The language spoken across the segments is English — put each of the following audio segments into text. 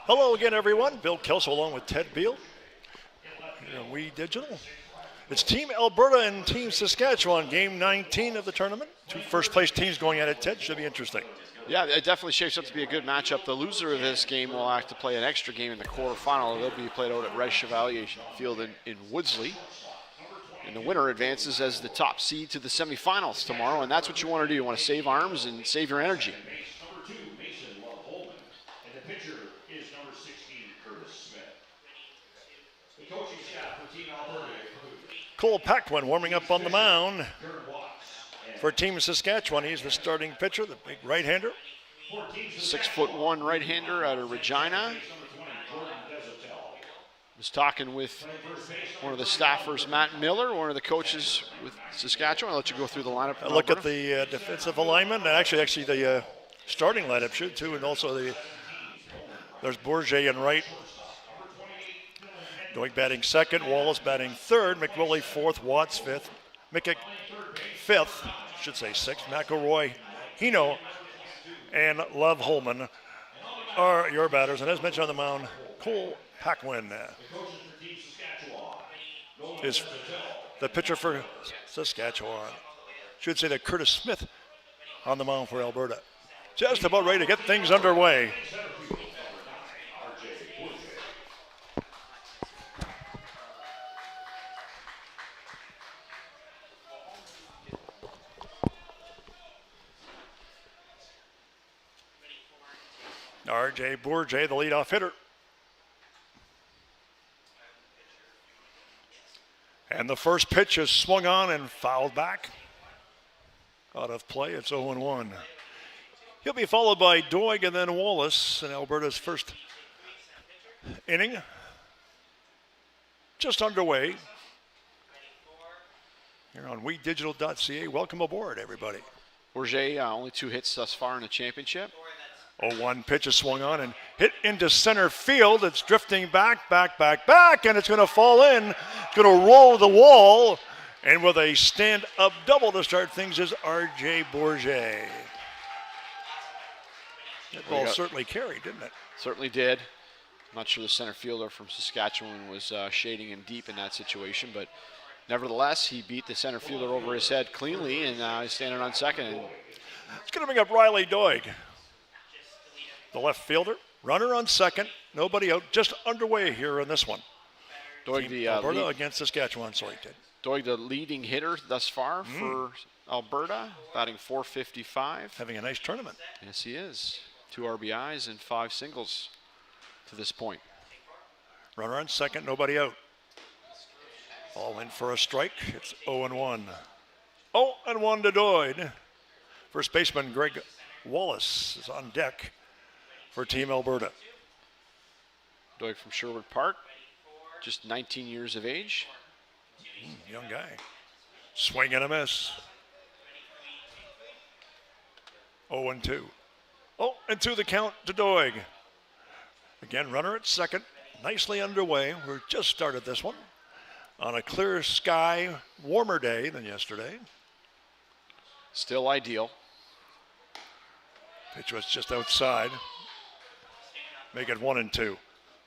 Hello again, everyone. Bill Kelso along with Ted Beal here on We Digital. It's Team Alberta and Team Saskatchewan, game 19 of the tournament. Two first-place teams going at it. Ted, should be interesting. Yeah, it definitely shapes up to be a good matchup. The loser of this game will have to play an extra game in the quarterfinal. They'll be played out at Res Chevalier Field in Woodsley. And the winner advances as the top seed to the semifinals tomorrow, and that's what you want to do. You want to save arms and save your energy. Cole Paquin warming up on the mound for Team Saskatchewan. He's the starting pitcher, the big right-hander. 6'1" right-hander out of Regina. Was talking with one of the staffers, Matt Miller, one of the coaches with Saskatchewan. I'll let you go through the lineup. Look at the defensive alignment, and actually the starting lineup should too, and also there's Bourget in right. Doig batting second, Wallace batting third, McWillie fourth, Watts fifth, Mikic fifth, should say sixth, McElroy, Hino, and Love Holman are your batters. And as mentioned on the mound, Cole Paquin is the pitcher for Saskatchewan. Should say that Curtis Smith on the mound for Alberta. Just about ready to get things underway. R.J. Bourget, the leadoff hitter. And the first pitch is swung on and fouled back. Out of play, it's 0-1. He'll be followed by Doig and then Wallace in Alberta's first inning. Just underway. Here on WeDigital.ca. Welcome aboard, everybody. Bourget, only 2 hits thus far in the championship. 0-1 pitch is swung on and hit into center field. It's drifting back, and it's going to fall in. It's going to roll the wall. And with a stand-up double to start things is R.J. Bourget. That ball certainly carried, didn't it? Certainly did. I'm not sure the center fielder from Saskatchewan was shading him deep in that situation, but nevertheless, he beat the center fielder over his head cleanly, and he's standing on second. It's going to bring up Riley Doig. The left fielder, runner on second, nobody out, just underway here in this one. Doig, the Alberta against Saskatchewan, sorry, Ted. Doig, the leading hitter thus far for Alberta, batting .455. Having a nice tournament. Yes, he is. 2 RBIs and 5 singles to this point. Runner on second, nobody out. All in for a strike. It's 0-1. 0-1 to Doig. First baseman Greg Wallace is on deck for Team Alberta. Doig from Sherwood Park, just 19 years of age. Young guy. Swing and a miss. 0-2. 0-2 the count to Doig. Again, runner at second. Nicely underway. We're just started this one on a clear sky, warmer day than yesterday. Still ideal. Pitch was just outside. Make it 1-2.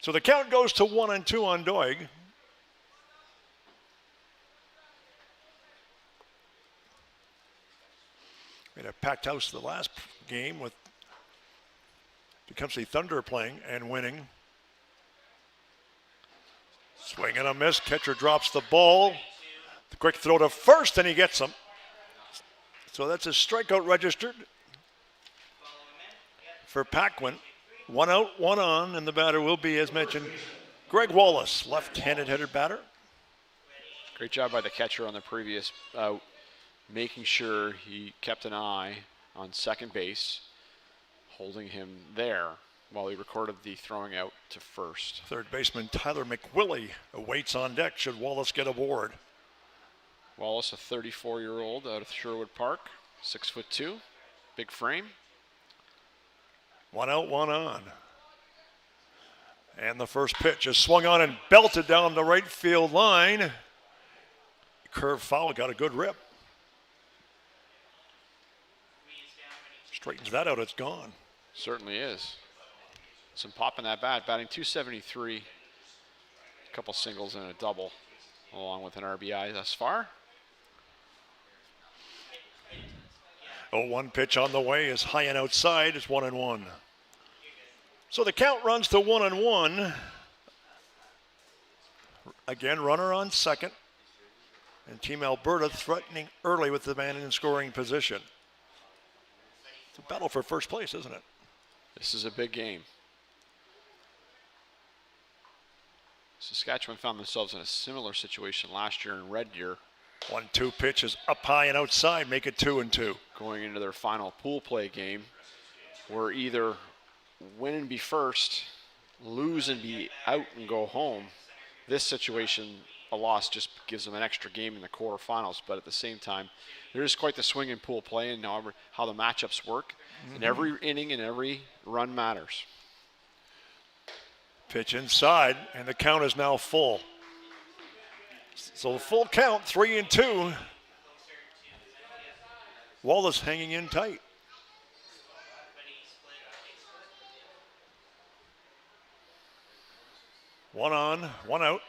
So the count goes to 1-2 on Doig. We had a packed house the last game with Tecumseh Thunder playing and winning. Swing and a miss. Catcher drops the ball. The quick throw to first, and he gets him. So that's a strikeout registered for Paquin. 1 out, 1 on, and the batter will be, as mentioned, Greg Wallace, left-handed hitter batter. Great job by the catcher on the previous out, making sure he kept an eye on second base, holding him there while he recorded the throwing out to first. Third baseman Tyler McWillie awaits on deck should Wallace get aboard. Wallace, a 34-year-old out of Sherwood Park, 6'2", big frame. 1 out, 1 on. And the first pitch is swung on and belted down the right field line. Curve foul, got a good rip. Straightens that out, it's gone. Certainly is. some pop in that bat, batting .273. A couple singles and a double, along with an RBI thus far. 0-1 pitch on the way is high and outside. It's 1-1. So the count runs to 1-1. Again, runner on second. And Team Alberta threatening early with the man in scoring position. It's a battle for first place, isn't it? This is a big game. Saskatchewan found themselves in a similar situation last year in Red Deer. 1-2 pitch is up high and outside, make it 2-2. Going into their final pool play game, where either win and be first, lose and be out and go home. This situation, a loss just gives them an extra game in the quarterfinals, but at the same time, there is quite the swing in pool play and how the matchups work. And every inning and every run matters. Pitch inside, and the count is now full. So the full count, 3-2. Wallace hanging in tight. One on, one out.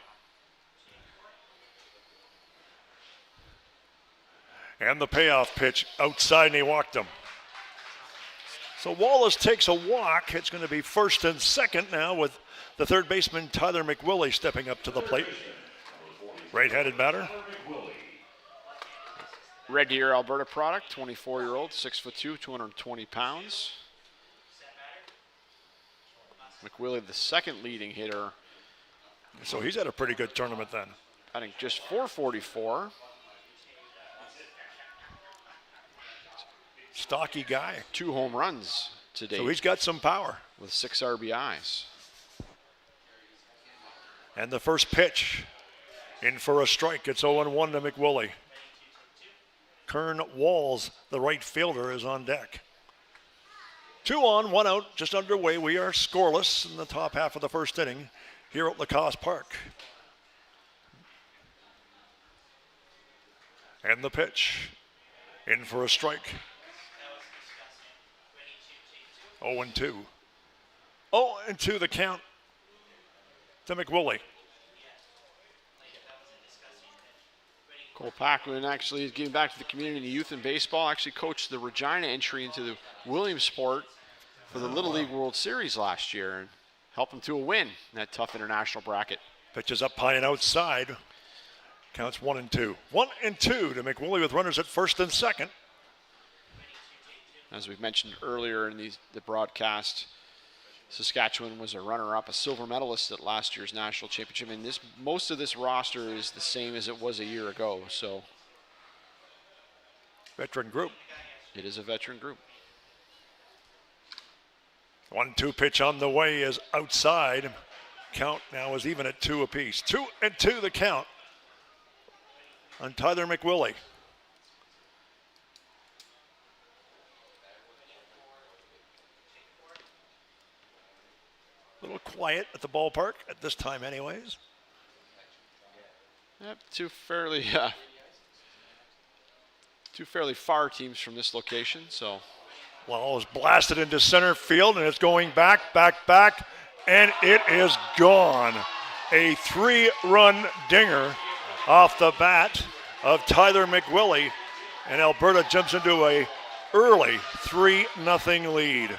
And the payoff pitch outside, and he walked him. So Wallace takes a walk. It's going to be first and second now with the third baseman, Tyler McWillie, stepping up to the plate. Right-handed batter. Red Deer, Alberta product, 24-year-old, 6'2", 220 pounds. McWillie, the second leading hitter. So he's had a pretty good tournament then. I think just .444. Stocky guy. 2 home runs today. So he's got some power. With 6 RBIs. And the first pitch in for a strike. It's 0-1 to McWillie. Kern Walls, the right fielder, is on deck. 2 on, 1 out, just underway. We are scoreless in the top half of the first inning here at Lacoste Park. And the pitch in for a strike. 0-2. 0-2 the count to McWillie. Cole Paquin actually is giving back to the community, youth and baseball. Actually coached the Regina entry into the Williamsport for the Little League World Series last year and helped them to a win in that tough international bracket. Pitches up high and outside. Counts 1-2. 1-2 to McWillie with runners at first and second. As we've mentioned earlier in the broadcast, Saskatchewan was a runner-up, a silver medalist at last year's national championship. And most of this roster is the same as it was a year ago. So, veteran group. It is a veteran group. 1-2 pitch on the way is outside. Count now is even at 2 apiece. 2-2 the count on Tyler McWillie. A little quiet at the ballpark at this time anyways. Yep, two fairly far teams from this location, so. Well, it's blasted into center field, and it's going back, and it is gone. A 3-run dinger off the bat of Tyler McWillie, and Alberta jumps into a early 3-0 lead.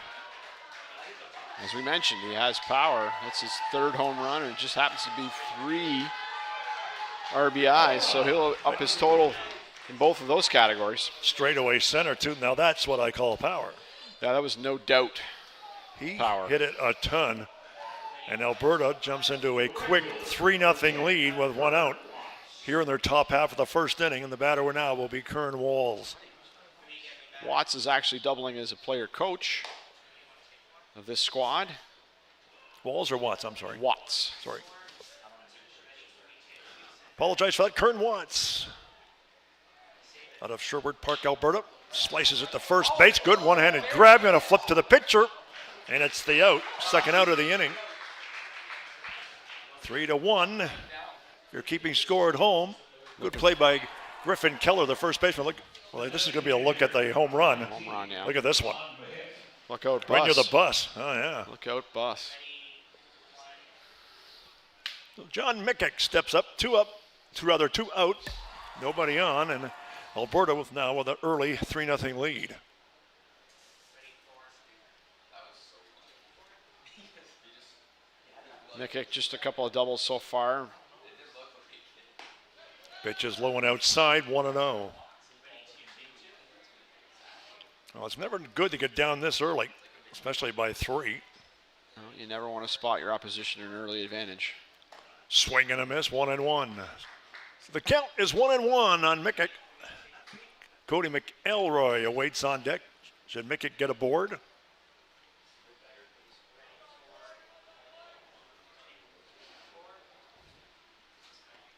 As we mentioned, he has power. That's his 3rd home run, and it just happens to be 3 RBIs, so he'll up his total in both of those categories. Straightaway center, too. Now that's what I call power. Yeah, that was no doubt power. He hit it a ton, and Alberta jumps into a quick 3-0 lead with 1 out here in their top half of the first inning, and the batter now will be Kern Walls. Watts is actually doubling as a player coach of this squad. Walls or Watts? I'm sorry. Watts. Sorry. Apologize for that. Kern Watts out of Sherwood Park, Alberta. Slices at the first base. Good one-handed grab. Going to flip to the pitcher. And it's the out. Second out of the inning. 3-1. If you're keeping score at home. Good play by Griffin Keller, the first baseman. Look, well, this is going to be a look at the home run. Home run, yeah. Look at this one. Look out, bus. Right near the bus. Oh, yeah. Look out, bus. So John Mickick steps up, two out. Nobody on, and Alberta with an early 3-0 lead. Mickick just a couple of doubles so far. Pitch is low and outside, 1-0. Well, it's never good to get down this early, especially by 3. Well, you never want to spot your opposition in an early advantage. Swing and a miss, 1-1. So the count is 1-1 on Mickick. Cody McElroy awaits on deck. Should Mickick get aboard?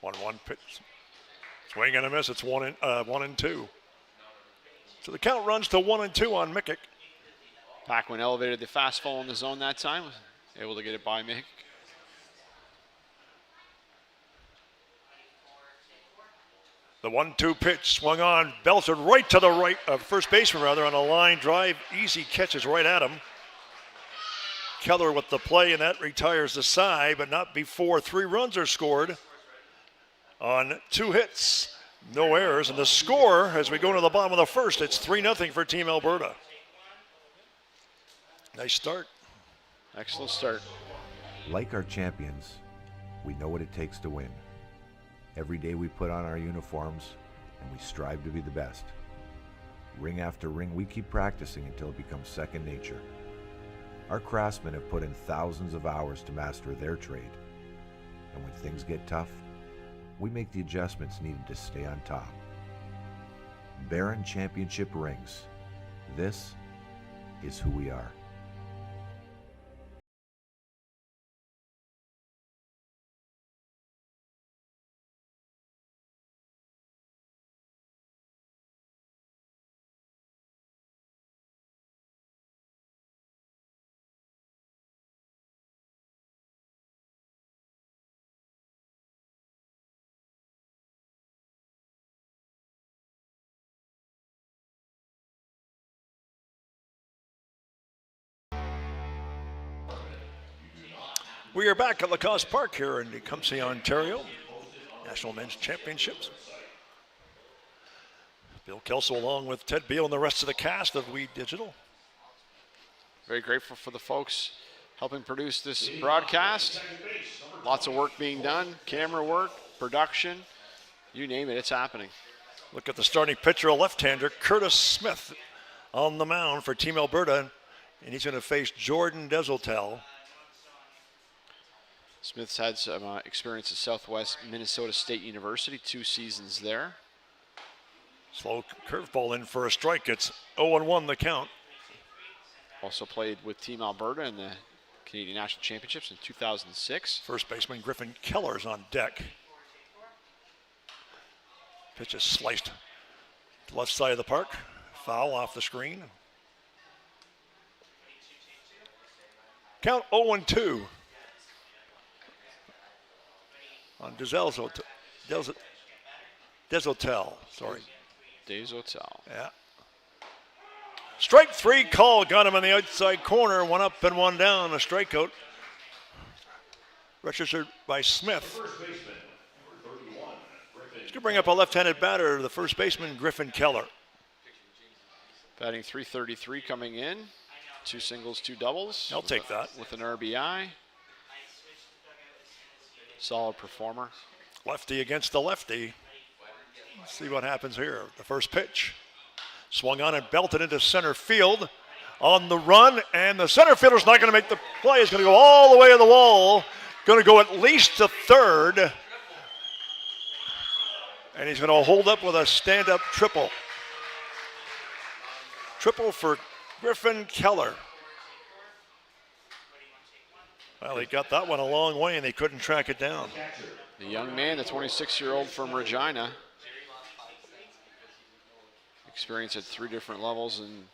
One pitch. Swing and a miss. It's 1-2. So the count runs to 1-2 on Mickick. Paquin elevated the fastball in the zone that time. Able to get it by Mickick. The 1-2 pitch swung on, belted right to the right of first baseman on a line drive. Easy catches right at him. Keller with the play, and that retires the side, but not before 3 runs are scored on 2 hits. No errors, and the score as we go to the bottom of the first, it's 3-0 for Team Alberta. Nice start. Excellent start. Like our champions, we know what it takes to win. Every day we put on our uniforms and we strive to be the best. Ring after ring, we keep practicing until it becomes second nature. Our craftsmen have put in thousands of hours to master their trade. And when things get tough, we make the adjustments needed to stay on top. Barron Championship rings. This is who we are. We are back at Lacoste Park here in Tecumseh, Ontario. National Men's Championships. Bill Kelso along with Ted Beal and the rest of the cast of We Digital. Very grateful for the folks helping produce this broadcast. Lots of work being done, camera work, production, you name it, it's happening. Look at the starting pitcher, a left-hander, Curtis Smith on the mound for Team Alberta, and he's going to face Jordan Desoltel. Smith's had some experience at Southwest Minnesota State University, 2 seasons there. Slow curveball in for a strike. It's 0-1 the count. Also played with Team Alberta in the Canadian National Championships in 2006. First baseman Griffin Keller's on deck. Pitch is sliced to the left side of the park. Foul off the screen. Count 0-2. On Desoltel, sorry. Desoltel. Yeah. Strike 3 call, got him in the outside corner, 1 up and 1 down, a strikeout. Registered by Smith. He's going to bring up a left-handed batter, the first baseman, Griffin Keller. Batting .333 coming in. 2 singles, 2 doubles. I'll take that. With an RBI. Solid performer. Lefty against the lefty. Let's see what happens here. The first pitch. Swung on and belted into center field. On the run, and the center fielder's not going to make the play. He's going to go all the way to the wall. Going to go at least to third. And he's going to hold up with a stand-up triple. Triple for Griffin Keller. Well, he got that one a long way, and they couldn't track it down. The young man, the 26-year-old from Regina. Experience at 3 different levels in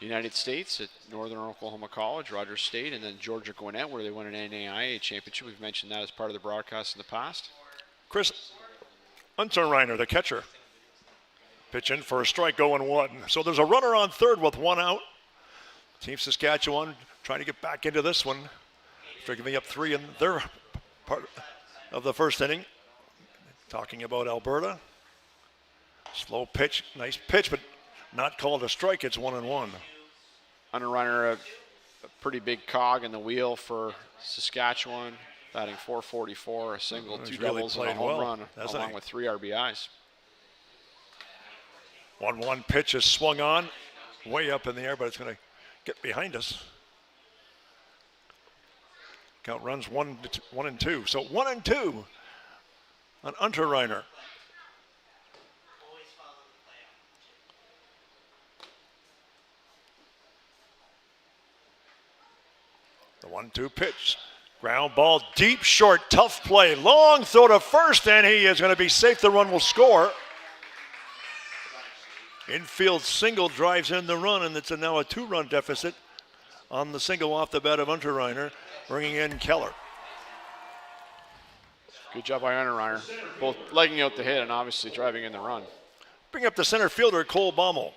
the United States, at Northern Oklahoma College, Rogers State, and then Georgia Gwinnett, where they won an NAIA championship. We've mentioned that as part of the broadcast in the past. Chris Unterreiner, the catcher. Pitch in for a strike, 0-1. So there's a runner on third with 1 out. Team Saskatchewan trying to get back into this one after giving up 3 in their part of the first inning. Talking about Alberta. Slow pitch, nice pitch, but not called a strike. It's 1-1. Underrunner, a pretty big cog in the wheel for Saskatchewan, batting .444, a single, He's 2 really doubles, and a played home well, run, hasn't along he? with 3 RBIs. 1-1 pitch is swung on, way up in the air, but it's going to get behind us. Count runs 1 and 2. So 1 and 2 on Unterreiner. The 1-2 pitch. Ground ball, deep, short, tough play. Long throw to first, and he is going to be safe. The run will score. Infield single drives in the run, and it's now a 2-run deficit on the single off the bat of Unterreiner, bringing in Keller. Good job by Underrunner, both legging out the hit and obviously driving in the run. Bring up the center fielder, Cole Baumel.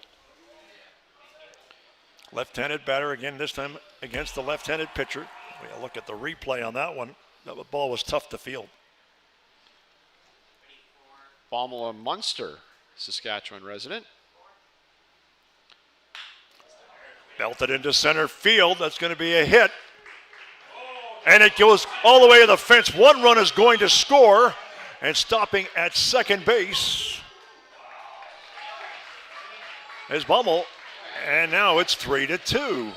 Left-handed batter again, this time against the left-handed pitcher. We'll look at the replay on that one. That ball was tough to field. Baumel, a Munster, Saskatchewan resident. Belted into center field. That's going to be a hit. And it goes all the way to the fence. 1 run is going to score. And stopping at second base is Baumel. And now it's 3-2.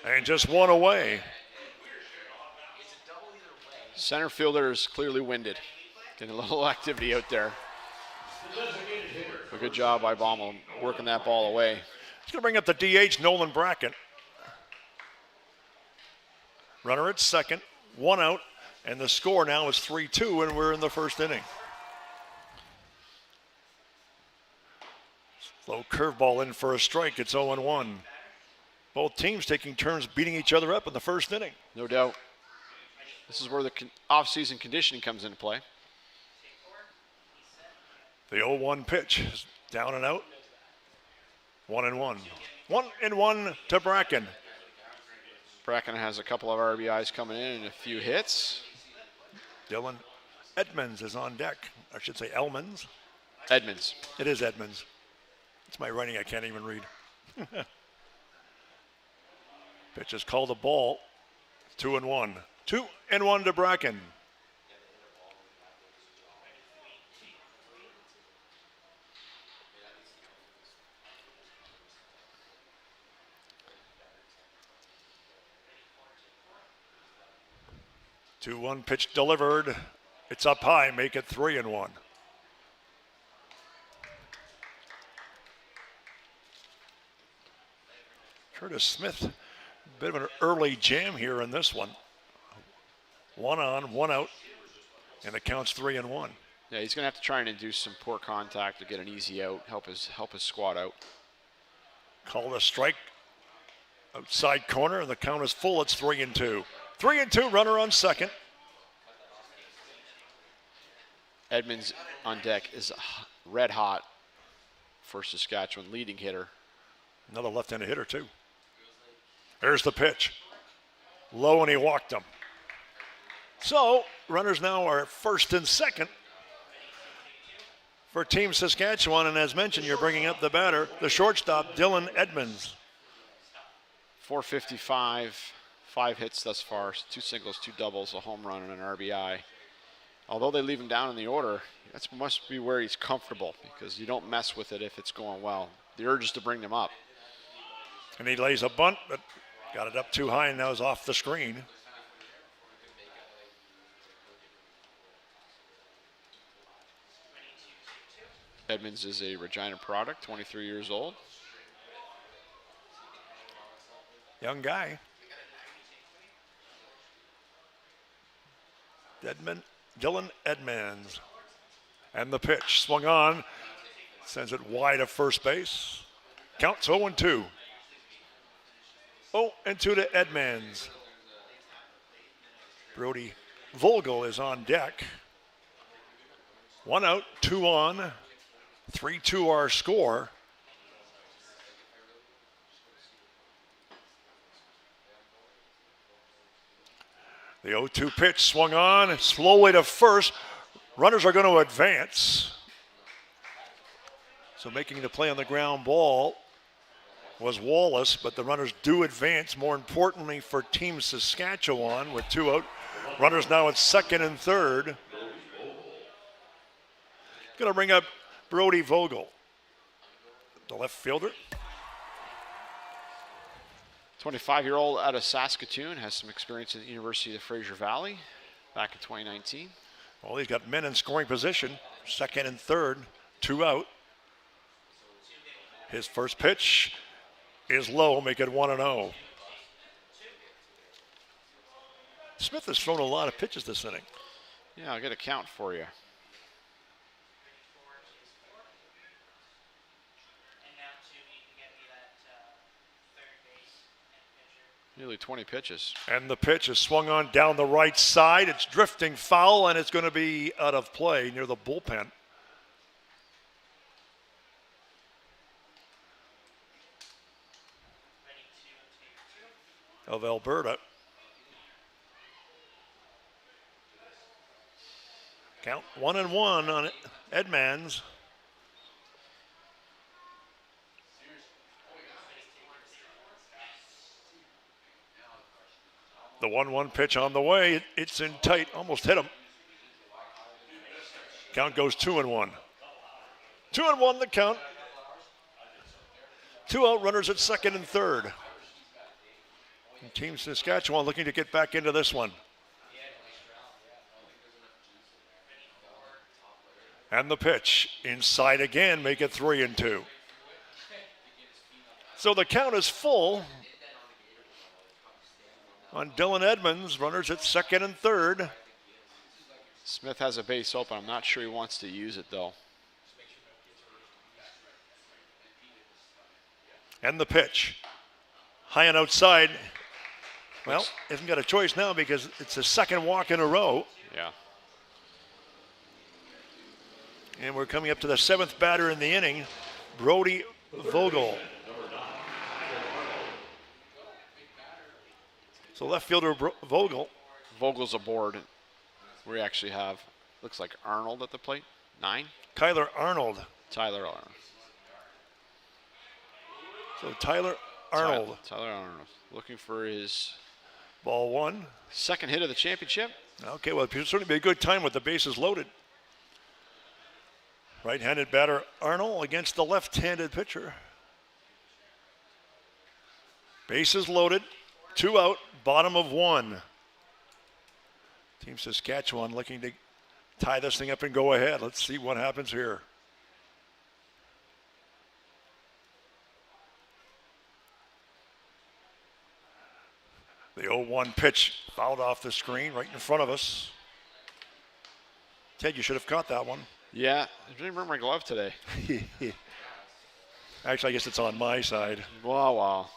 And just 1 away. Center fielder is clearly winded. Getting a little activity out there. A good job by Baumel working that ball away. He's going to bring up the DH, Nolan Bracken. Runner at second, 1 out, and the score now is 3-2, and we're in the first inning. Slow curveball in for a strike. It's 0-1. Both teams taking turns beating each other up in the first inning. No doubt. This is where the off-season conditioning comes into play. The 0-1 pitch is down and out. 1-1. 1-1 to Bracken. Bracken has a couple of RBIs coming in and a few hits. Dylan Edmonds is on deck. I should say Elmans. Edmonds. It is Edmonds. It's my writing I can't even read. Pitch is called a ball. 2-1. 2-1 to Bracken. Two 2-1 pitch delivered. It's up high, make it 3-1. Curtis Smith, a bit of an early jam here in this one. 1 on, 1 out, and it counts 3-1. Yeah, he's going to have to try and induce some poor contact to get an easy out, help his squad out. Called a strike. Outside corner, and the count is full. It's 3-2. 3-2, runner on second. Edmonds on deck is red hot for Saskatchewan, leading hitter. Another left-handed hitter, too. There's the pitch. Low, and he walked him. So, runners now are at first and second for Team Saskatchewan. And as mentioned, you're bringing up the batter, the shortstop, Dylan Edmonds. .455, 5 hits thus far, 2 singles, 2 doubles, a home run, and an RBI. Although they leave him down in the order, that must be where he's comfortable because you don't mess with it if it's going well. The urge is to bring them up. And he lays a bunt, but got it up too high and now is off the screen. Edmonds is a Regina product, 23 years old. Young guy. Dylan Edmonds. And the pitch swung on. Sends it wide of first base. Counts 0-2. 0-2 to Edmonds. Brody Vogel is on deck. 1 out, 2 on. 3-2 our score. The 0-2 pitch swung on, slowly to first. Runners are going to advance. So making the play on the ground ball was Wallace, but the runners do advance, more importantly for Team Saskatchewan with 2 out. Runners now at second and third. Going to bring up Brody Vogel, the left fielder. 25-year-old out of Saskatchewan, has some experience at the University of Fraser Valley back in 2019. Well, he's got men in scoring position, second and third, 2 out. His first pitch is low, make it 1-0. Smith has thrown a lot of pitches this inning. Yeah, I'll get a count for you. Nearly 20 pitches. And the pitch is swung on down the right side. It's drifting foul, and it's going to be out of play near the bullpen. Of Alberta. Count 1-1 on Edmonds. The 1-1 pitch on the way. It's in tight, almost hit him. Count goes 2-1. 2-1 the count. 2 out, runners at second and third. And Team Saskatchewan looking to get back into this one. And the pitch inside again, make it 3-2. So the count is full on Dylan Edmonds, runners at second and third. Smith has a base open. I'm not sure he wants to use it, though. And the pitch. High and outside. Well, hasn't got a choice now because it's a second walk in a row. Yeah. And we're coming up to the 7th batter in the inning, Brody Vogel. So left fielder Vogel. Vogel's aboard. We actually have, looks like Arnold at the plate, 9. Kyler Arnold. Tyler Arnold. So Tyler Arnold. Tyler Arnold looking for his Ball 1. second hit of the championship. Okay, well, it'll certainly be a good time with the bases loaded. Right-handed batter Arnold against the left-handed pitcher. Bases loaded, 2 out, bottom of 1. Team Saskatchewan looking to tie this thing up and go ahead. Let's see what happens here. The 0-1 pitch fouled off the screen right in front of us. Ted, you should have caught that one. Yeah, I didn't bring my glove today. Actually, I guess it's on my side. Wow.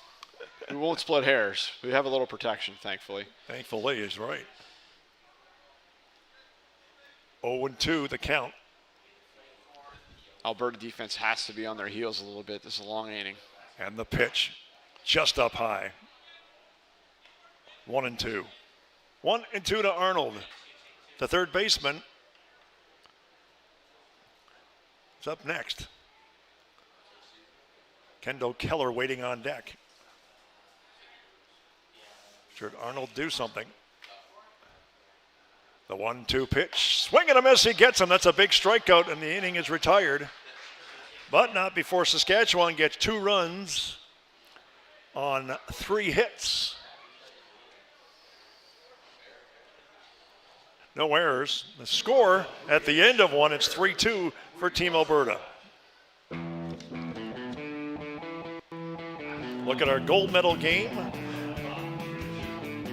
We won't split hairs. We have a little protection, thankfully. Thankfully, is right. 0-2, the count. Alberta defense has to be on their heels a little bit. This is a long inning. And the pitch just up high. 1-2. 1-2 to Arnold. The third baseman is up next. Kendall Keller waiting on deck. Should Arnold do something? The 1-2 pitch. Swing and a miss, he gets him. That's a big strikeout, and the inning is retired. But not before Saskatchewan gets 2 runs on 3 hits. No errors. The score at the end of 1, it's 3-2 for Team Alberta. Look at our gold medal game.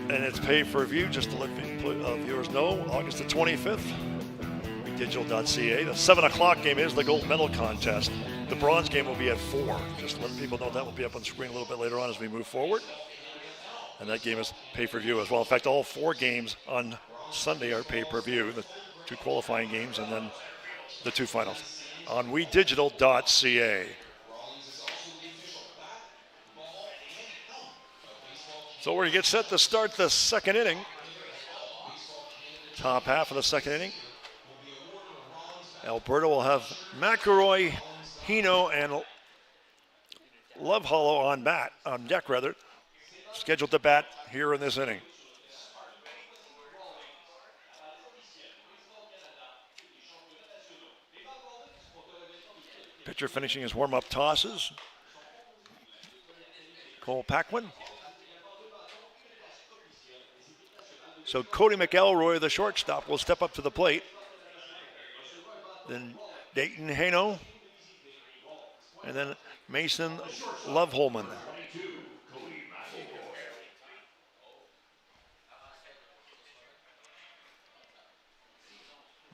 And it's pay-per-view, just to let viewers know, August the 25th, digital.ca. The 7 o'clock game is the gold medal contest. The bronze game will be at 4. Just to let people know that will be up on the screen a little bit later on as we move forward. And that game is pay-per-view as well. In fact, all 4 games on Sunday are pay-per-view, the 2 qualifying games and then the 2 finals on wedigital.ca. So we get set to start the second inning. Top half of the second inning. Alberta will have McElroy, Hino, and Love Hollow on deck, scheduled to bat here in this inning. Pitcher finishing his warm-up tosses. Cole Paquin. So Cody McElroy, the shortstop, will step up to the plate. Then Dayton Hano. And then Mason Loveholman.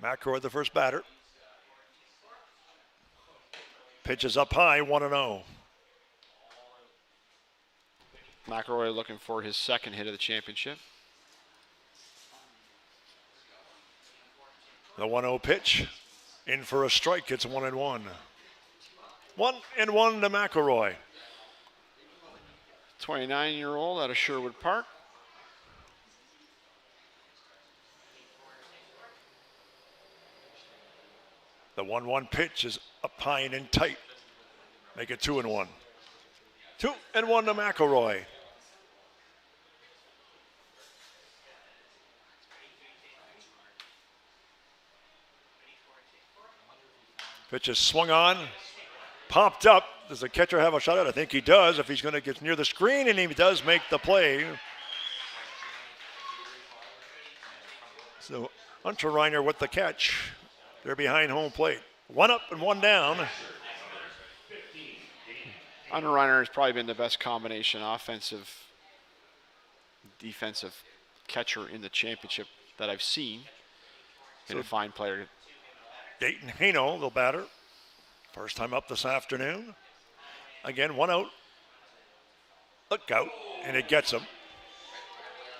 McElroy, the first batter. Pitch is up high, 1-0. McElroy looking for his second hit of the championship. The 1-0 pitch. In for a strike, it's 1-1. 1-1 to McElroy. 29-year-old out of Sherwood Park. The 1-1 pitch is up high and in tight. Make it 2-1. 2-1 to McElroy. Pitch is swung on, popped up. Does the catcher have a shot at it? I think he does if he's going to get near the screen, and he does make the play. So Hunter Reiner with the catch. They're behind home plate. 1 up and 1 down. Hunter Reiner has probably been the best combination offensive, defensive catcher in the championship that I've seen. And a fine player. Dayton Hano, the batter. First time up this afternoon. Again, 1 out. Look out, and it gets him.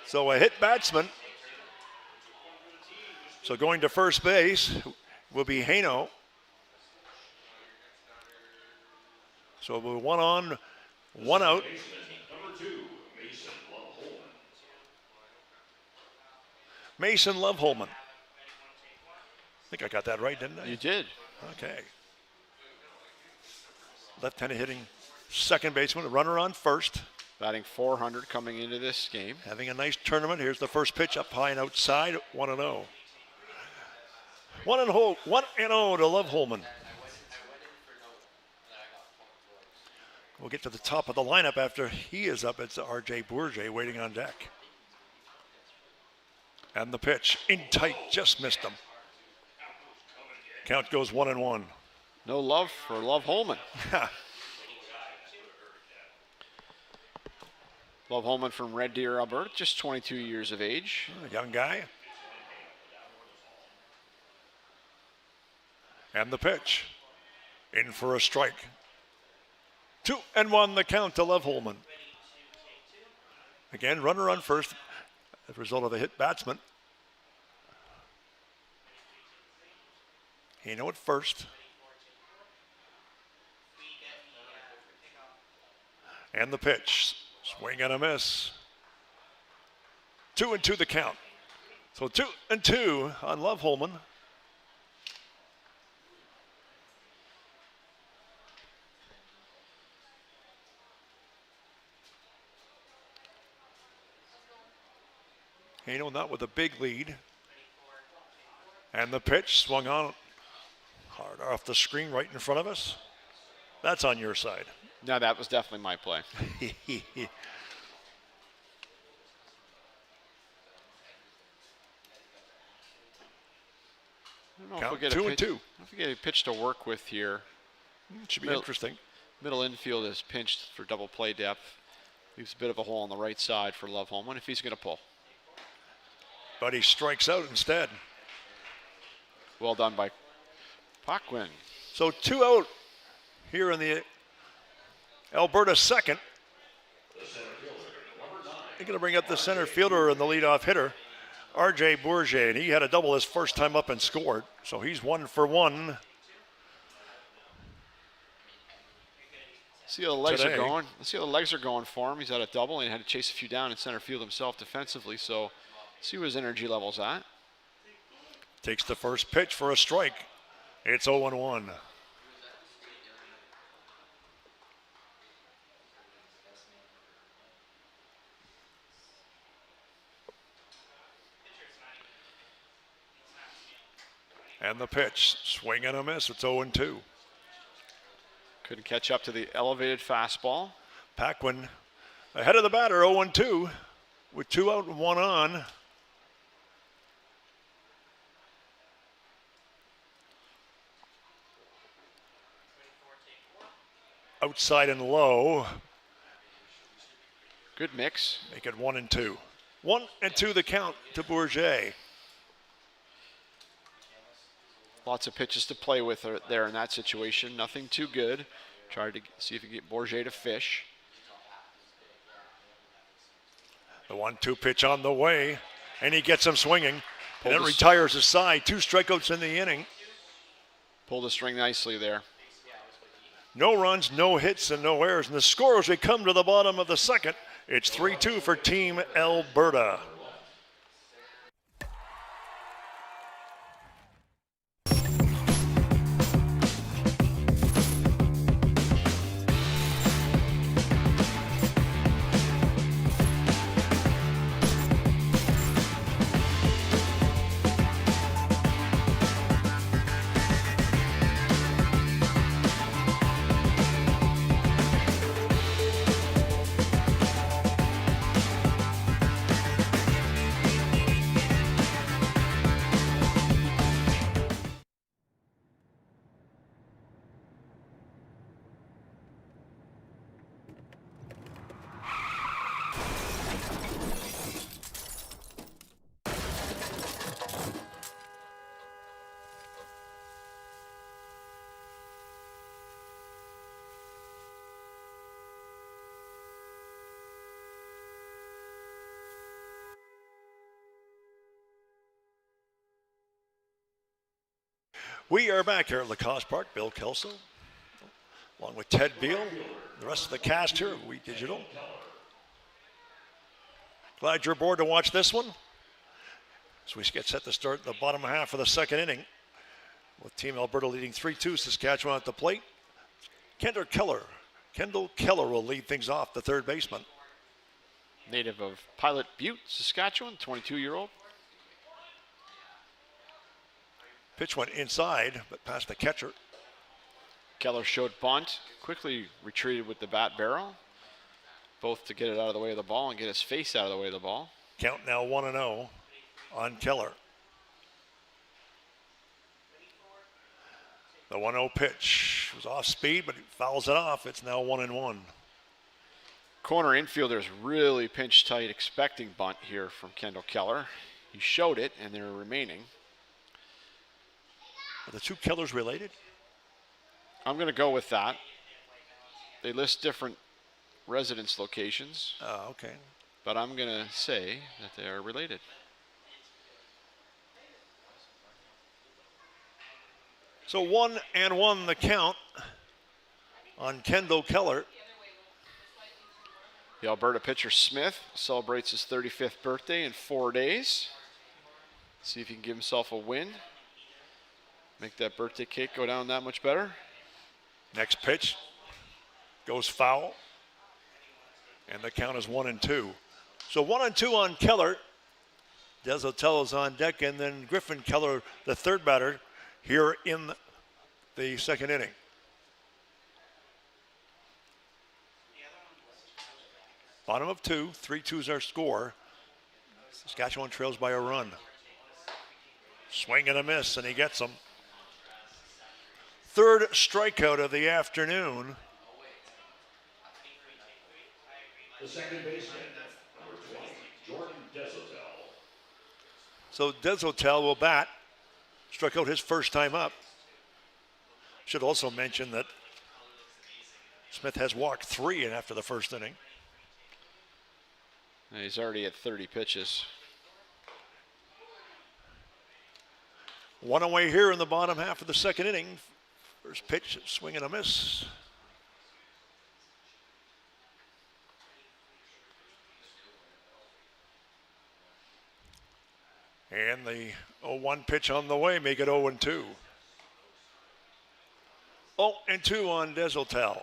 So a hit batsman. So going to first base will be Hano. So we'll 1 on, 1 out. Mason Loveholman. I think I got that right, didn't I? You did. Okay. Left-handed hitting second baseman, a runner on first. Batting .400 coming into this game. Having a nice tournament. Here's the first pitch up high and outside, 1-0. 1-0 to Loveholman. We'll get to the top of the lineup after he is up. It's R.J. Bourget waiting on deck. And the pitch in tight, just missed him. Count goes 1-1. No love for Loveholman. Loveholman from Red Deer, Alberta, just 22 years of age. A young guy. And the pitch. In for a strike. 2-1 the count to Loveholman. Again, runner on first as a result of a hit batsman. Hano at first. And the pitch. Swing and a miss. 2-2 the count. So 2-2 on Loveholman. Hano not with a big lead. And the pitch swung on hard off the screen right in front of us. That's on your side. No, that was definitely my play. Count 2-2. Don't forget a pitch to work with here. It should be interesting. Middle infield is pinched for double play depth. Leaves a bit of a hole on the right side for Loveholman if he's going to pull. But he strikes out instead. Well done by Paquin. So 2 out here in the Alberta second. They're going to bring up the center fielder and the leadoff hitter, R.J. Bourget, and he had a double his first time up and scored. So he's 1 for 1. See how the legs are going. Let's see how the legs are going for him. He's had a double and had to chase a few down in center field himself defensively. So see where his energy level's at. Takes the first pitch for a strike. It's 0-1. And the pitch, swing and a miss. It's 0-2. Couldn't catch up to the elevated fastball. Paquin ahead of the batter, 0-2, with 2 out and 1 on. Outside and low. Good mix. Make it 1-2. 1-2 the count to Bourget. Lots of pitches to play with there in that situation. Nothing too good. Tried to see if he could get Bourget to fish. The 1-2 pitch on the way, and he gets him swinging. And it Pulled retires his side. 2 strikeouts in the inning. Pulled the string nicely there. No runs, no hits, and no errors. And the score as we come to the bottom of the second, it's 3-2 for Team Alberta. We are back here at Lacoste Park. Bill Kelso, along with Ted Beal, the rest of the cast here of We Digital. Glad you're aboard to watch this one. As we get set to start the bottom half of the second inning, with Team Alberta leading 3-2, Saskatchewan at the plate. Kendall Keller will lead things off, the third baseman. Native of Pilot Butte, Saskatchewan, 22-year-old. Pitch went inside, but past the catcher. Keller showed bunt, quickly retreated with the bat barrel, both to get it out of the way of the ball and get his face out of the way of the ball. Count now 1-0 on Keller. The 1-0 pitch was off speed, but he fouls it off. It's now 1-1. Corner infielders really pinch tight, expecting bunt here from Kendall Keller. He showed it, and they're remaining. Are the two Kellers related? I'm going to go with that. They list different residence locations. Oh, okay. But I'm going to say that they are related. So 1-1 the count on Kendall Keller. The Alberta pitcher Smith celebrates his 35th birthday in 4 days. See if he can give himself a win. Make that birthday cake go down that much better. Next pitch goes foul. And the count is 1-2. So 1-2 on Keller. Desotello's on deck, and then Griffin Keller, the third batter, here in the second inning. Bottom of 2, 3-2's our score. Saskatchewan trails by a run. Swing and a miss, and he gets them. Third strikeout of the afternoon. The second baseman, number 20, Jordan Desotel. So Desotel will bat. Struck out his first time up. Should also mention that Smith has walked 3 in after the first inning. And he's already at 30 pitches. One away here in the bottom half of the second inning. First pitch, swing and a miss. And the 0-1 pitch on the way, make it 0-2. 0-2 on Desautels.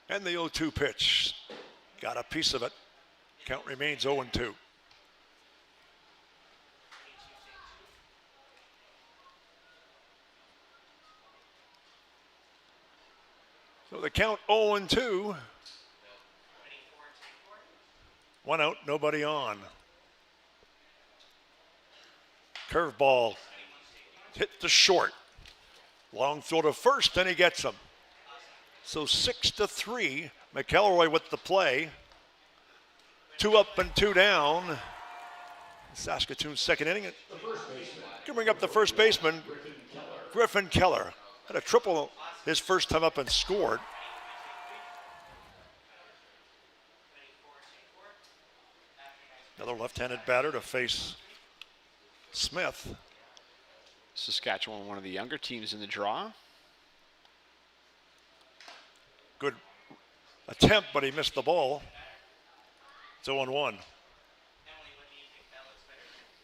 And the 0-2 pitch. Got a piece of it. Count remains 0-2. So the count 0-2. 1 out, nobody on. Curveball hit the short. Long throw to first, and he gets him. So 6-3. McElroy with the play. 2 up and 2 down. Saskatchewan's second inning. Can bring up the first baseman, Griffin Keller. Had a triple his first time up and scored. Another left-handed batter to face Smith. Saskatchewan, one of the younger teams in the draw. Good attempt, but he missed the ball. It's 0-1.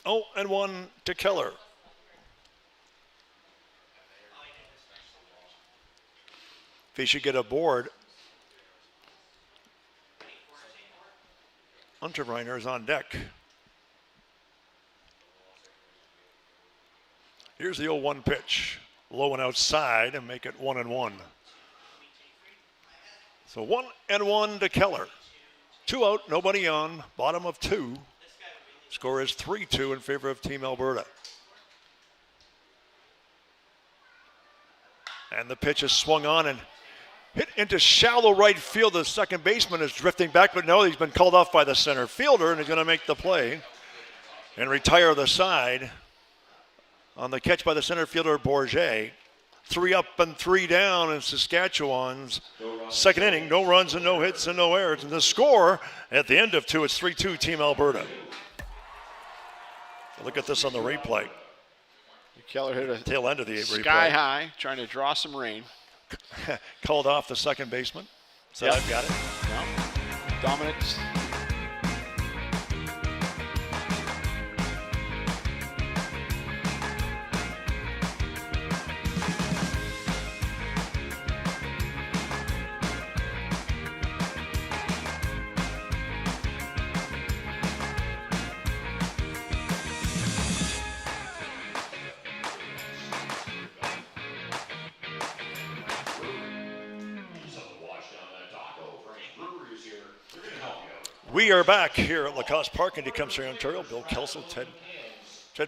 0-1 to Keller. If he should get aboard, Unterreiner is on deck. Here's the 0-1 pitch. Low and outside and make it 1-1. So 1-1 to Keller. 2 out, nobody on, bottom of 2. Score is 3-2 in favor of Team Alberta. And the pitch is swung on and hit into shallow right field. The second baseman is drifting back, but no, he's been called off by the center fielder, and he's going to make the play and retire the side on the catch by the center fielder, Bourget. 3 up and 3 down in Saskatchewan's second inning. No runs and no hits and no errors. And the score at the end of 2, it's 3-2 Team Alberta. Look at this on the replay. Keller hit a tail end of the replay. Sky high, trying to draw some rain. Called off the second baseman. So yep. I've got it. No. Dominant. We are back here at Lacoste Park in Tecumseh, Ontario. Bill Kelso, Ted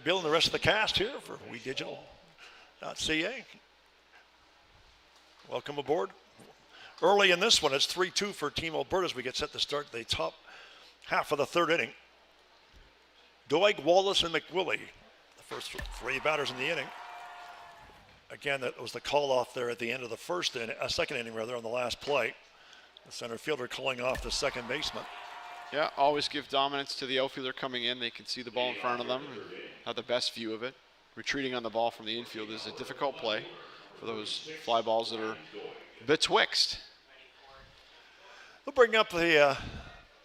Bill, and the rest of the cast here for WeDigital.ca. Welcome aboard. Early in this one, it's 3-2 for Team Alberta as we get set to start the top half of the third inning. Doig, Wallace, and McWillie, the first 3 batters in the inning. Again, that was the call off there at the end of the second inning rather, on the last play. The center fielder calling off the second baseman. Yeah, always give dominance to the outfielder coming in. They can see the ball in front of them and have the best view of it. Retreating on the ball from the infield is a difficult play for those fly balls that are betwixt. We'll bring up the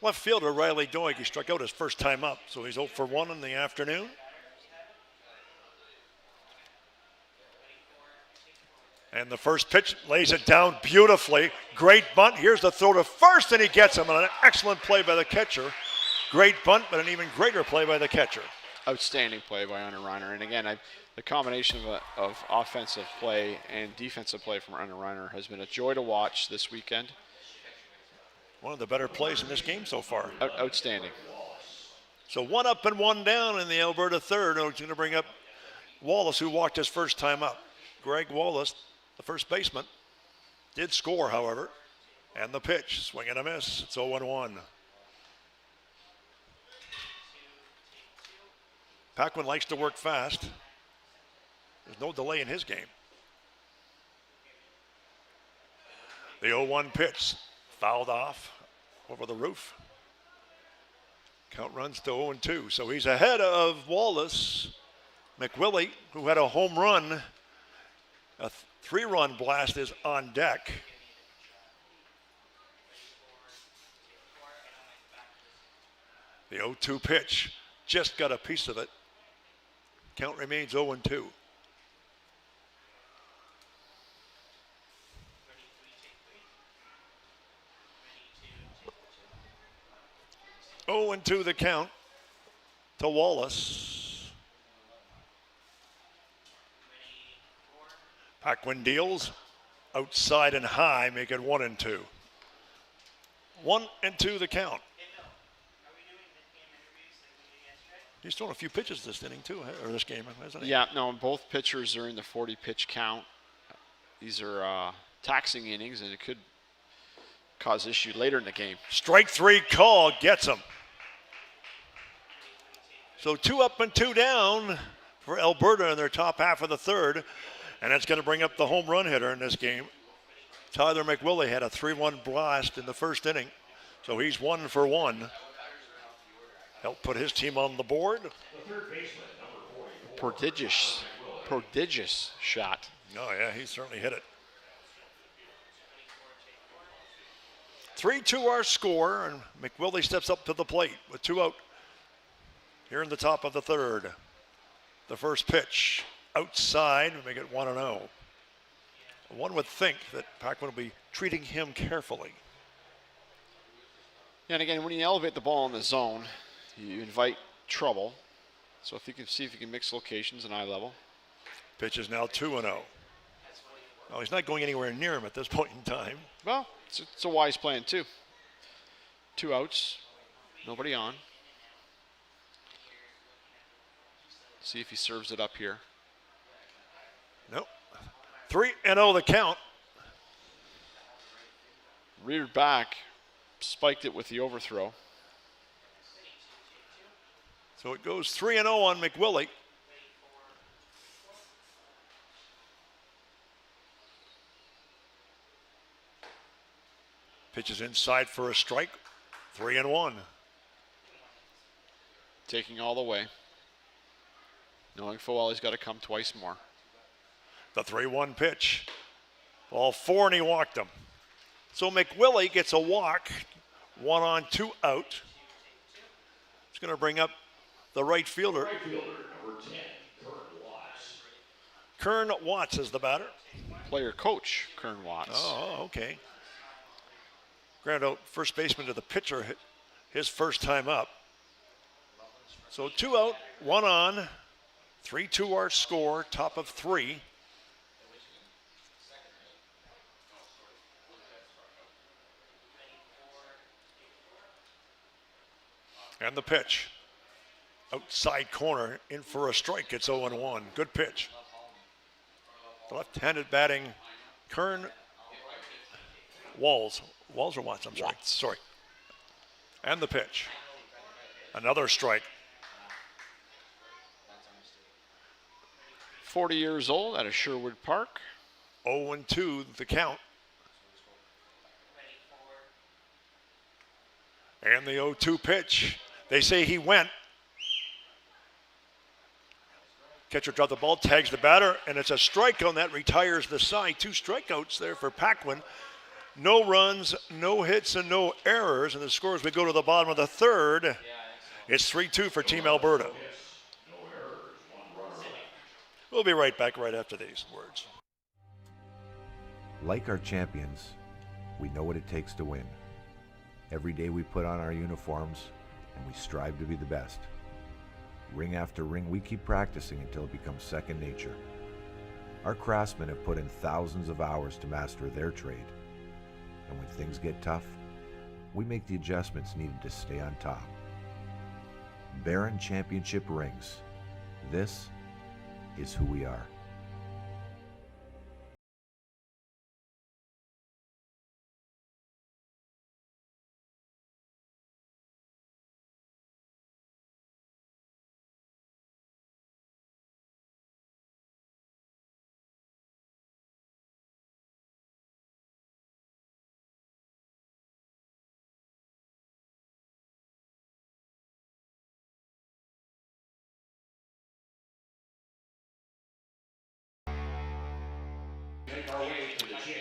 left fielder, Riley Doig. He struck out his first time up, so he's 0 for 1 in the afternoon. And the first pitch lays it down beautifully. Great bunt. Here's the throw to first, and he gets him. An excellent play by the catcher. Great bunt, but an even greater play by the catcher. Outstanding play by Unterreiner. And again, the combination of offensive play and defensive play from Unterreiner has been a joy to watch this weekend. One of the better plays in this game so far. Outstanding. So 1 up and 1 down in the Alberta third. He's going to bring up Wallace, who walked his first time up. Greg Wallace, the first baseman, did score, however. And the pitch, swing and a miss. It's 0-1. Paquin likes to work fast. There's no delay in his game. The 0-1 pitch, fouled off over the roof. Count runs to 0-2. So he's ahead of Wallace. McWillie, who had a home run. A 3-run blast is on deck. The 0-2 pitch. Just got a piece of it. Count remains 0-2. Oh, and 2 the count to Wallace. Paquin deals outside and high, make it 1-2. 1-2 the count. He's thrown a few pitches this inning too, or this game, hasn't he? Yeah, no, both pitchers are in the 40 pitch count. These are taxing innings, and it could cause issue later in the game. Strike 3 call gets him. So 2 up and 2 down for Alberta in their top half of the third, and that's going to bring up the home run hitter in this game. Tyler McWillie had a 3-1 blast in the first inning, so he's 1 for 1. Helped put his team on the board. Prodigious shot. Oh yeah, he certainly hit it. 3-2 our score, and McWillie steps up to the plate with 2 out. Here in the top of the third. The first pitch outside, make it 1-0. One would think that Paquin will be treating him carefully. Yeah, and again, when you elevate the ball in the zone, you invite trouble. So if you can see if you can mix locations and eye level. Pitch is now 2-0. Well, he's not going anywhere near him at this point in time. Well, it's a wise plan too. 2 outs, nobody on. See if he serves it up here. Nope. 3-0 the count. Reared back, spiked it with the overthrow. So it goes 3-0 on McWillie. Pitches inside for a strike. 3-1. Taking all the way. Knowing full well he's got to come twice more. The 3-1 pitch. Ball 4 and he walked him. So McWillie gets a walk. 1 on, 2 out. It's going to bring up the right fielder. Right fielder, number 10, Kern Watts. Kern Watts is the batter. Player coach, Kern Watts. Oh, okay. Ground out first baseman to the pitcher, his first time up. So 2 out, 1 on, 3-2 our score, top of 3. And the pitch. Outside corner, in for a strike. It's 0-1. Good pitch. The left-handed batting, Kern Walls or Watts, I'm sorry. Sorry. And the pitch. Another strike. 40 years old out of Sherwood Park. 0-2 the count. And the 0-2 pitch. They say he went. Catcher dropped the ball, tags the batter, and it's a strikeout that retires the side. 2 strikeouts there for Paquin. No runs, no hits, and no errors. And the score as we go to the bottom of the third, it's 3-2 for Team Alberta. We'll be right back right after these words. Like our champions, we know what it takes to win. Every day we put on our uniforms and we strive to be the best. Ring after ring, we keep practicing until it becomes second nature. Our craftsmen have put in thousands of hours to master their trade. And when things get tough, we make the adjustments needed to stay on top. Baron Championship rings. This is who we are.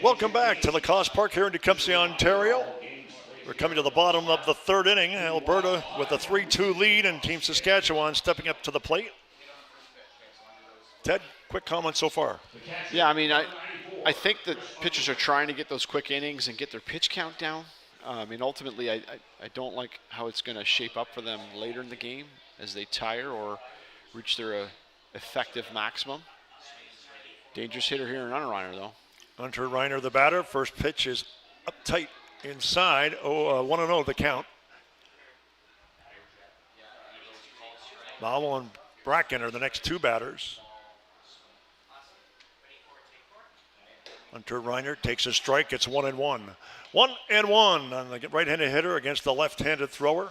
Welcome back to Lacoste Park here in Tecumseh, Ontario. We're coming to the bottom of the third inning. Alberta with a 3-2 lead, and Team Saskatchewan stepping up to the plate. Ted, quick comment so far. Yeah, I mean, I think that pitchers are trying to get those quick innings and get their pitch count down. I mean, ultimately, I don't like how it's going to shape up for them later in the game as they tire or reach their effective maximum. Dangerous hitter here in Hunter Reiner, though. Hunter Reiner, the batter. First pitch is up tight inside. 1-0 the count. Mawel and Bracken are the next two batters. Hunter Reiner takes a strike. It's 1-1. 1-1 on the right-handed hitter against the left-handed thrower.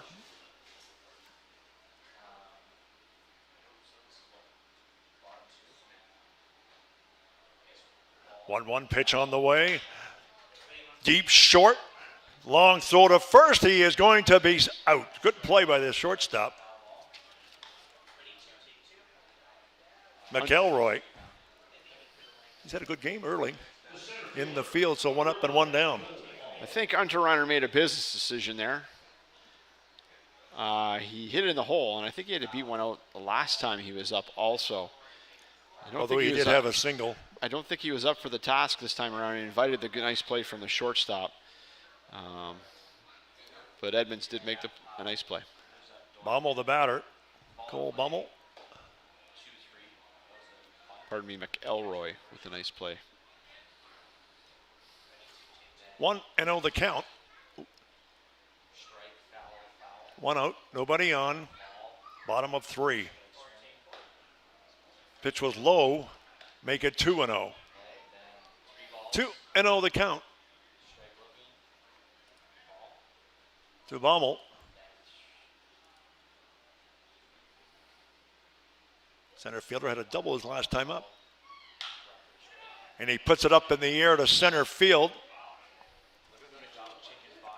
One pitch on the way. Deep short. Long throw to first. He is going to be out. Good play by the shortstop. McElroy. He's had a good game early in the field, so 1 up and 1 down. I think Hunter Reiner made a business decision there. He hit it in the hole, and I think he had to beat one out the last time he was up also. Although he did have a single. I don't think he was up for the task this time around. He invited the nice play from the shortstop. But Edmonds did make a nice play. Baumel, the batter. Cole Baumel. Pardon me, McElroy with a nice play. 1-0 the count. 1 out, nobody on. Bottom of 3. Pitch was low. Make it 2-0. 2-0 the count. To Baumel. Center fielder had a double his last time up. And he puts it up in the air to center field.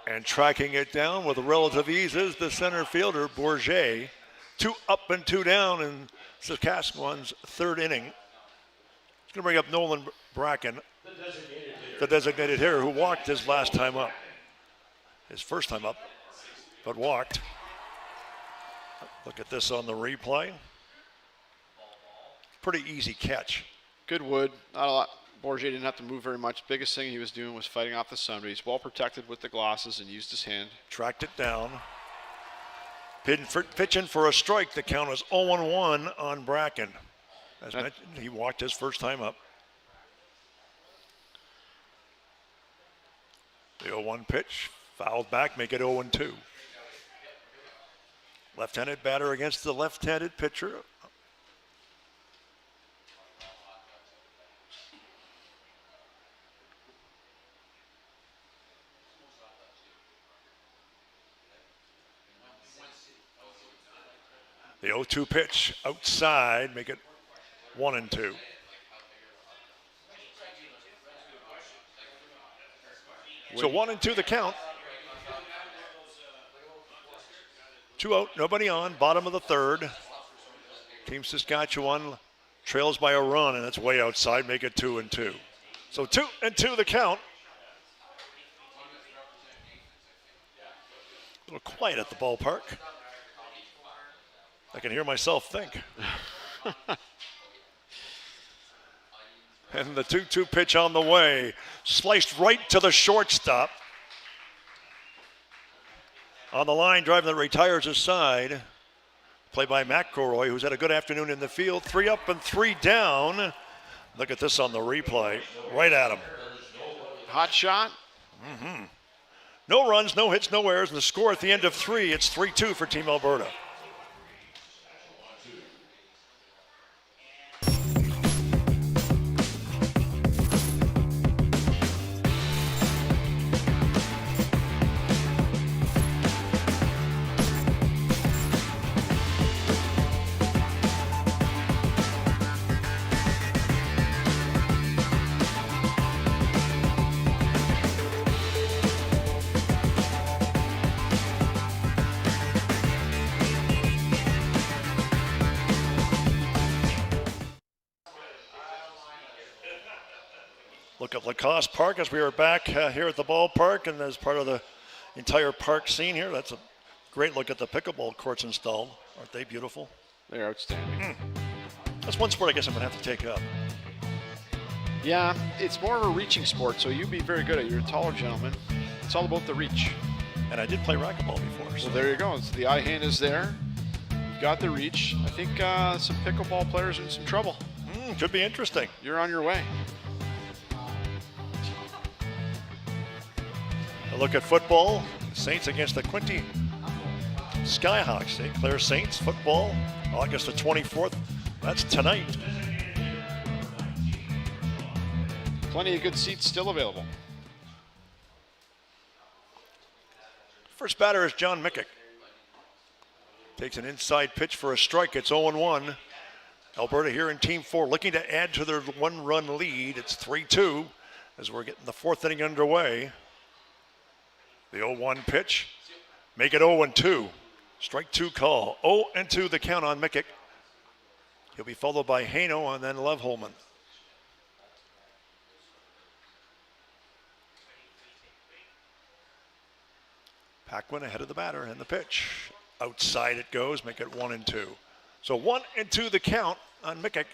And tracking it down with relative ease is the center fielder, Bourget. 2 up and 2 down in Saskatchewan's third inning. It's going to bring up Nolan Bracken, the designated hitter, who walked his last time up. His first time up, but walked. Look at this on the replay. Pretty easy catch. Good wood, not a lot. Bourget didn't have to move very much. Biggest thing he was doing was fighting off the sun, but he's well protected with the glosses and used his hand. Tracked it down. Pitching for a strike. The count is 0-1 on Bracken. As mentioned, he walked his first time up. The 0-1 pitch, fouled back, make it 0-2. Left-handed batter against the left-handed pitcher. The 0-2 pitch outside, make it 1-2. So 1-2 the count. 2 out, nobody on, bottom of the third. Team Saskatchewan trails by a run, and it's way outside, make it 2-2. So 2-2 the count. A little quiet at the ballpark. I can hear myself think. And the 2-2 pitch on the way. Sliced right to the shortstop. On the line, driving that retires his side. Play by McElroy, who's had a good afternoon in the field. 3 up and 3 down. Look at this on the replay. Right at him. Hot shot. No runs, no hits, no errors. And the score at the end of 3, it's 3-2 for Team Alberta. Look at Lacoste Park as we are back here at the ballpark, and as part of the entire park scene here. That's a great look at the pickleball courts installed. Aren't they beautiful? They're outstanding. That's one sport I guess I'm going to have to take up. Yeah, it's more of a reaching sport, so you'd be very good at it. You're a taller gentleman. It's all about the reach. And I did play racquetball before. So there you go. So the eye hand is there. You've got the reach. I think some pickleball players are in some trouble. Could be interesting. You're on your way. A look at football. Saints against the Quinte Skyhawks. St. Clair Saints football, August the 24th. That's tonight. Plenty of good seats still available. First batter is John Mikic. Takes an inside pitch for a strike. It's 0-1. Alberta here in Team 4 looking to add to their one-run lead. It's 3-2 as we're getting the fourth inning underway. The 0-1 pitch. Make it 0-2. Strike 2 call. 0-2 the count on Mikic. He'll be followed by Haino and then Lev Holman. Paquin ahead of the batter and the pitch. Outside it goes, make it 1-2. So 1-2 the count on Mikic.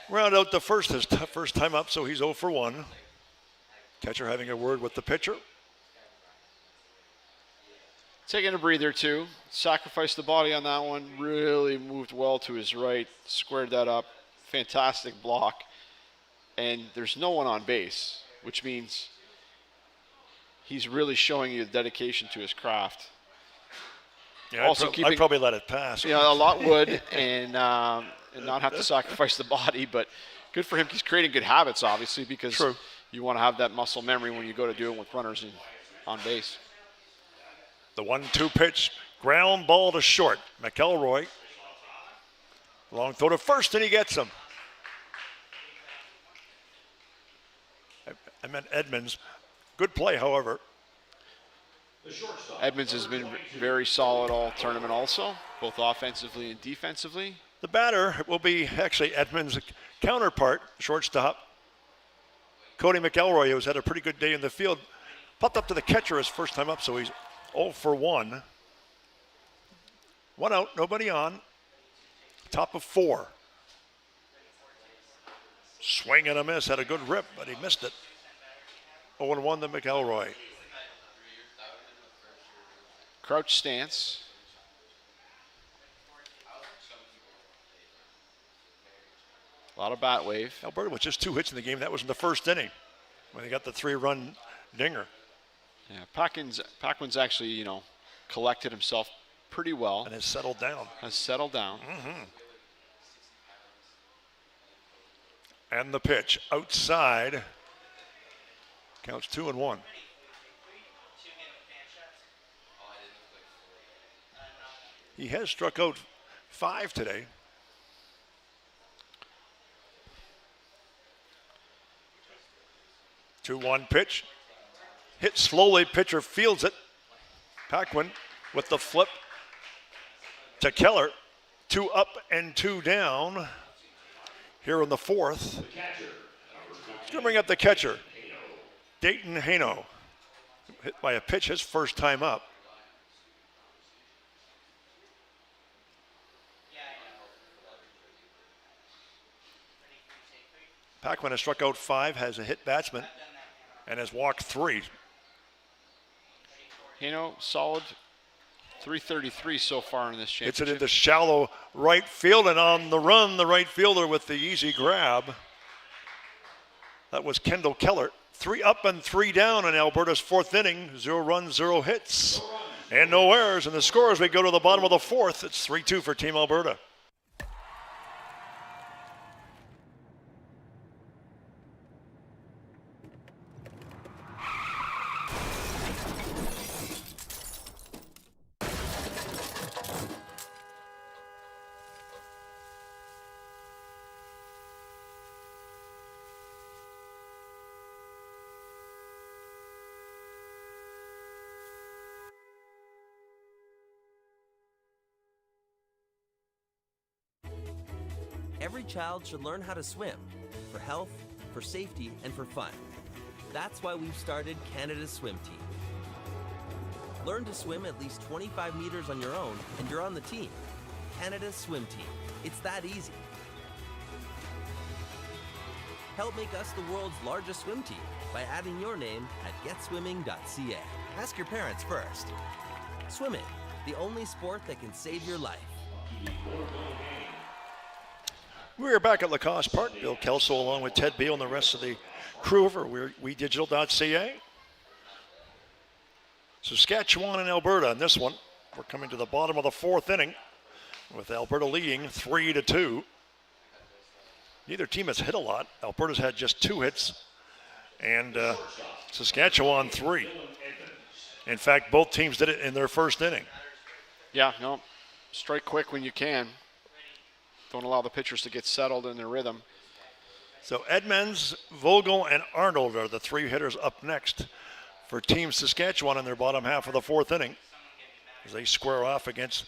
Round out the first, his first time up, so he's 0 for 1. Catcher having a word with the pitcher. Taking a breather too. Sacrificed the body on that one. Really moved well to his right. Squared that up. Fantastic block. And there's no one on base, which means he's really showing you the dedication to his craft. Yeah, Also I'd probably let it pass. Yeah, a lot would, and not have to sacrifice the body. But good for him. He's creating good habits, obviously, because you want to have that muscle memory when you go to do it with runners on base. The 1-2 pitch, ground ball to short. McElroy, long throw to first, and he gets him. I meant Edmonds. Good play, however. Edmonds has been very solid all tournament also, both offensively and defensively. The batter will be actually Edmonds' counterpart, shortstop, Cody McElroy, who's had a pretty good day in the field. Popped up to the catcher his first time up, so he's 0 for 1. 1 out, nobody on. Top of 4. Swing and a miss, had a good rip, but he missed it. 0-1 to McElroy. Crouch stance. A lot of bat wave. Alberta with just 2 hits in the game. That was in the first inning when they got the 3-run dinger. Yeah, Paquin's actually, collected himself pretty well. And has settled down. And the pitch outside. Counts 2-1. He has struck out 5 today. Two-one pitch. Hit slowly, pitcher fields it. Paquin with the flip to Keller. 2 up and 2 down here in the fourth. He's going to bring up the catcher, Dayton Haino. Hit by a pitch his first time up. Paquin has struck out 5, has a hit batsman, and has walked 3. Solid 333 so far in this championship. Hits it into shallow right field, and on the run, the right fielder with the easy grab. That was Kendall Keller. 3 up and 3 down in Alberta's fourth inning. 0 runs, 0 hits, and no errors. And the score as we go to the bottom of the fourth, it's 3-2 for Team Alberta. Every child should learn how to swim, for health, for safety, and for fun. That's why we've started Canada's Swim Team. Learn to swim at least 25 meters on your own, and you're on the team. Canada's swim team. It's that easy. Help make us the world's largest swim team by adding your name at getswimming.ca. Ask your parents first. Swimming, the only sport that can save your life. We're back at Lacoste Park. Bill Kelso along with Ted Beal and the rest of the crew over WeDigital.ca. Saskatchewan and Alberta in this one. We're coming to the bottom of the fourth inning with Alberta leading 3-2. Neither team has hit a lot. Alberta's had just 2 hits and Saskatchewan 3. In fact, both teams did it in their first inning. Yeah, no, strike quick when you can. Don't allow the pitchers to get settled in their rhythm. So Edmonds, Vogel, and Arnold are the 3 hitters up next for Team Saskatchewan in their bottom half of the fourth inning as they square off against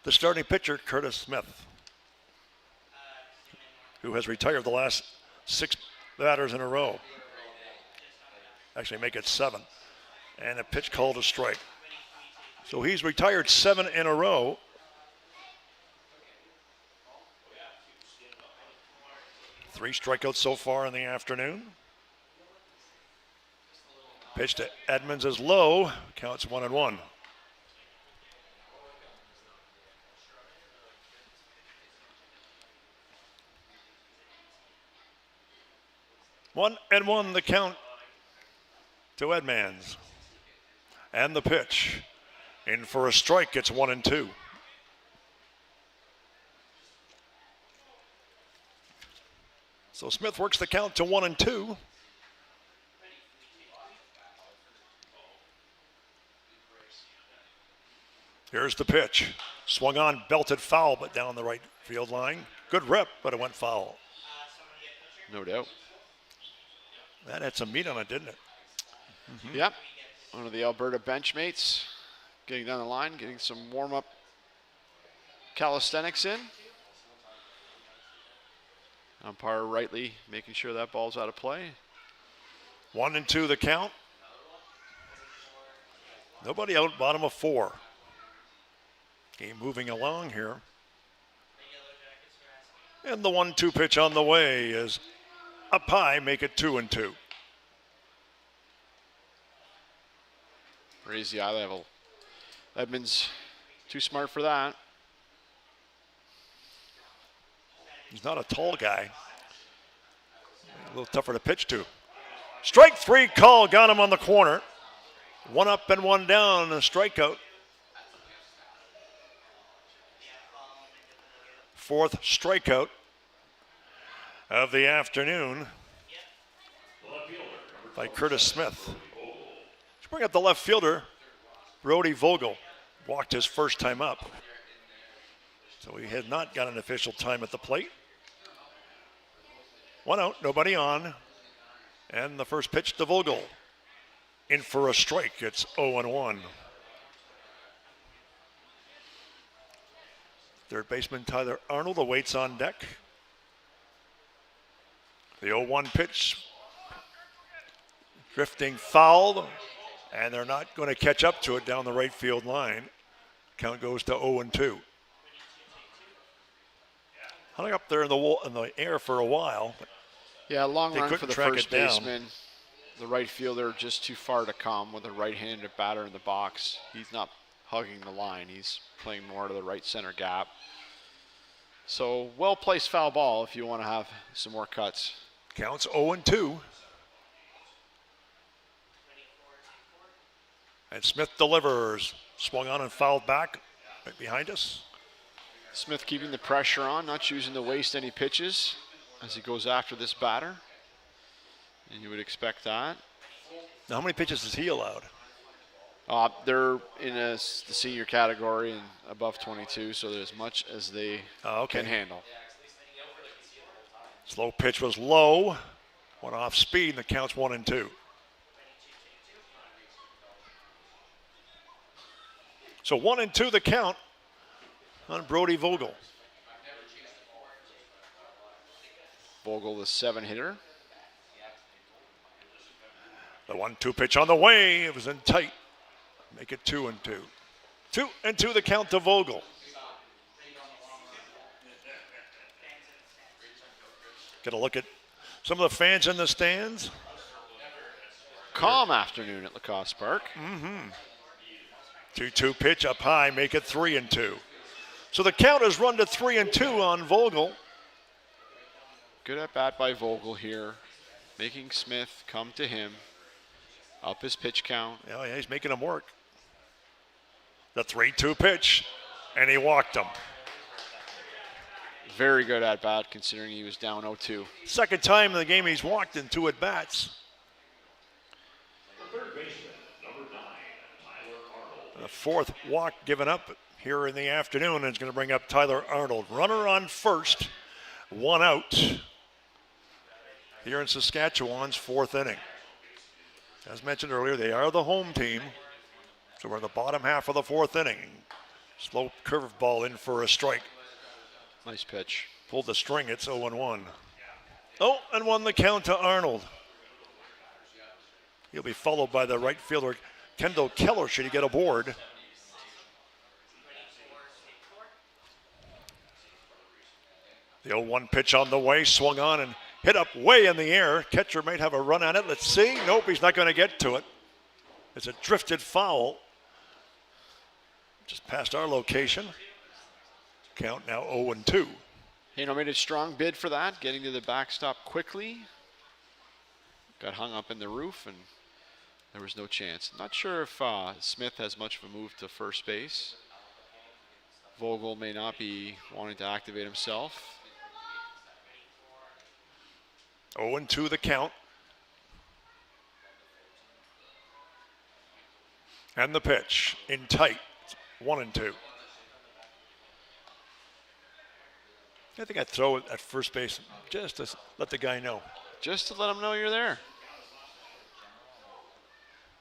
the starting pitcher, Curtis Smith, who has retired the last 6 batters in a row. Actually, make it 7. And a pitch called a strike. So he's retired 7 in a row. Three strikeouts so far in the afternoon. Pitch to Edmonds is low, counts 1-1. One and one the count to Edmonds. And the pitch. In for a strike, it's 1-2. So Smith works the count to 1-2. Here's the pitch. Swung on, belted foul, but down the right field line. Good rip, but it went foul. No doubt. That had some meat on it, didn't it? Yep. One of the Alberta benchmates getting down the line, getting some warm-up calisthenics in. Umpire rightly making sure that ball's out of play. 1-2 the count. Nobody out, bottom of 4. Game moving along here. And the 1-2 pitch on the way is up high, make it 2-2. Raise the eye level. Edmonds too smart for that. He's not a tall guy. A little tougher to pitch to. Strike 3 call, got him on the corner. 1 up and 1 down, a strikeout. 4th strikeout of the afternoon by Curtis Smith. Let's bring up the left fielder, Brody Vogel. Walked his first time up. So he had not got an official time at the plate. 1 out, nobody on. And the first pitch to Vogel. In for a strike, it's 0-1. Third baseman Tyler Arnold awaits on deck. The 0-1 pitch. Drifting foul. And they're not going to catch up to it down the right field line. Count goes to 0-2. Hung up there in the air for a while. Yeah, long They run couldn't for the track first it down. baseman. The right fielder just too far to come with a right-handed batter in the box. He's not hugging the line. He's playing more to the right center gap. So well-placed foul ball if you want to have some more cuts. Counts 0-2. And Smith delivers. Swung on and fouled back right behind us. Smith keeping the pressure on, not choosing to waste any pitches as he goes after this batter. And you would expect that. Now, how many pitches is he allowed? They're in the senior category and above 22, so they're as much as they can handle. Slow pitch was low. Went off speed, and the count's 1-2. So 1-2 the count on Brody Vogel. Vogel, the 7-hitter. The 1-2 pitch on the way. It was in tight. Make it 2-2. 2-2 the count to Vogel. Get a look at some of the fans in the stands. Calm afternoon at Lacoste Park. 2-2 pitch up high, make it 3-2. So the count is run to 3-2 on Vogel. Good at bat by Vogel here, making Smith come to him. Up his pitch count. Yeah, he's making him work. The 3-2 pitch, and he walked him. Very good at bat considering he was down 0-2. Second time in the game he's walked in 2 at bats. Third baseman, number 9, Tyler Arnold. The fourth walk given up here in the afternoon is going to bring up Tyler Arnold. Runner on first, 1 out. Here in Saskatchewan's 4th inning. As mentioned earlier, they are the home team. So we're in the bottom half of the 4th inning. Slow curveball in for a strike. Nice pitch. Pulled the string, it's 0-1. 0-1 the count to Arnold. He'll be followed by the right fielder, Kendall Keller, should he get aboard. The 0-1 pitch on the way, swung on and hit up way in the air. Catcher might have a run on it. Let's see. Nope, he's not going to get to it. It's a drifted foul. Just past our location. Count now 0-2. Hano made a strong bid for that, getting to the backstop quickly. Got hung up in the roof, and there was no chance. Not sure if Smith has much of a move to first base. Vogel may not be wanting to activate himself. 0-2 the count. And the pitch in tight. 1-2. I think I'd throw it at first base just to let the guy know. Just to let him know you're there.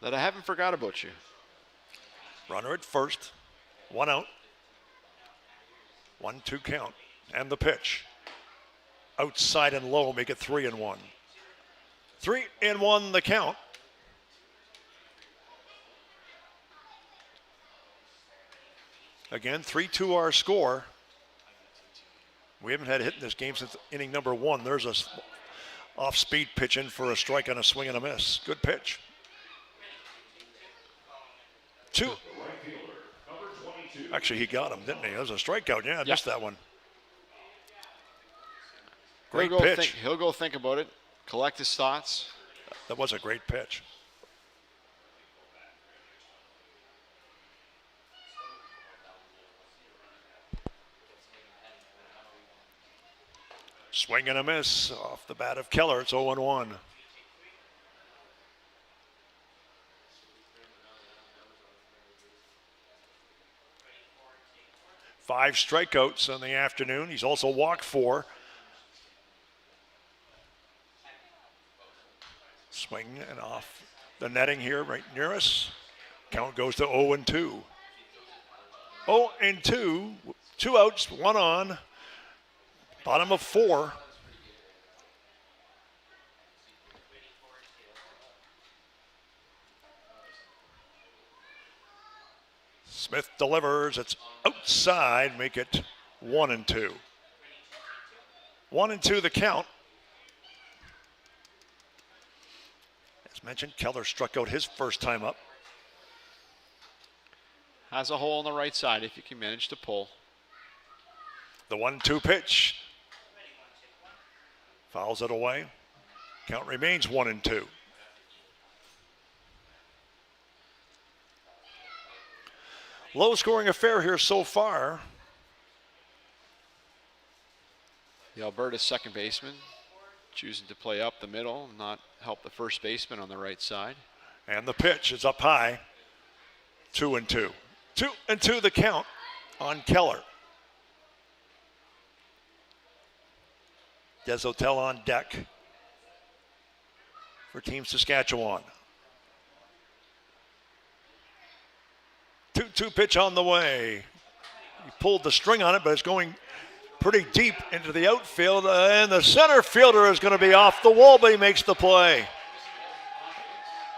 That I haven't forgot about you. Runner at first. 1 out. 1-2 count. And the pitch. Outside and low, make it 3-1. 3-1 the count. Again, 3-2 our score. We haven't had a hit in this game since inning number 1. There's a off-speed pitch in for a strike on a swing and a miss. Good pitch. 2. Actually, he got him, didn't he? That was a strikeout. Yeah, I missed that one. Great pitch. He'll go think about it, collect his thoughts. That was a great pitch. Swing and a miss off the bat of Keller. It's 0-1. Five strikeouts in the afternoon. He's also walked 4. Swing and off the netting here right near us. Count goes to 0-2. 0-2. 2 outs, 1 on. Bottom of 4. Smith delivers. It's outside. Make it 1-2. 1-2 the count. As mentioned, Keller struck out his first time up. Has a hole on the right side if you can manage to pull. The 1-2 pitch. Fouls it away. Count remains 1-2. Low scoring affair here so far. The Alberta second baseman choosing to play up the middle, not help the first baseman on the right side. And the pitch is up high. 2-2. 2-2 the count on Keller. Deshotel on deck for Team Saskatchewan. 2-2 pitch on the way. He pulled the string on it, but it's going pretty deep into the outfield. And the center fielder is going to be off the wall, but he makes the play.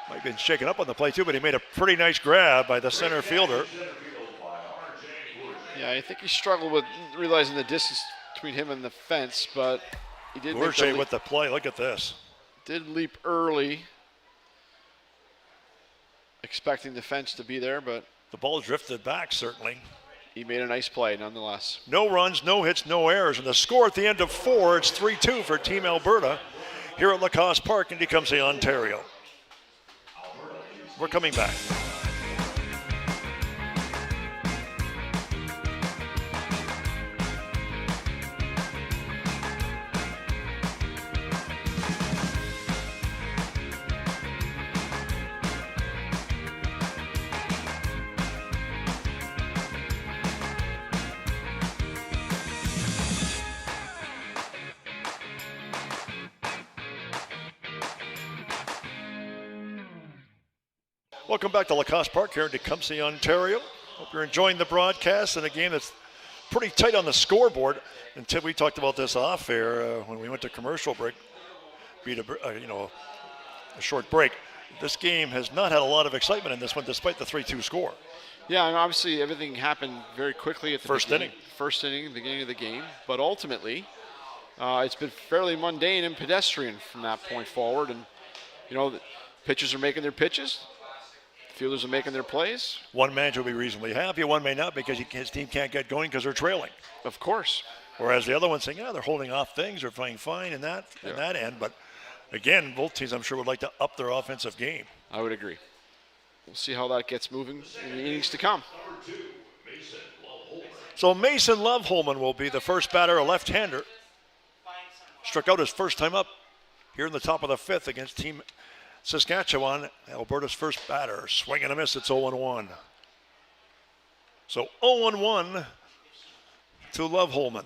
Might have been shaken up on the play too, but he made a pretty nice grab by the center fielder. Yeah, I think he struggled with realizing the distance between him and the fence, but he did make the Bourget leap. with the play. Look at this. Did leap early, expecting the fence to be there, but The ball drifted back, certainly. he made a nice play nonetheless. No runs, no hits, no errors. And the score at the end of 4, it's 3-2 for Team Alberta here at Lacoste Park in Tecumseh, Ontario. We're coming back. Welcome back to Lacoste Park here in Tecumseh, Ontario. Hope you're enjoying the broadcast and a game that's pretty tight on the scoreboard. Until we talked about this off air when we went to commercial break, beat a short break. This game has not had a lot of excitement in this one, despite the 3-2 score. Yeah, and obviously everything happened very quickly at the First inning. First inning, beginning of the game. But ultimately, it's been fairly mundane and pedestrian from that point forward. And, the pitchers are making their pitches. Fielders are making their plays. One manager will be reasonably happy, one may not because his team can't get going because they're trailing. Of course. Whereas the other one's saying, they're holding off things, they're playing fine in that end. But again, both teams I'm sure would like to up their offensive game. I would agree. We'll see how that gets moving in the innings to come. So Mason Loveholman will be the first batter, a left-hander. Struck out his first time up here in the top of the 5th against Team Saskatchewan, Alberta's first batter. Swing and a miss, it's 0-1. So 0-1 to Loveholman.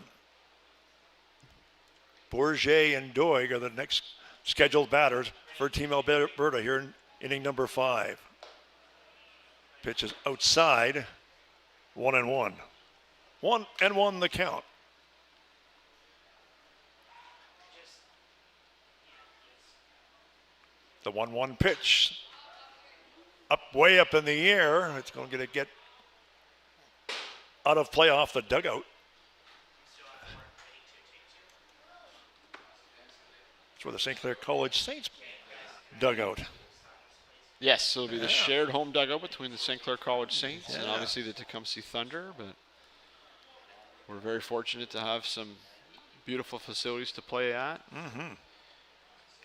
Bourget and Doig are the next scheduled batters for Team Alberta here in inning number 5. Pitch is outside, 1-1. 1-1 the count. The 1-1 pitch, way up in the air. It's going to get out of play off the dugout. It's where the St. Clair College Saints dugout. Yes, so it'll be the shared home dugout between the St. Clair College Saints and obviously the Tecumseh Thunder. But we're very fortunate to have some beautiful facilities to play at. Mm-hmm.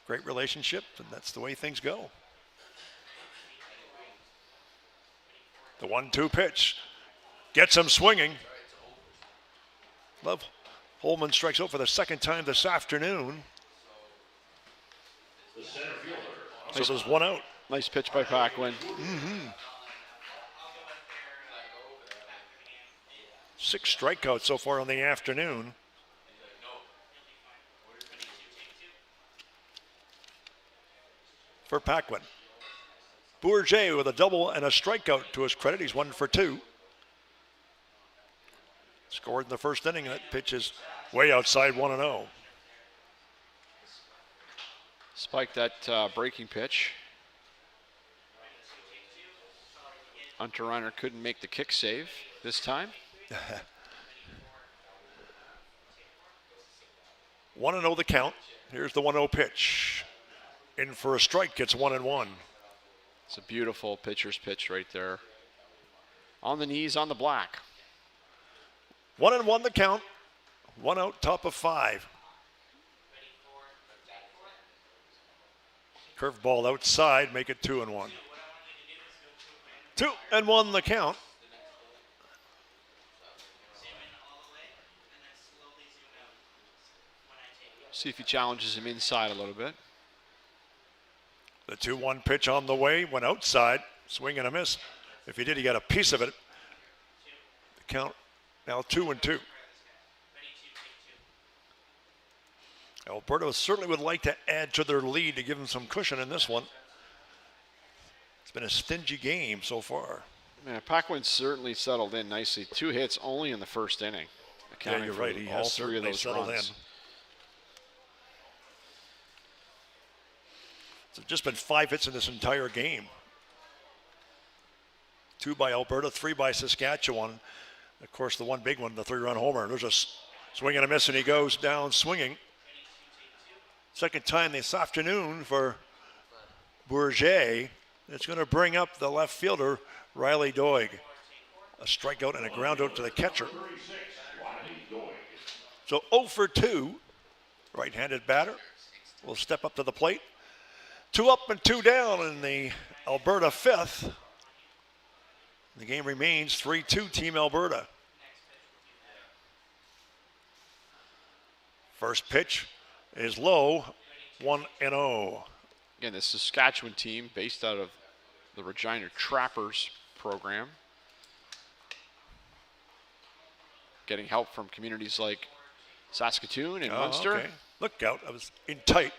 Great relationship, and that's the way things go. The 1-2 pitch gets him swinging. Holman strikes out for the second time this afternoon. So there's one out. Nice pitch by Paquin. Mm-hmm. 6 strikeouts so far in the afternoon. For Paquin. Bourget with a double and a strikeout to his credit. He's 1 for 2. Scored in the first inning, and that pitch is way outside 1-0. Spiked that breaking pitch. Hunter Reiner couldn't make the kick save this time. 1-0 the count. Here's the 1-0 pitch. In for a strike, gets 1-1. It's a beautiful pitcher's pitch right there. On the knees, on the black. 1-1 the count. 1 out, top of 5. Curveball outside, make it 2-1. 2-1 the count. See if he challenges him inside a little bit. The 2-1 pitch on the way, went outside, swing and a miss. If he did, he got a piece of it. The count now 2-2. Alberta certainly would like to add to their lead to give them some cushion in this one. It's been a stingy game so far. Yeah, Paquin certainly settled in nicely. 2 hits only in the first inning. Yeah, you're right. He has certainly settled in. There's just been 5 hits in this entire game. 2 by Alberta, 3 by Saskatchewan. Of course, the one big one, the 3-run homer. There's a swing and a miss, and he goes down swinging. Second time this afternoon for Bourget. It's going to bring up the left fielder, Riley Doig. A strikeout and a ground out to the catcher. So 0 for 2. Right-handed batter will step up to the plate. 2 up and 2 down in the Alberta 5th. The game remains 3-2 Team Alberta. First pitch is low, 1-0. Again, the Saskatchewan team based out of the Regina Trappers program. Getting help from communities like Saskatoon and Munster. Okay. Look out, I was in tight.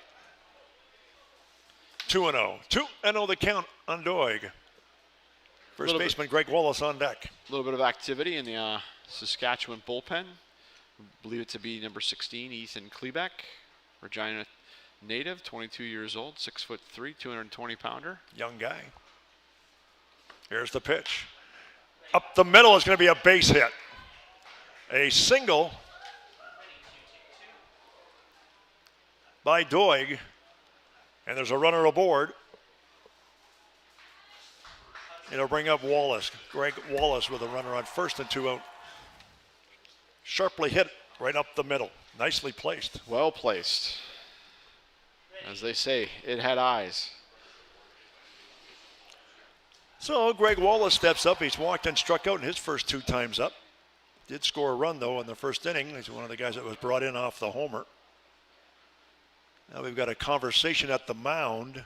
2-0. 2-0 the count on Doig. First baseman Greg Wallace on deck. A little bit of activity in the Saskatchewan bullpen. Believe it to be number 16, Ethan Klebeck, Regina native, 22 years old, 6'3", 220-pounder. Young guy. Here's the pitch. Up the middle is going to be a base hit. A single by Doig, and there's a runner aboard. It'll bring up Wallace, Greg Wallace with a runner on first and 2 out. Sharply hit right up the middle. Nicely placed. Well placed. As they say, it had eyes. So Greg Wallace steps up. He's walked and struck out in his first 2 times up. Did score a run, though, in the first inning. He's one of the guys that was brought in off the homer. Now we've got a conversation at the mound.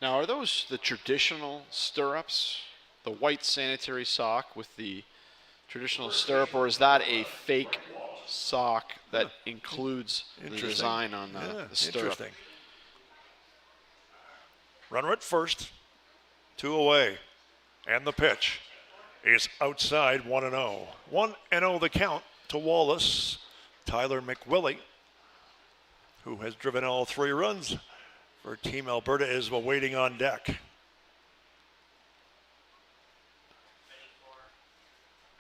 Now, are those the traditional stirrups? The white sanitary sock with the traditional stirrup, or is that a fake sock that includes the design on the stirrup? Interesting. Runner at first, 2 away, and the pitch is outside, 1-0. 1-0 the count to Wallace. Tyler McWillie, who has driven all 3 runs for Team Alberta, is awaiting on deck.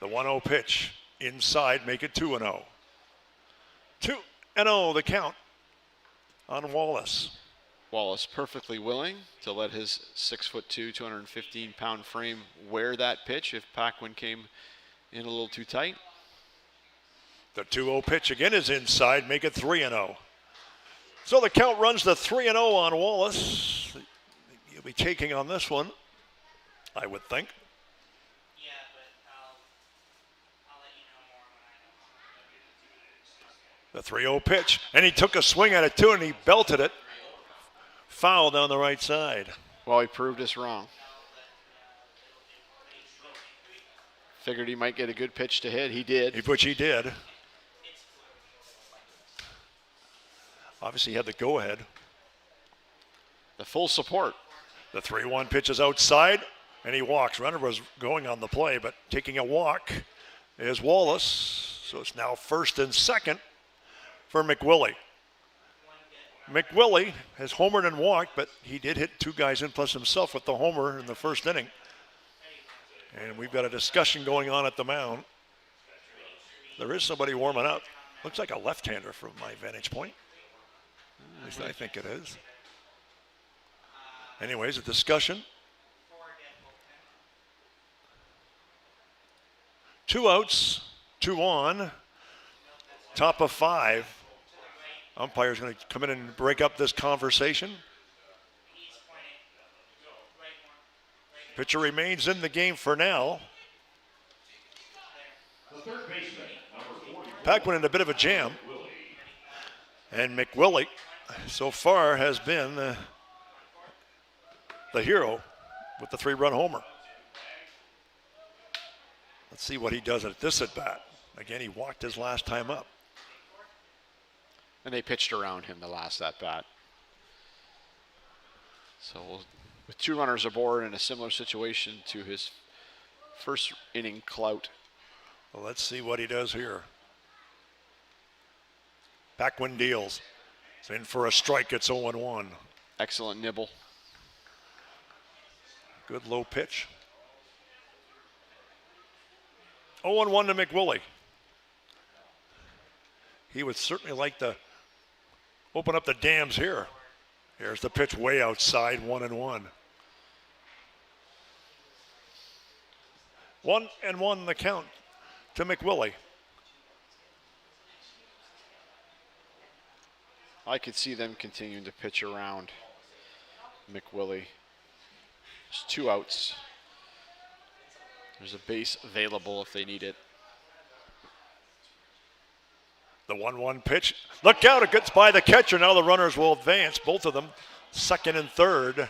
The 1-0 pitch inside, make it 2-0. 2-0 the count on Wallace. Wallace perfectly willing to let his 6'2", 215-pound frame wear that pitch if Paquin came in a little too tight. The 2-0 pitch again is inside, make it 3-0. So the count runs to 3-0 on Wallace. He'll be taking on this one, I would think. Yeah, but I'll let you know more when I know. The 3-0 pitch, and he took a swing at it too, and he belted it. Foul down the right side. Well, he proved us wrong. Figured he might get a good pitch to hit. He did. Which he did. Obviously, he had the go-ahead. The full support. The 3-1 pitch is outside, and he walks. Runner was going on the play, but taking a walk is Wallace. So it's now first and second for McWillie. McWillie has homered and walked, but he did hit 2 guys in plus himself with the homer in the first inning. And we've got a discussion going on at the mound. There is somebody warming up. Looks like a left-hander from my vantage point. At least I think it is. Anyways, a discussion. 2 outs, 2 on, top of 5. Umpire's going to come in and break up this conversation. Pitcher remains in the game for now. Paquin in a bit of a jam. And McWillie so far has been the hero with the 3-run homer. Let's see what he does at this at bat. Again, he walked his last time up. And they pitched around him the last at bat. So with 2 runners aboard in a similar situation to his first inning clout. Well, let's see what he does here. Backwin deals. It's in for a strike. It's 0-1. Excellent nibble. Good low pitch. 0-1 to McWillie. He would certainly like to open up the dams here. Here's the pitch way outside, 1-1. 1-1 the count to McWillie. I could see them continuing to pitch around McWillie. There's 2 outs. There's a base available if they need it. The 1-1 pitch. Look out, it gets by the catcher. Now the runners will advance, both of them, second and third.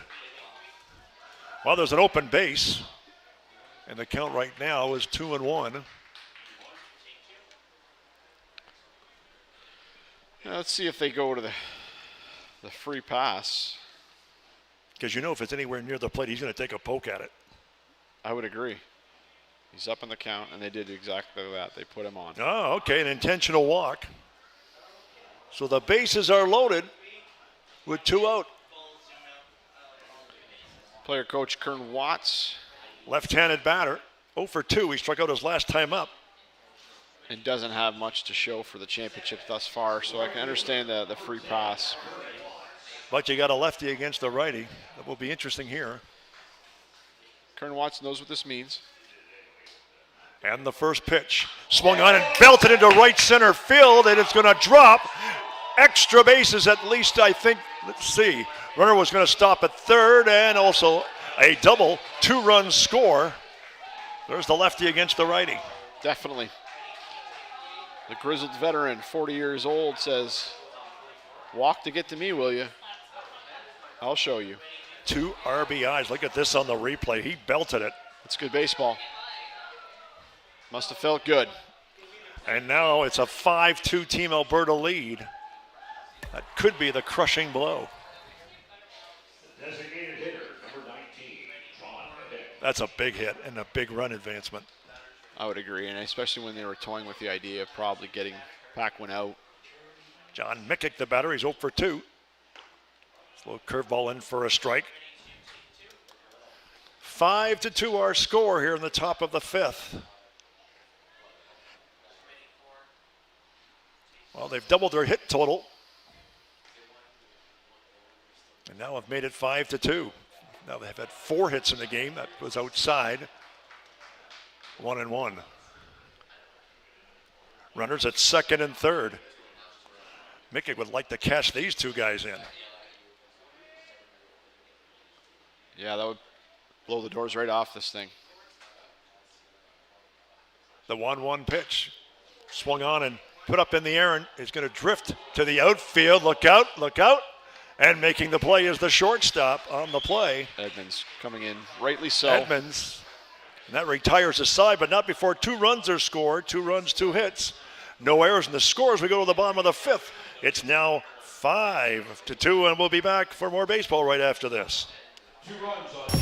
Well, there's an open base. And the count right now is 2-1. Now let's see if they go to the free pass. Because you know if it's anywhere near the plate, he's going to take a poke at it. I would agree. He's up in the count, and they did exactly that. They put him on. Oh, okay, an intentional walk. So the bases are loaded with 2 out. Player coach Kern Watts. Left-handed batter, 0 for 2. He struck out his last time up. And doesn't have much to show for the championship thus far, so I can understand the free pass. But you got a lefty against the righty. That will be interesting here. Kern Watts knows what this means. And the first pitch. Swung on and belted into right center field, and it's going to drop. Extra bases at least, I think. Let's see. Runner was going to stop at third, and also a double 2-run score. There's the lefty against the righty. Definitely. The grizzled veteran, 40 years old, says, walk to get to me, will you? I'll show you. 2 RBIs. Look at this on the replay. He belted it. That's good baseball. Must have felt good. And now it's a 5-2 Team Alberta lead. That could be the crushing blow. Designated hitter, number 19, John Mick. That's a big hit and a big run advancement. I would agree, and especially when they were toying with the idea of probably getting Paquin out. John Mick, the batter, he's 0 for 2. Slow curveball in for a strike. 5-2 our score here in the top of the 5th. Well, they've doubled their hit total. And now have made it 5-2. Now they've had 4 hits in the game. That was outside. 1-1. Runners at second and third. Mickey would like to cash these 2 guys in. Yeah, that would blow the doors right off this thing. The 1-1 pitch. Swung on and put up in the air and is going to drift to the outfield. Look out, look out. And making the play is the shortstop on the play. Edmonds coming in, rightly so. Edmonds. And that retires the side, but not before 2 runs are scored. 2 runs, 2 hits. No errors in the score as we go to the bottom of the 5th. It's now 5-2, and we'll be back for more baseball right after this. 2 runs on.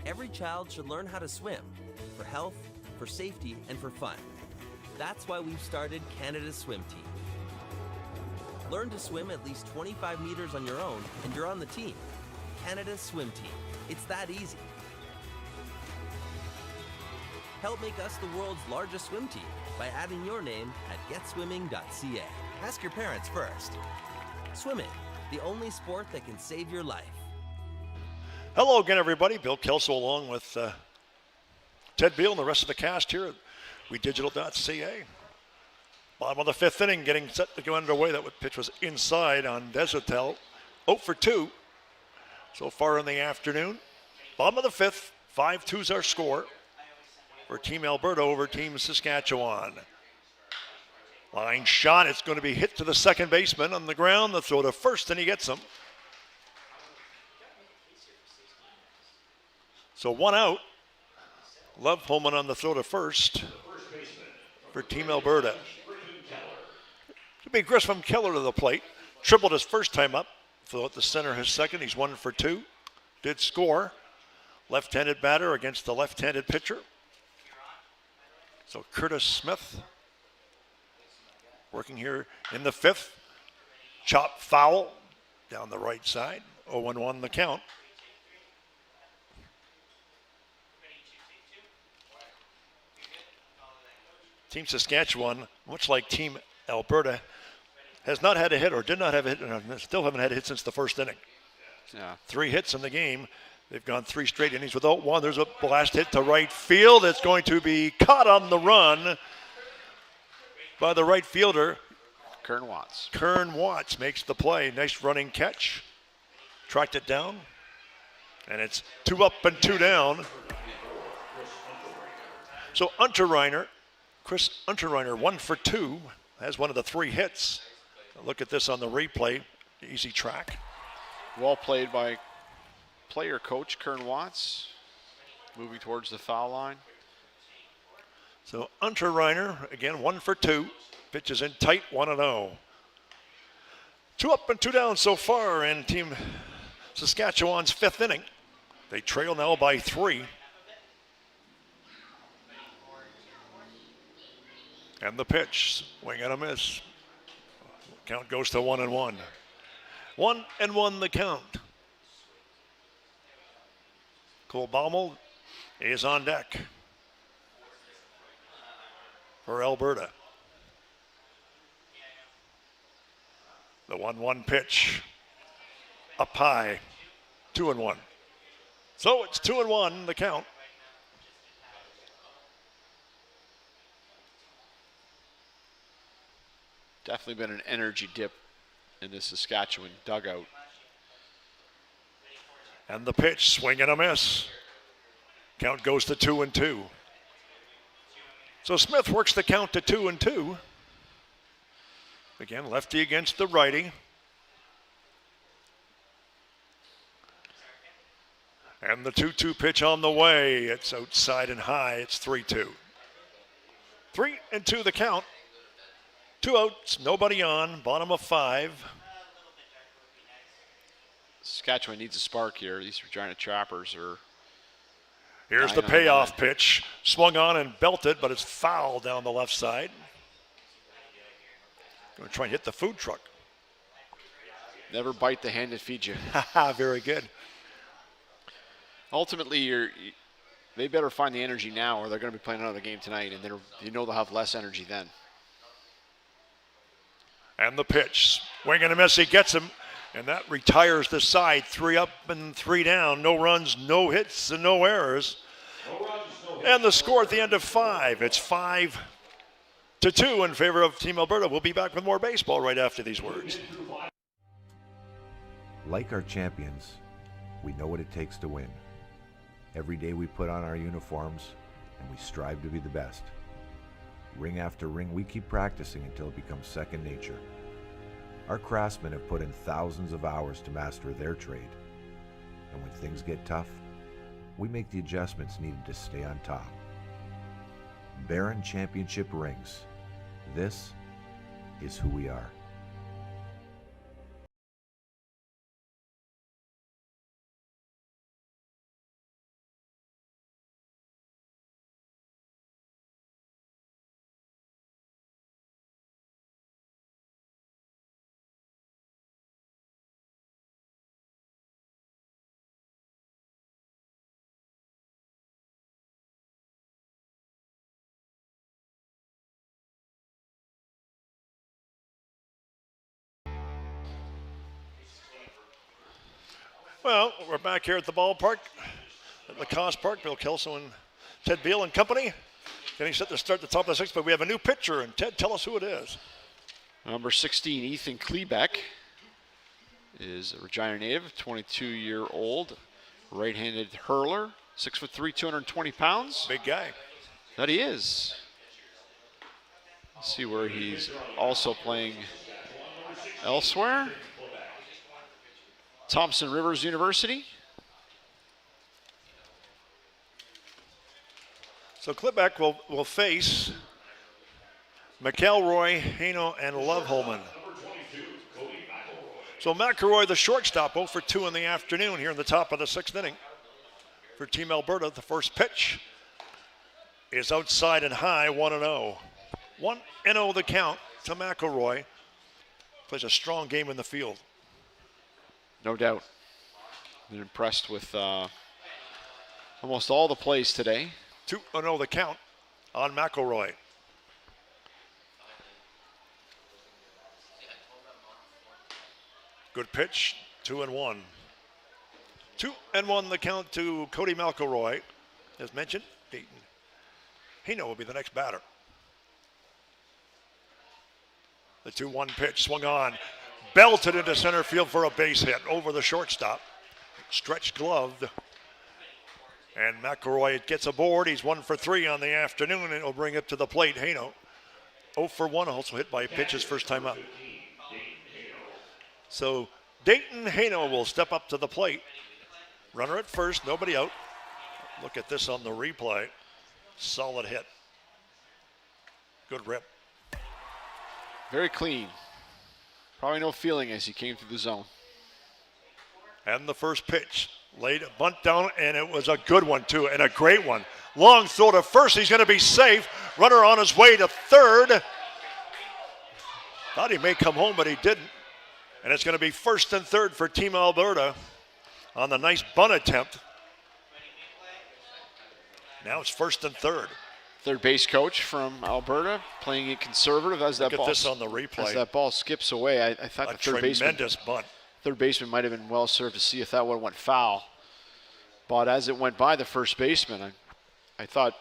Every child should learn how to swim, for health, for safety, and for fun. That's why we've started Canada's Swim Team. Learn to swim at least 25 meters on your own, and you're on the team. Canada's Swim Team. It's that easy. Help make us the world's largest swim team by adding your name at getswimming.ca. Ask your parents first. Swimming, the only sport that can save your life. Hello again, everybody. Bill Kelso along with Ted Beal and the rest of the cast here at WeDigital.ca. Bottom of the fifth inning, getting set to go underway. That pitch was inside on Desautels. 0 for 2 so far in the afternoon. Bottom of the fifth, 5-2's our score for Team Alberta over Team Saskatchewan. Line shot, it's going to be hit to the second baseman on the ground. The throw to first, and he gets him. So 1 out. Love Holman on the throw to first for Team Alberta. It'll be Grissom Keller to the plate. Tripled his first time up. Throw at the center his second. He's 1 for 2. Did score. Left-handed batter against the left-handed pitcher. So Curtis Smith working here in the fifth. Chop foul down the right side. 0-1 the count. Team Saskatchewan, much like Team Alberta, has not had a hit or did not have a hit, and still haven't had a hit since the first inning. Yeah. 3 hits in the game. They've gone 3 straight innings without one. There's a blast hit to right field. It's going to be caught on the run by the right fielder. Kern Watts. Kern Watts makes the play. Nice running catch. Tracked it down. And it's 2 up and 2 down. So Chris Unterreiner, 1 for 2, has one of the 3 hits. Look at this on the replay. Easy track. Well played by player coach Kern Watts. Moving towards the foul line. So Unterreiner, again, 1 for 2. Pitches in tight, 1-0. 2 up and 2 down so far in Team Saskatchewan's 5th inning. They trail now by 3. And the pitch, swing and a miss. Count goes to 1-1. 1-1 the count. Cole Baumel is on deck for Alberta. The 1-1 pitch up high, 2-1. So it's 2-1 the count. Definitely been an energy dip in the Saskatchewan dugout. And the pitch, swing and a miss. Count goes to 2-2. So Smith works the count to 2-2. Again, lefty against the righty. And the 2-2 pitch on the way. It's outside and high. It's 3-2. 3-2 the count. 2 outs, nobody on, bottom of 5. Saskatchewan needs a spark here. These Regina Trappers are. Here's the payoff pitch. Swung on and belted, but it's foul down the left side. Going to try and hit the food truck. Never bite the hand that feeds you. Very good. Ultimately, they better find the energy now, or they're going to be playing another game tonight, and they'll have less energy then. And the pitch, swing and a miss, he gets him, and that retires the side. 3 up and 3 down, no runs, no hits, and no errors. And the score at the end of 5, it's 5-2 in favor of Team Alberta. We'll be back with more baseball right after these words. Like our champions, we know what it takes to win. Every day we put on our uniforms, and we strive to be the best. Ring after ring, we keep practicing until it becomes second nature. Our craftsmen have put in thousands of hours to master their trade. And when things get tough, we make the adjustments needed to stay on top. Barron Championship rings. This is who we are. Well, we're back here at the ballpark, at Lacoste Park. Bill Kelso and Ted Beal and company getting set to start the top of the sixth, but we have a new pitcher, and Ted, tell us who it is. Number 16, Ethan Klebeck, is a Regina native, 22-year-old, right-handed hurler, 6'3", 220 pounds. Big guy. That he is. Let's see where he's also playing elsewhere. Thompson Rivers University. So Klebeck will face McElroy, Haino, and Loveholman. So McElroy, the shortstop, 0 for 2 in the afternoon here in the top of the sixth inning. For Team Alberta, the first pitch is outside and high, 1-0. 1-0 the count to McElroy. Plays a strong game in the field. No doubt. Been impressed with almost all the plays today. 2-0 the count on McElroy. Good pitch, 2-1. 2-1 the count to Cody McElroy. As mentioned, Dayton Haino will be the next batter. The 2-1 pitch swung on, belted into center field for a base hit over the shortstop. Stretch gloved. And McElroy gets aboard. He's 1 for 3 on the afternoon, and it'll bring it to the plate. Haino, 0 for 1, also hit by a pitch his first time up. So Dayton Haino will step up to the plate. Runner at first, nobody out. Look at this on the replay. Solid hit. Good rip. Very clean. Probably no feeling as he came through the zone. And the first pitch. Laid a bunt down, and it was a good one, too, and a great one. Long throw to first. He's going to be safe. Runner on his way to third. Thought he may come home, but he didn't. And it's going to be first and third for Team Alberta on the nice bunt attempt. Now it's first and third. Third base coach from Alberta, playing it conservative as that Look ball. at this on the replay. As that ball skips away, I thought A the tremendous bunt. third baseman might have been well served to see if that one went foul. But as it went by the first baseman, I thought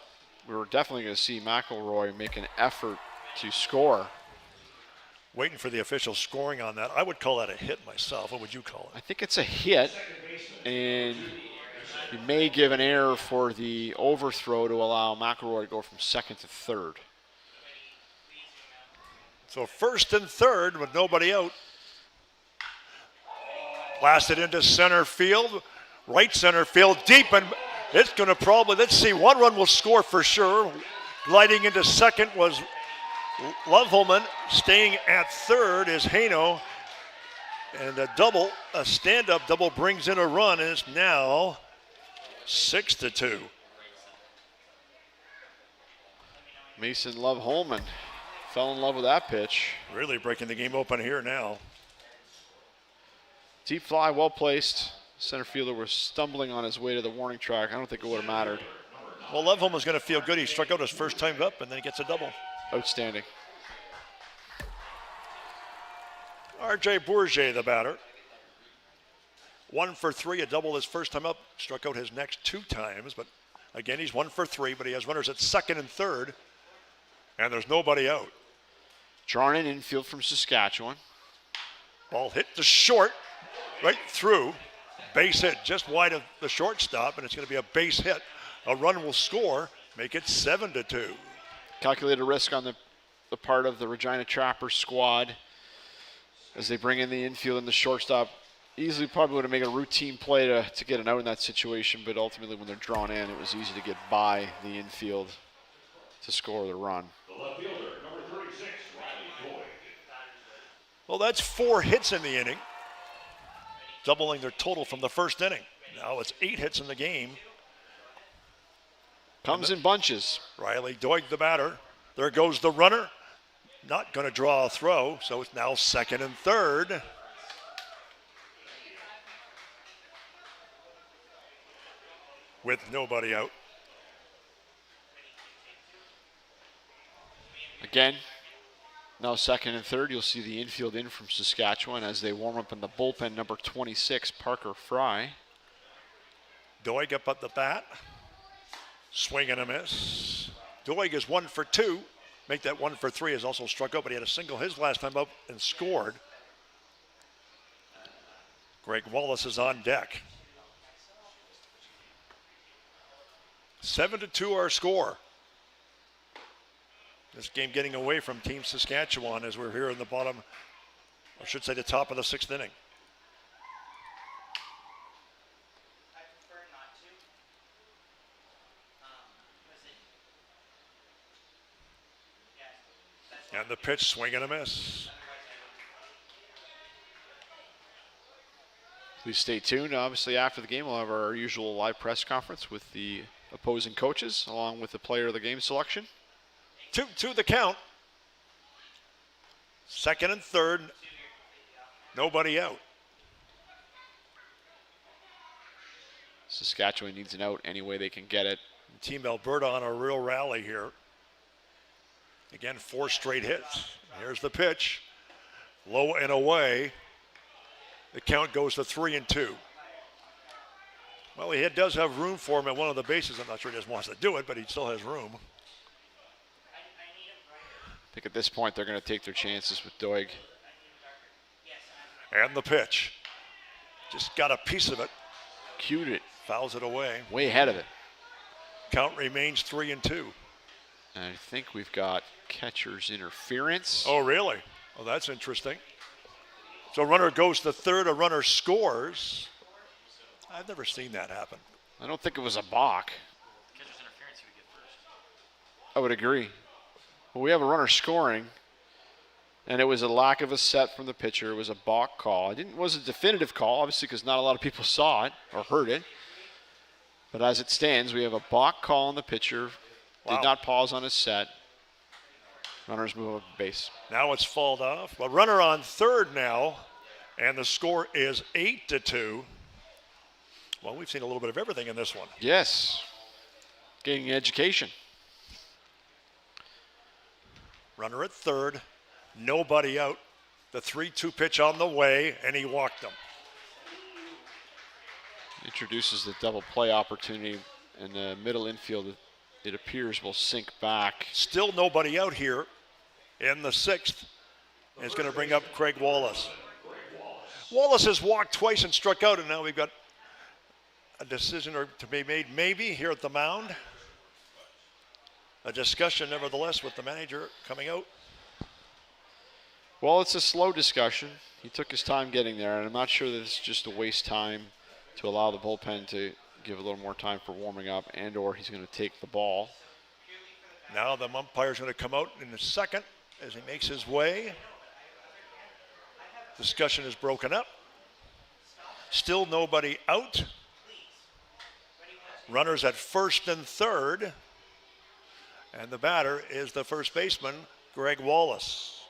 we were definitely going to see McElroy make an effort to score. Waiting for the official scoring on that. I would call that a hit myself. What would you call I it? think it's a hit, and you may give an error for the overthrow to allow McElroy to go from second to third. So first and third with nobody out. Blasted into center field, right center field, deep, and it's going to probably, let's see, one run will score for sure. Gliding into second was Loveholman. Staying at third is Haino. And a stand-up double brings in a run, and it's now 6-2. Mason Loveholman fell in love with that pitch. Really breaking the game open here now. Deep fly, well placed. Center fielder was stumbling on his way to the warning track. I don't think it would have mattered. Well, Loveholman's going to feel good. He struck out his first time up, and then he gets a double. Outstanding. R.J. Bourget, the batter. 1 for 3, a double his first time up. Struck out his next 2 times, but again, he's 1 for 3, but he has runners at second and third, and there's nobody out. Drawn in infield from Saskatchewan. Ball hit to short, right through. Base hit just wide of the shortstop, and it's going to be a base hit. A run will score, make it 7-2. Calculated risk on the part of the Regina Trappers squad as they bring in the infield and the shortstop. Easily probably would have made a routine play to get an out in that situation, but ultimately when they're drawn in, it was easy to get by the infield to score the run. The left fielder, number 36, Riley Boyd. Well, that's 4 hits in the inning, doubling their total from the first inning. Now it's 8 hits in the game. Comes in bunches. Riley Doig, the batter. There goes the runner. Not going to draw a throw, so it's now second and third. With nobody out. Again, Now second and third, you'll see the infield in from Saskatchewan as they warm up in the bullpen, number 26, Parker Fry. Doig up at the bat. Swing and a miss. Doig is 1 for 2. Make that 1 for 3. Has also struck out, but he had a single his last time up and scored. Greg Wallace is on deck. 7-2 our score. This game getting away from Team Saskatchewan as we're here in the bottom, I should say the top of the 6th inning. I prefer not to. And the pitch, swing and a miss. Please stay tuned. Obviously, after the game, we'll have our usual live press conference with the opposing coaches, along with the player of the game selection. 2-2 the count. Second and third, nobody out. Saskatchewan needs an out any way they can get it. Team Alberta on a real rally here. Again, 4 straight hits. Here's the pitch. Low and away. The count goes to 3-2. Well, he does have room for him at one of the bases. I'm not sure he just wants to do it, but he still has room. I think at this point they're going to take their chances with Doig. And the pitch. Just got a piece of it. Cued it. Fouls it away. Way ahead of it. Count remains 3-2. And I think we've got catcher's interference. Oh, really? Oh, that's interesting. So a runner goes to third, a runner scores. I've never seen that happen. I don't think it was a balk. I would agree. Well, we have a runner scoring, and it was a lack of a set from the pitcher. It was a balk call. It was a definitive call, obviously, because not a lot of people saw it or heard it. But as it stands, we have a balk call on the pitcher. Did not pause on his set. Runners move up the base. Now it's fouled off. A runner on third now, and the score is 8-2. Well, we've seen a little bit of everything in this one. Yes. Getting education. Runner at third, nobody out. The 3-2 pitch on the way, and he walked him. Introduces the double play opportunity in the middle infield. It appears will sink back. Still nobody out here in the 6th. And it's going to bring up Craig Wallace. Wallace has walked twice and struck out, and now we've got a decision to be made maybe here at the mound. A discussion, nevertheless, with the manager coming out. Well, it's a slow discussion. He took his time getting there, and I'm not sure that it's just a waste time to allow the bullpen to give a little more time for warming up, and or he's going to take the ball. Now the umpire's going to come out in the second as he makes his way. Discussion is broken up. Still nobody out. Runners at first and third. And the batter is the first baseman, Greg Wallace.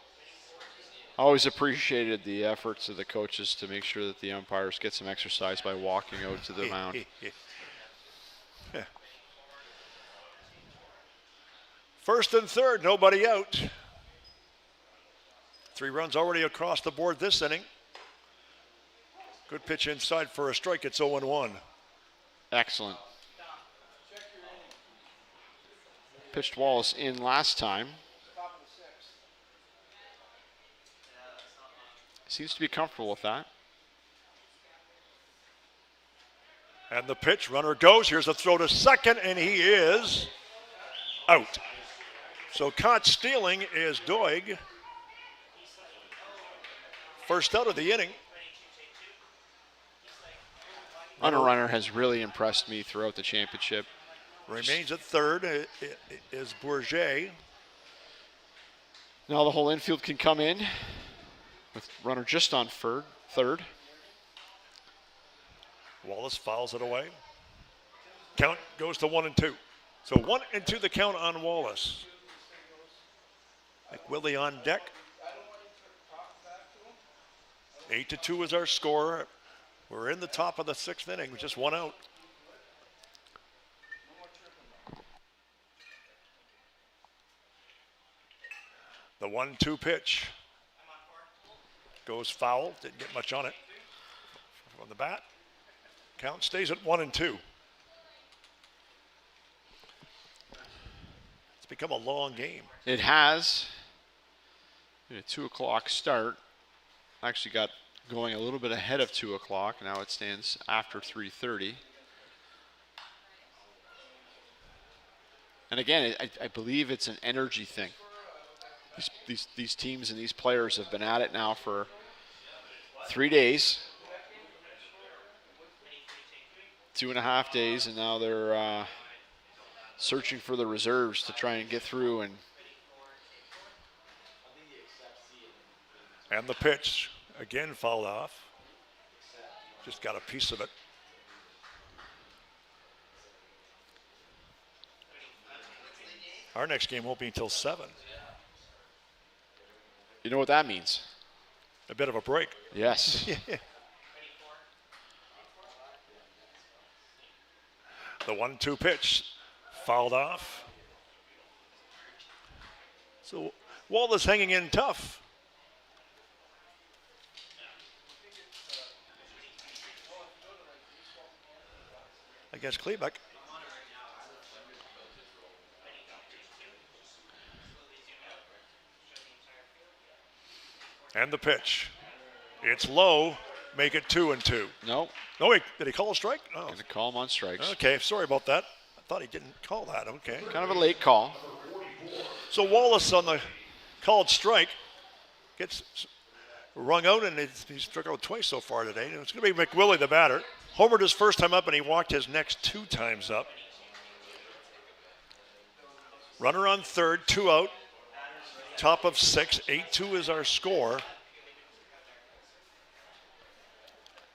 I always appreciated the efforts of the coaches to make sure that the umpires get some exercise by walking out to the mound. First and third, nobody out. 3 runs already across the board this inning. Good pitch inside for a strike. It's 0-1. Excellent. Pitched Wallace in last time. Seems to be comfortable with that. And the pitch, runner goes. Here's a throw to second, and he is out. So caught stealing is Doig. First out of the inning. Runner has really impressed me throughout the championship. Remains at third is Bourget. Now the whole infield can come in with runner just on third. Wallace fouls it away. Count goes to 1-2. So 1-2 the count on Wallace. McWillie on deck. 8-2 is our score. We're in the top of the 6th inning with just 1 out. The The 1-2 pitch goes foul. Didn't get much on it. On the bat. Count stays at 1-2. It's become a long game. It has. A 2 o'clock start. Actually got going a little bit ahead of 2 o'clock. Now it stands after 3:30. And again, I believe it's an energy thing. These teams and these players have been at it now for 3 days. 2.5 days, and now they're searching for the reserves to try and get through. And the pitch, again fouled off. Just got a piece of it. Our next game won't be until 7. You know what that means? A bit of a break. Yes. The 1-2 pitch fouled off. So Wallace hanging in tough. Against Klebeck. And the pitch. It's low. Make it 2-2. No. No, wait. Did he call a strike? Oh. Going to call him on strikes. Okay, sorry about that. I thought he didn't call that. Okay. Kind of a late call. So Wallace on the called strike gets rung out, and he's struck out twice so far today. And it's going to be McWillie, the batter. Homered his first time up, and he walked his next 2 times up. Runner on third, 2 out. Top of 6, 8-2 is our score.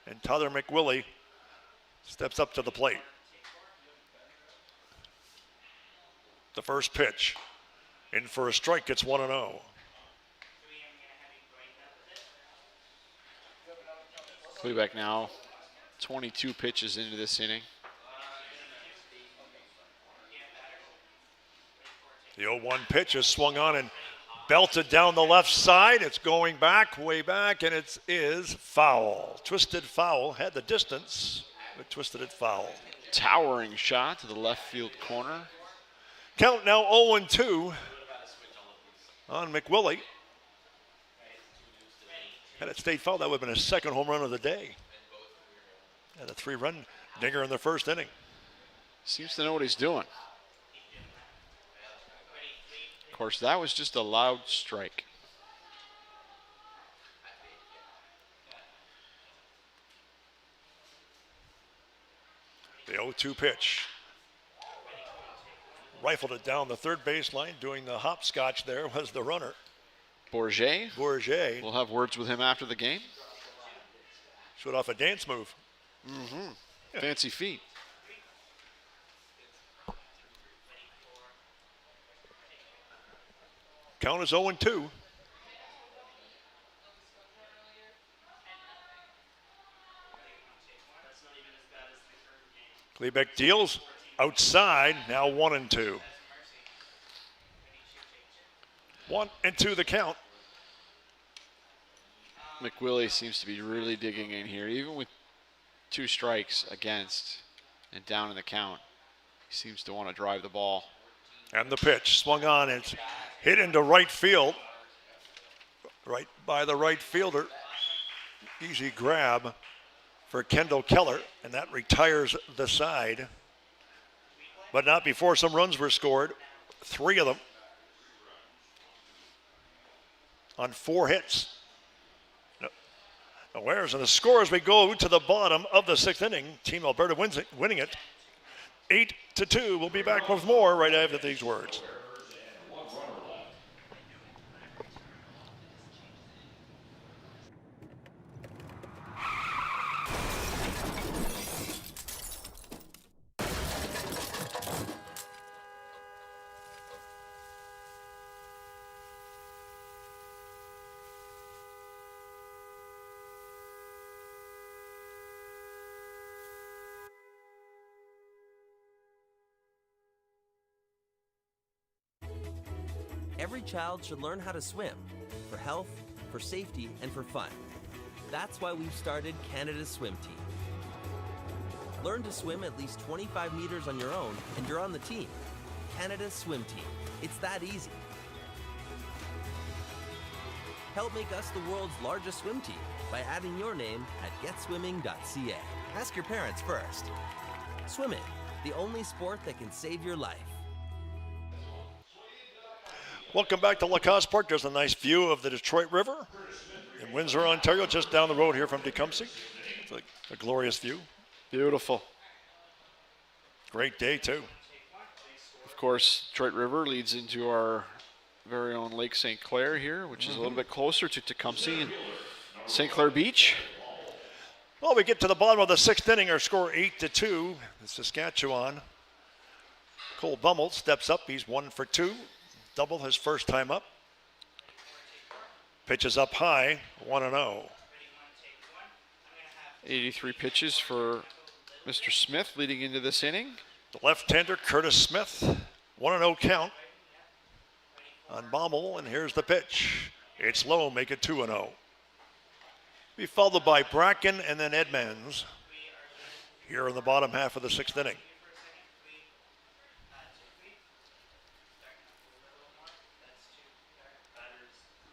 And Tyler McWillie steps up to the plate. The first pitch. In for a strike, it's 1-0. Klebeck now 22 pitches into this inning. The 0-1 pitch is swung on and belted down the left side. It's going back, way back, and it is foul. Twisted foul. Had the distance, but twisted it foul. Towering shot to the left field corner. Count now 0-2 on McWillie. Had it stayed foul, that would have been his second home run of the day. And a 3-run dinger in the first inning. Seems to know what he's doing. Of course, that was just a loud strike. The 0-2 pitch. Rifled it down the third baseline. Doing the hopscotch there was the runner. Bourget. Bourget. We'll have words with him after the game. Showed off a dance move. Mm-hmm. Fancy feet. Count is 0-2. Klebeck deals outside, now 1-2. 1-2 the count. McWillie seems to be really digging in here, even with 2 strikes against and down in the count. He seems to want to drive the ball. And the pitch swung on. It's hit into right field. Right by the right fielder. Easy grab for Kendall Keller, and that retires the side. But not before some runs were scored. 3 of them on 4 hits. Where's and the score as we go to the bottom of the 6th inning. Team Alberta winning it 8-2. We'll be back with more right after these words. Every child should learn how to swim for health, for safety, and for fun. That's why we've started Canada's Swim Team. Learn to swim at least 25 meters on your own, and you're on the team. Canada's Swim Team. It's that easy. Help make us the world's largest swim team by adding your name at getswimming.ca. Ask your parents first. Swimming, the only sport that can save your life. Welcome back to Lacoste Park. There's a nice view of the Detroit River in Windsor, Ontario, just down the road here from Tecumseh. It's a glorious view. Beautiful. Great day, too. Of course, Detroit River leads into our very own Lake St. Clair here, which is a little bit closer to Tecumseh and St. Clair Beach. Well, we get to the bottom of the sixth inning. Our score 8-2. Saskatchewan. Cole Bummel steps up. He's 1 for 2. Double his first time up. Pitches up high, 1-0. 83 pitches for Mr. Smith leading into this inning. The left-hander, Curtis Smith, 1-0 count on Baumel, and here's the pitch. It's low, make it 2-0. Be followed by Bracken and then Edmonds here in the bottom half of the sixth inning.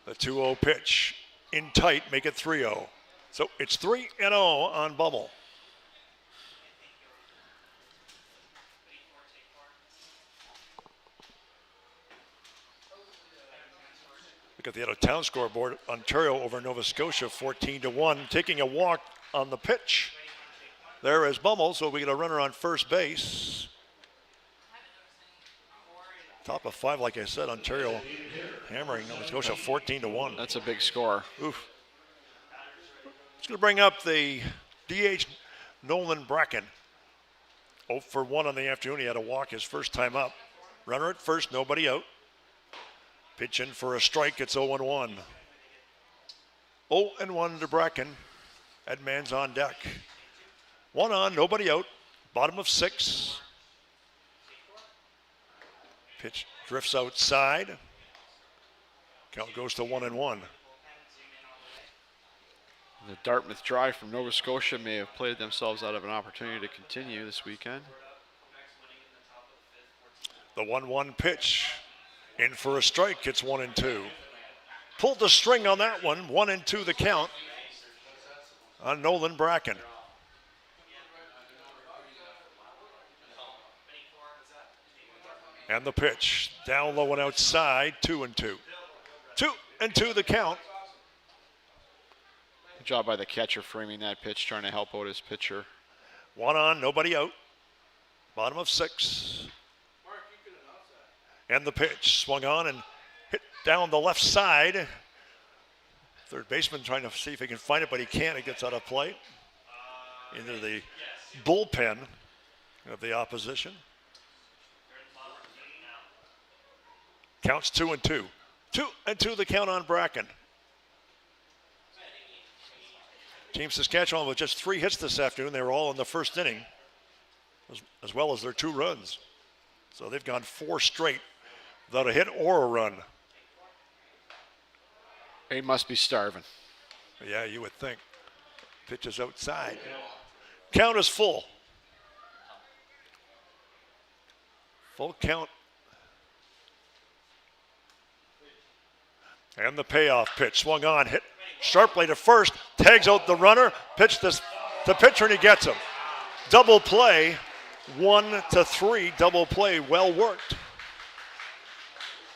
The 2-0 pitch in tight, make it 3-0. So it's 3-0 on Bummel. Look at the out-of-town scoreboard. Ontario over Nova Scotia, 14-1. Taking a walk on the pitch. There is Bummel, so we get a runner on first base. Top of 5, like I said, Ontario hammering Nova Scotia 14-1. That's a big score. Oof. It's going to bring up the DH Nolan Bracken. 0 for 1 on the afternoon. He had a walk his first time up. Runner at first, nobody out. Pitch in for a strike. It's 0-1. 0-1 to Bracken. Edmonds on deck. 1 on, nobody out. Bottom of 6. Pitch drifts outside. Count goes to 1-1. The Dartmouth drive from Nova Scotia may have played themselves out of an opportunity to continue this weekend. The 1-1 pitch. In for a strike, it's 1-2. Pulled the string on that one. 1-2 the count on Nolan Bracken. And the pitch down low and outside, 2-2. 2-2 the count. Good job by the catcher framing that pitch, trying to help out his pitcher. 1 on, nobody out. Bottom of 6. And the pitch swung on and hit down the left side. Third baseman trying to see if he can find it, but he can't. It gets out of play into the bullpen of the opposition. Counts 2-2. 2-2 the count on Bracken. Team Saskatchewan with just 3 hits this afternoon. They were all in the first inning, as well as their 2 runs. So they've gone 4 straight without a hit or a run. They must be starving. Yeah, you would think. Pitches outside. Count is full. Full count. And the payoff pitch swung on, hit sharply to first, tags out the runner, pitched this to pitcher, and he gets him. Double play, 1-3, double play, well worked.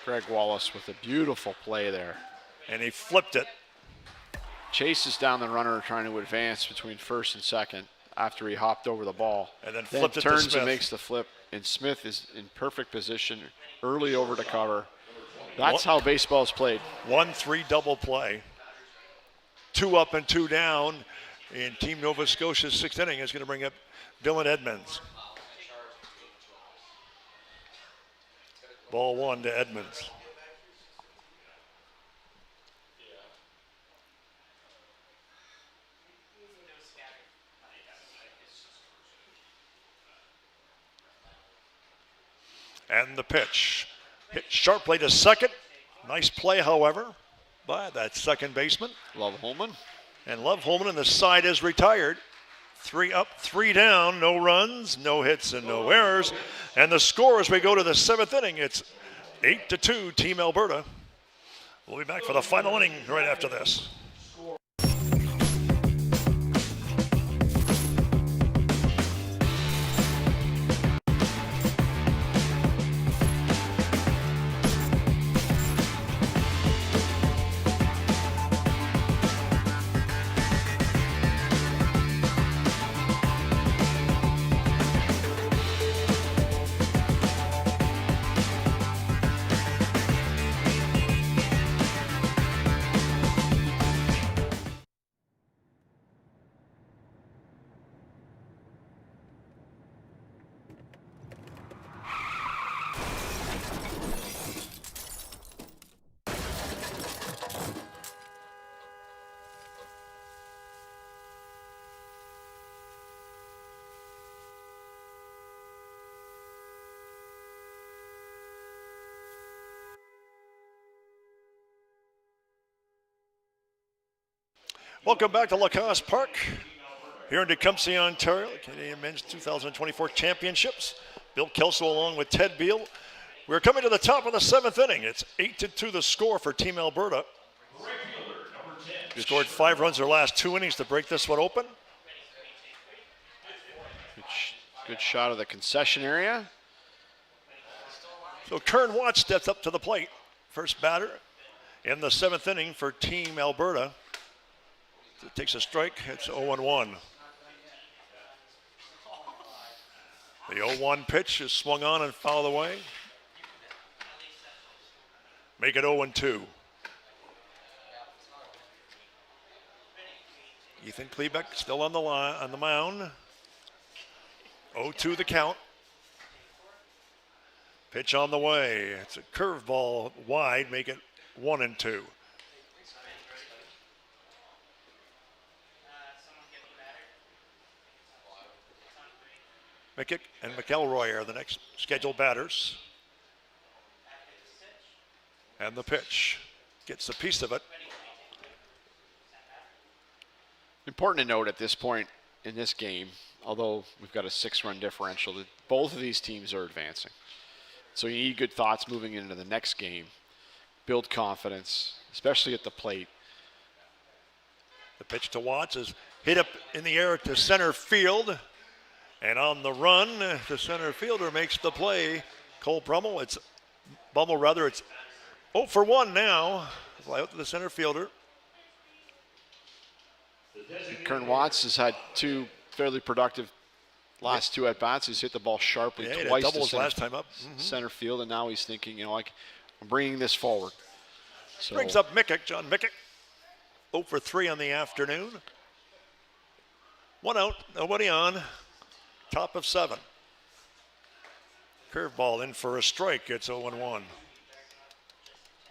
Greg Wallace with a beautiful play there. And he flipped it. Chases down the runner trying to advance between first and second after he hopped over the ball. And then flipped it to turns Smith. and makes the flip, and Smith is in perfect position, early over to cover. That's how baseball is played. 1-3 double play. 2 up and 2 down in Team Nova Scotia's 6th inning is going to bring up Dylan Edmonds. Ball 1 to Edmonds. And the pitch. Hit sharply to second. Nice play, however, by that second baseman. Love Holman. And Love Holman, and the side is retired. 3 up, 3 down, no runs, no hits, and no errors. And the score as we go to the 7th inning, it's 8-2, Team Alberta. We'll be back for the final inning right after this. Welcome back to Lacoste Park here in Tecumseh, Ontario, Canadian Men's 2024 Championships. Bill Kelso along with Ted Beal. We're coming to the top of the 7th inning. It's 8-2 the score for Team Alberta. Scored 5 runs their last 2 innings to break this one open. Good shot of the concession area. So Kern Watts steps up to the plate. First batter in the 7th inning for Team Alberta. It takes a strike. It's 0-1. The 0-1 pitch is swung on and fouled away. Make it 0-2. Ethan Klebeck still on the line on the mound. 0-2 the count. Pitch on the way. It's a curveball wide. Make it 1-2. McKick and McElroy are the next scheduled batters. And the pitch gets a piece of it. Important to note at this point in this game, although we've got a 6-run differential, that both of these teams are advancing. So you need good thoughts moving into the next game. Build confidence, especially at the plate. The pitch to Watts is hit up in the air to center field. And on the run, the center fielder makes the play. Cole Brummel, it's 0 for 1 now. Fly out to the center fielder. Kern Watts has had 2 fairly productive last 2 at-bats. He's hit the ball sharply twice double to his last time up. Center field, and now he's thinking, I'm bringing this forward. So Brings up Mickick, John Mickick. 0 for 3 on the afternoon. 1 out, nobody on. Top of 7. Curveball in for a strike. It's 0-1.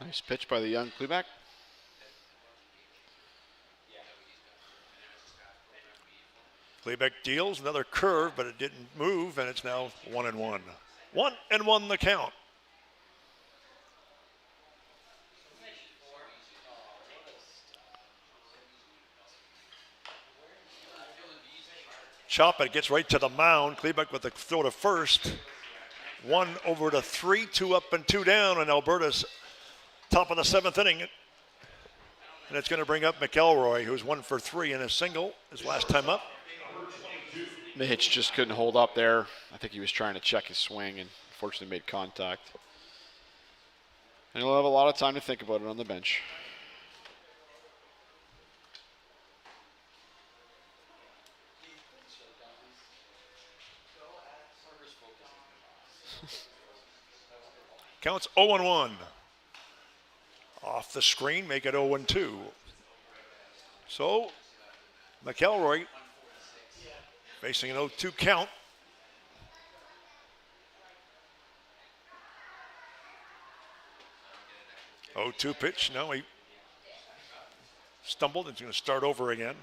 Nice pitch by the young Klebeck. Klebeck deals another curve, but it didn't move, and it's now 1-1. 1-1 the count. Chop it, gets right to the mound. Klebeck with the throw to first. 1 over to 3, 2 up and 2 down, and Alberta's top of the 7th inning. And it's going to bring up McElroy, who's 1 for 3 in a single his last time up. The hitch just couldn't hold up there. I think he was trying to check his swing and unfortunately made contact. And he'll have a lot of time to think about it on the bench. Counts 0-1. Off the screen, make it 0-2. So, McElroy facing an 0-2 count. Oh, 2 pitch. Now he stumbled. It's going to start over again.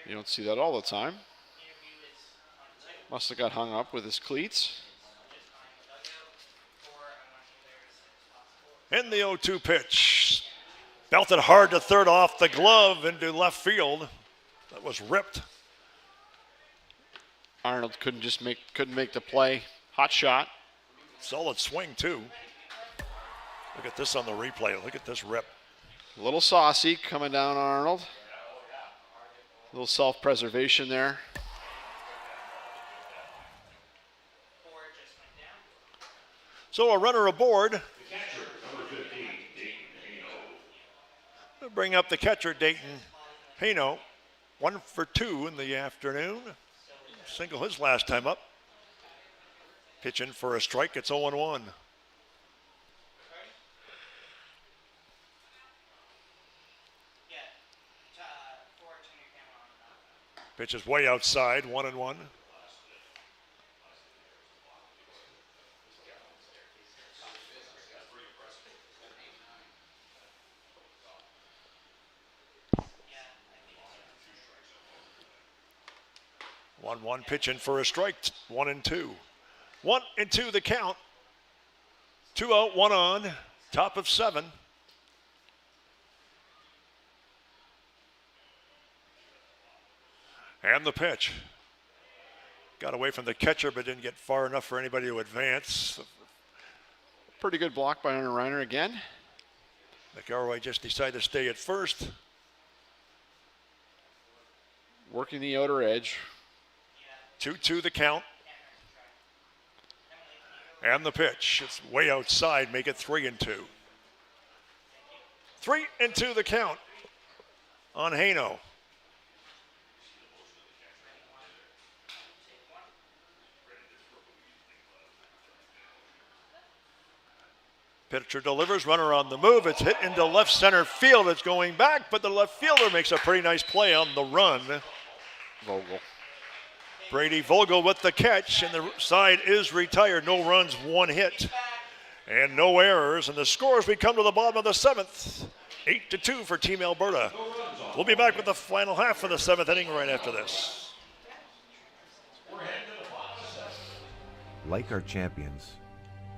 You don't see that all the time. Must have got hung up with his cleats. And the 0-2 pitch. Belted hard to third off the glove into left field. That was ripped. Arnold couldn't make the play. Hot shot. Solid swing too. Look at this on the replay. Look at this rip. A little saucy coming down Arnold. A little self-preservation there. So a runner aboard. We'll bring up the catcher, Dayton Hano. 1 for 2 in the afternoon. Single his last time up. Pitching for a strike. It's 0-1. Pitch is way outside. 1-1. One pitching for a strike. 1-2. 1-2 the count. 2 out, 1 on. Top of 7. And the pitch. Got away from the catcher, but didn't get far enough for anybody to advance. Pretty good block by Aaron Reiner again. McElroy just decided to stay at first. Working the outer edge. 2-2 the count. And the pitch. It's way outside. Make it 3-2. 3-2 the count on Hano. Pitcher delivers, runner on the move. It's hit into left center field. It's going back, but the left fielder makes a pretty nice play on the run. Vogel. Brady Vogel with the catch, and the side is retired. No runs, 1 hit, and no errors. And the scores, we come to the bottom of the 7th. 8-2 for Team Alberta. We'll be back with the final half of the 7th inning right after this. Like our champions,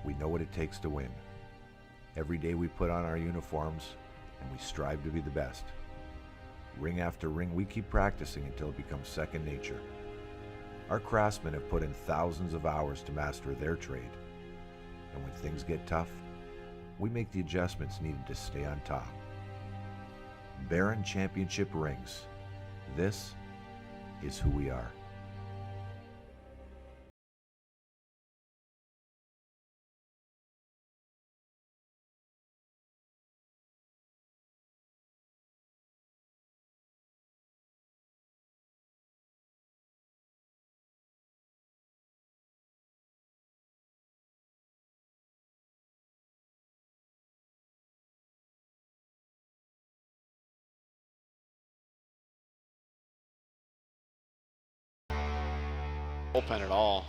we know what it takes to win. Every day we put on our uniforms and we strive to be the best. Ring after ring, we keep practicing until it becomes second nature. Our craftsmen have put in thousands of hours to master their trade. And when things get tough, we make the adjustments needed to stay on top. Barron Championship rings. This is who we are. Bullpen at all.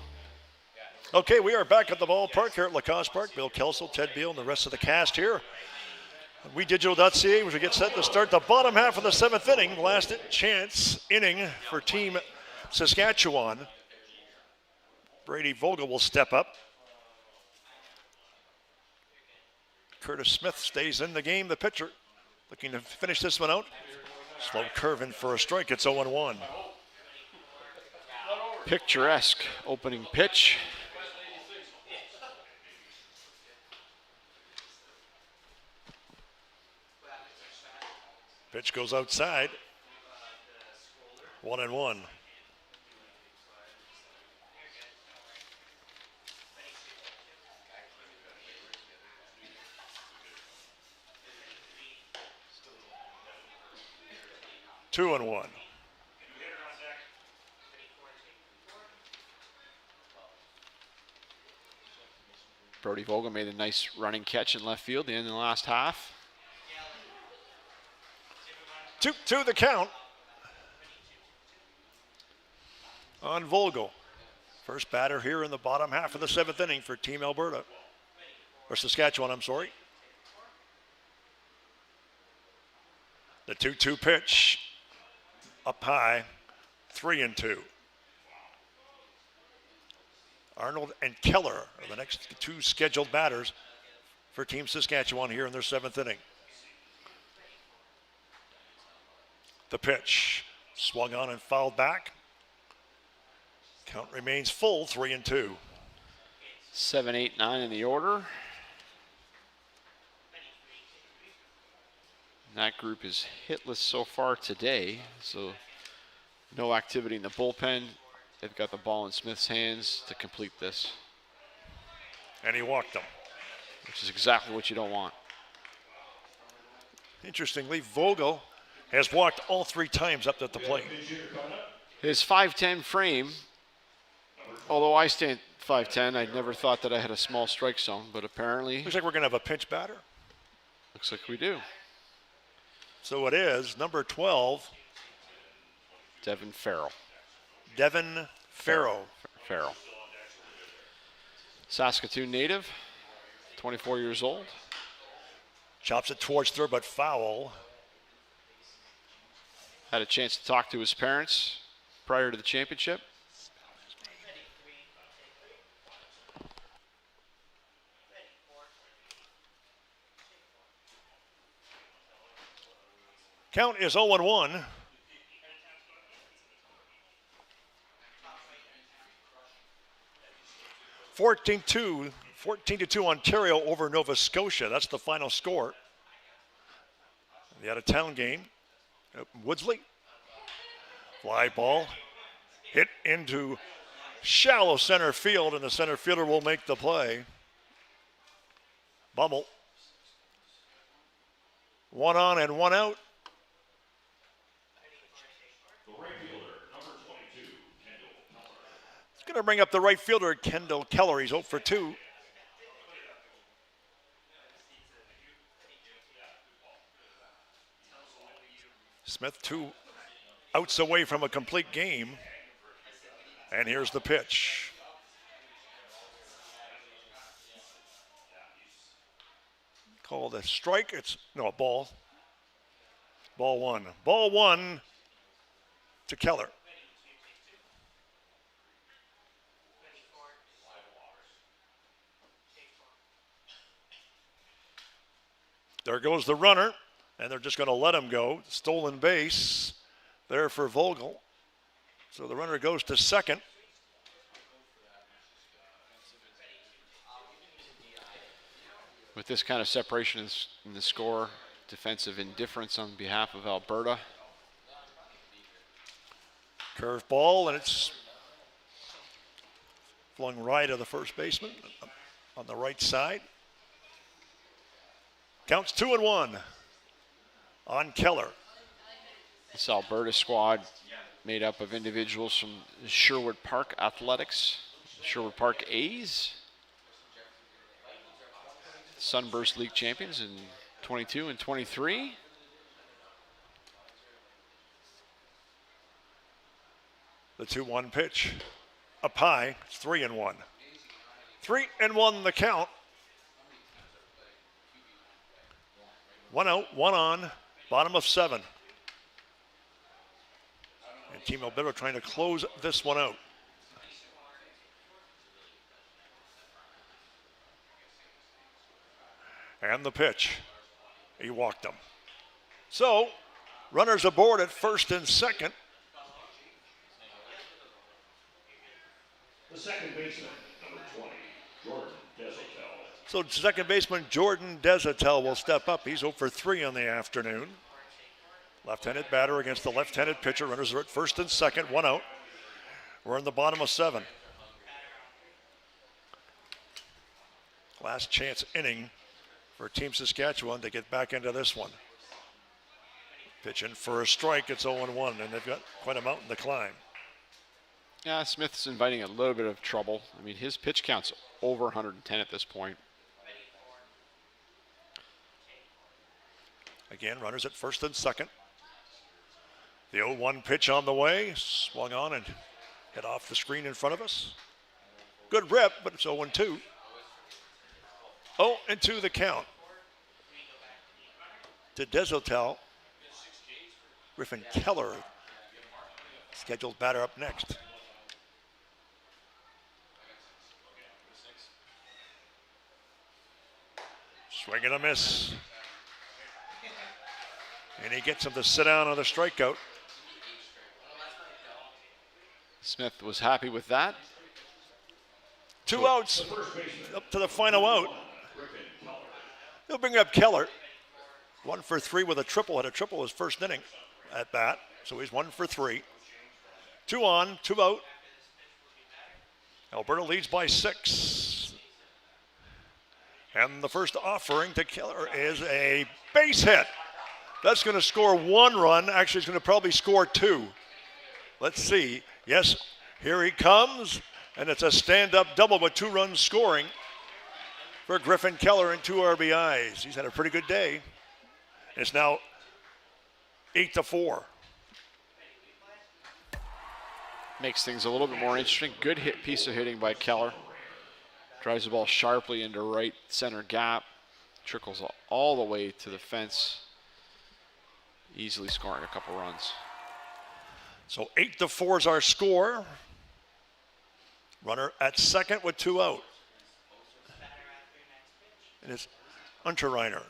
Okay, we are back at the ballpark here at Lacoste Park. Bill Kelso, Ted Beal, and the rest of the cast here. WeDigital.ca as we get set to start the bottom half of the 7th inning. Last chance inning for Team Saskatchewan. Brady Vogel will step up. Curtis Smith stays in the game, the pitcher. Looking to finish this one out. Slow curve in for a strike. It's 0-1. Picturesque opening pitch. Pitch goes outside. 1-1. Two and one. Brody Vogel made a nice running catch in left field at the end of the last half. 2-2 the count on Vogel. First batter here in the bottom half of the 7th inning for Team Alberta. Or Saskatchewan, I'm sorry. The 2-2 pitch up high, 3-2. Arnold and Keller are the next 2 scheduled batters for for Team Saskatchewan here in their 7th inning. The pitch swung on and fouled back. Count remains full, 3-2. 7, 8, 9 in the order. That group is hitless so far today, so no activity in the bullpen. They've got the ball in Smith's hands to complete this. And he walked them. Which is exactly what you don't want. Interestingly, Vogel has walked all 3 times up at the plate. His 5'10" frame, although I stand 5'10", I never thought that I had a small strike zone, but apparently Looks like we're going to have a pinch batter. looks like we do. So it is number 12, Devin Farrell. Devin Farrell. Farrell. Saskatoon native, 24 years old. Chops it towards third, but foul. Had a chance to talk to his parents prior to the championship. Count is 0-1. Fourteen to 2 Ontario over Nova Scotia. That's the final score. The out-of-town game. Woodsley. Fly ball. Hit into shallow center field, and the center fielder will make the play. Bummel. 1 on and 1 out. It's going to bring up the right fielder, Kendall Keller. He's 0 for 2. Smith 2 outs away from a complete game. And here's the pitch. Called a strike. It's no, a ball. Ball 1. Ball 1 to Keller. There goes the runner, and they're just going to let him go. Stolen base there for Vogel. So the runner goes to second. With this kind of separation in the score, defensive indifference on behalf of Alberta. Curve ball, and it's flung right of the first baseman on the right side. Counts 2-1 on Keller. This Alberta squad made up of individuals from Sherwood Park Athletics, Sherwood Park A's, Sunburst League champions in 22 and 23. The 2-1 pitch up high. It's 3-1. 3-1 the count. 1 out, 1 on, bottom of 7. And Team Alberta trying to close this one out. And the pitch. He walked him. So, runners aboard at first and second. The second baseman, number 20, Jordan Desautels. So second baseman Jordan Desautels will step up. He's 0 for 3 on the afternoon. Left-handed batter against the left-handed pitcher. Runners are at first and second, 1 out. We're in the bottom of 7. Last chance inning for Team Saskatchewan to get back into this one. Pitching for a strike, it's 0-1, and they've got quite a mountain to climb. Yeah, Smith's inviting a little bit of trouble. I mean, his pitch count's over 110 at this point. Again, runners at first and second. The 0-1 pitch on the way. Swung on and hit off the screen in front of us. Good rip, but it's 0-2. 0-2 the count. To Desautels. Griffin Keller, scheduled batter up next. Swing and a miss. And he gets him to sit down on the strikeout. Smith was happy with that. 2 outs up to the final out. He'll bring up Keller. 1 for 3 with a triple. Had a triple his first inning at bat. So he's 1 for 3. 2 on, 2 out. Alberta leads by 6. And the first offering to Keller is a base hit. That's going to score 1 run. Actually, it's going to probably score 2. Let's see. Yes, here he comes. And it's a stand-up double with 2 runs scoring for Griffin Keller and 2 RBIs. He's had a pretty good day. It's now 8-4. Makes things a little bit more interesting. Good piece of hitting by Keller. Drives the ball sharply into right center gap. Trickles all the way to the fence. Easily scoring a couple runs. So 8-4 is our score. Runner at second with 2 out. And it's Unterreiner.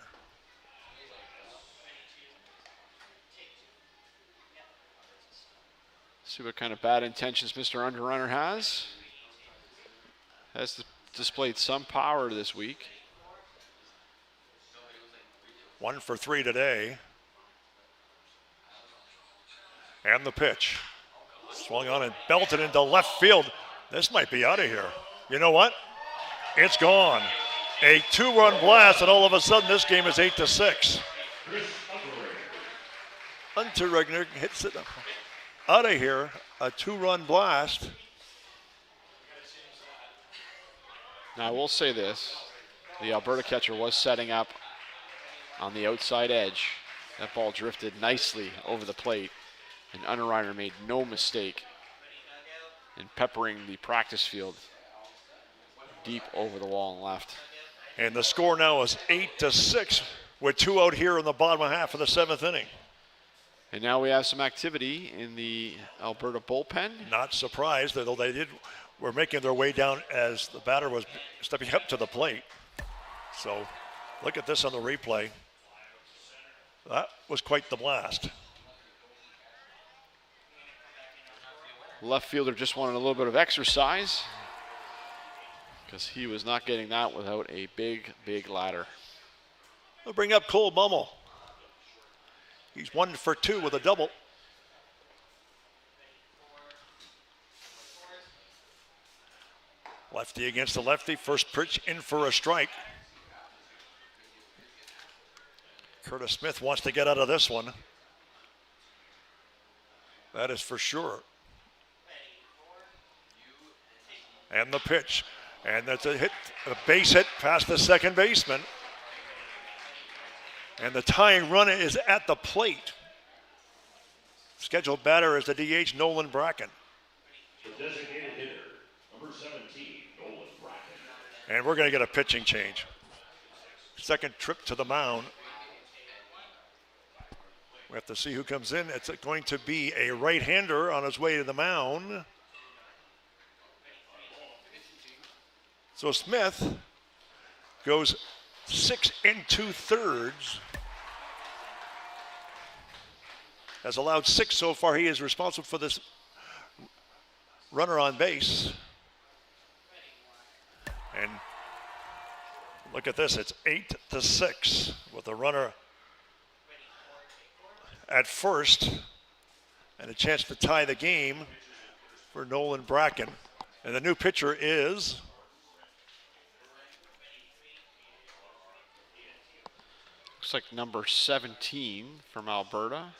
See what kind of bad intentions Mr. Underrunner has. Has displayed some power this week. 1 for 3 today. And the pitch. Swung on and belted into left field. This might be out of here. You know what? It's gone. A 2-run blast, and all of a sudden this game is 8-6. Unterregner hits it out of here. A 2-run blast. Now I will say this. The Alberta catcher was setting up on the outside edge. That ball drifted nicely over the plate, and Unterreiner made no mistake in peppering the practice field deep over the wall and left. And the score now is 8-6 with 2 out here in the bottom half of the 7th inning. And now we have some activity in the Alberta bullpen. Not surprised, although they were making their way down as the batter was stepping up to the plate. So look at this on the replay. That was quite the blast. Left fielder just wanted a little bit of exercise because he was not getting that without a big, big ladder. We'll bring up Cole Bummel. He's 1 for 2 with a double. Lefty against the lefty. First pitch in for a strike. Curtis Smith wants to get out of this one. That is for sure. And the pitch. And that's a hit, a base hit past the second baseman. And the tying run is at the plate. Scheduled batter is the DH, Nolan Bracken. The designated hitter, number 17, Nolan Bracken. And we're going to get a pitching change. Second trip to the mound. We have to see who comes in. It's going to be a right-hander on his way to the mound. So Smith goes 6 2/3. Has allowed 6 so far. He is responsible for this runner on base. And look at this, it's 8-6 with the runner at first and a chance to tie the game for Nolan Bracken. And the new pitcher is looks like number 17 from Alberta,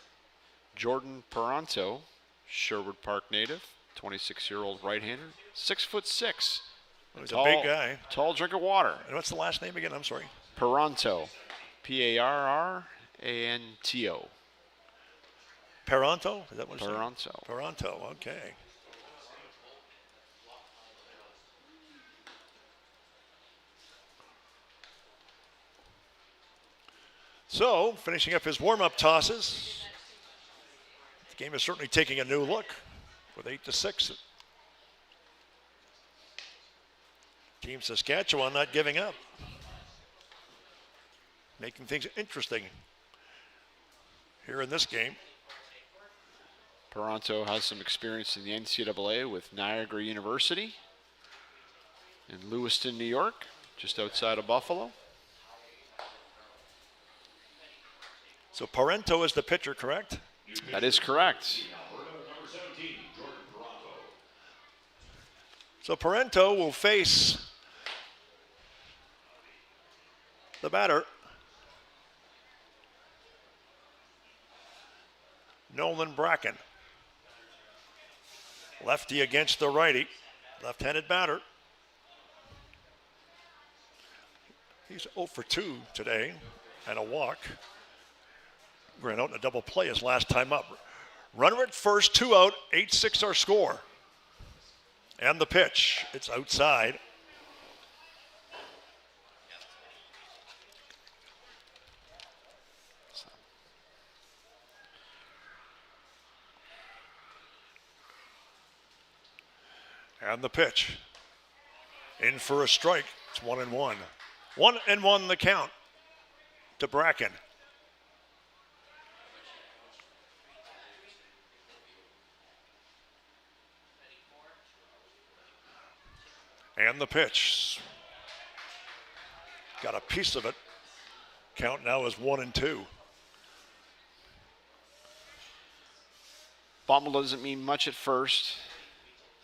Jordan Peranto, Sherwood Park native, 26-year-old right-hander, 6'6". He's a big guy. Tall drink of water. And what's the last name again? I'm sorry. Peranto, Parranto. Peranto? Is that what it's Peranto. Peranto, okay. So, finishing up his warm-up tosses. The game is certainly taking a new look with 8-6. Team Saskatchewan not giving up. making things interesting here in this game. Toronto has some experience in the NCAA with Niagara University in Lewiston, New York, just outside of Buffalo. So Parento is the pitcher, correct? That is correct. So Parento will face the batter, Nolan Bracken. Lefty against the righty, left-handed batter. He's 0 for 2 today and a walk. Ran out in a double play his last time up. Runner at first, 2 out, 8-6 our score. And the pitch, it's outside. And the pitch. In for a strike. It's 1-1. 1-1 the count to Bracken. And the pitch. Got a piece of it. Count now is 1-2. Bumble doesn't mean much at first.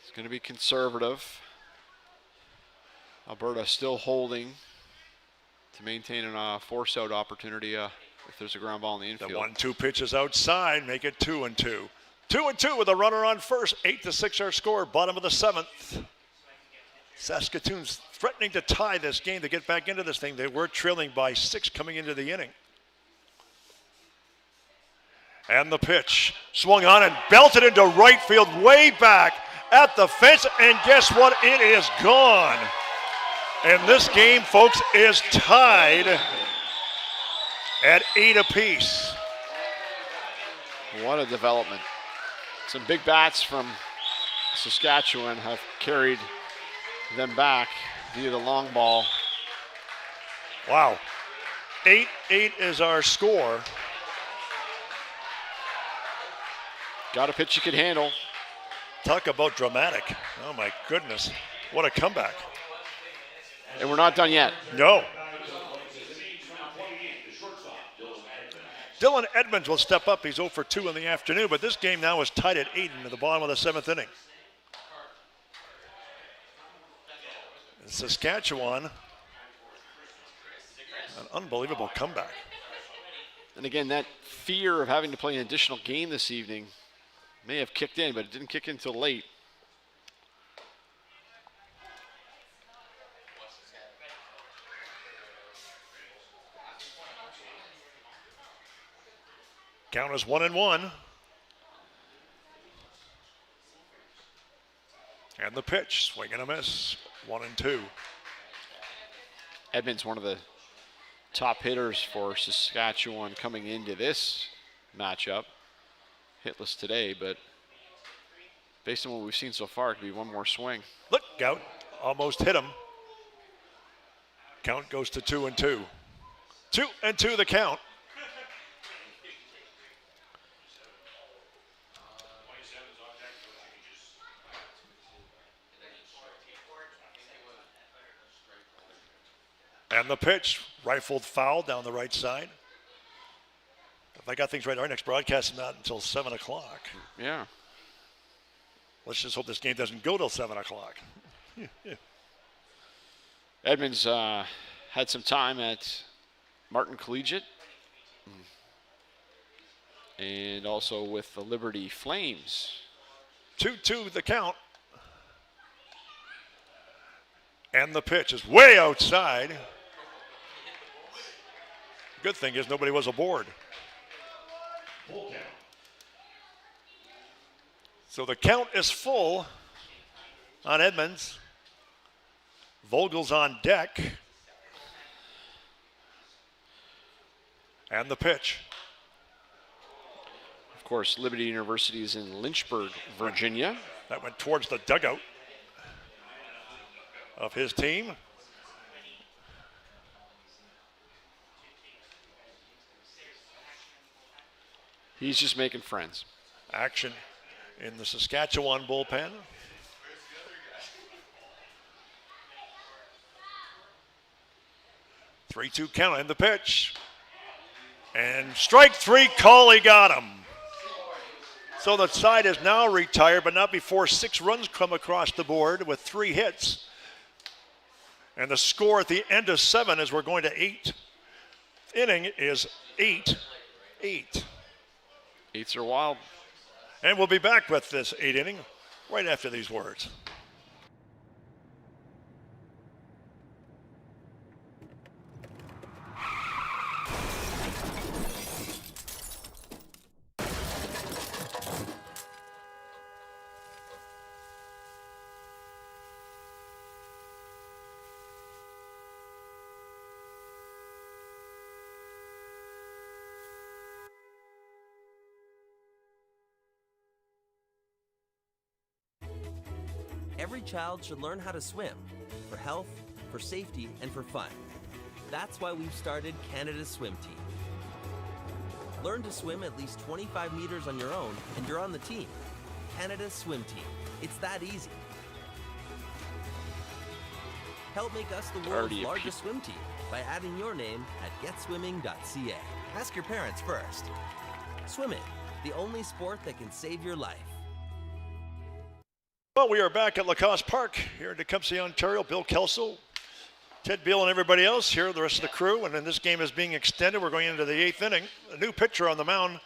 It's going to be conservative. Alberta still holding to maintain a force-out opportunity if there's a ground ball in the infield. The 1-2 pitch is outside, make it 2-2. 2-2 with a runner on first. 8-6 our score, bottom of the 7th. Saskatoon's threatening to tie this game to get back into this thing. They were trailing by 6 coming into the inning. And the pitch swung on and belted into right field, way back at the fence. And guess what? It is gone. And this game, folks, is tied at 8 apiece. What a development. Some big bats from Saskatchewan have carried them back via the long ball. Wow. 8-8 is our score. Got a pitch you could handle. Talk about dramatic. Oh, my goodness. What a comeback. And we're not done yet. No. Dylan Edmonds will step up. He's 0 for 2 in the afternoon, but this game now is tied at 8 into the bottom of the 7th inning. Saskatchewan, an unbelievable comeback. And again, that fear of having to play an additional game this evening may have kicked in, but it didn't kick in until late. Count is 1-1. And the pitch, swing and a miss, 1-2. Edmonds, one of the top hitters for Saskatchewan coming into this matchup. Hitless today, but based on what we've seen so far, it could be one more swing. Look out, almost hit him. Count goes to 2-2. 2-2 the count. And the pitch, rifled foul down the right side. If I got things right, our next broadcast is not until 7 o'clock. Yeah. Let's just hope this game doesn't go till 7 o'clock. Edmonds had some time at Martin Collegiate and also with the Liberty Flames. 2-2 the count. And the pitch is way outside. Good thing is nobody was aboard. So the count is full on Edmonds. Vogel's on deck. And the pitch. Of course, Liberty University is in Lynchburg, Virginia. That went towards the dugout of his team. He's just making friends. Action in the Saskatchewan bullpen. Three-two count in the pitch. And strike three call, he got him. So the side is now retired, but not before 6 runs come across the board with 3 hits. And the score at the end of 7 as we're going to 8 inning is 8-8. Eights are wild. And we'll be back with this 8 inning right after these words. Every child should learn how to swim for health, for safety, and for fun. That's why we've started Canada's Swim Team. Learn to swim at least 25 meters on your own, and you're on the team. Canada's Swim Team. It's that easy. Help make us the world's largest swim team by adding your name at getswimming.ca. Ask your parents first. Swimming, the only sport that can save your life. Well, we are back at Lacoste Park here in Tecumseh, Ontario. Bill Kelso, Ted Beal, and everybody else here, the rest of the crew. And then this game is being extended. We're going into the 8th inning. A new pitcher on the mound,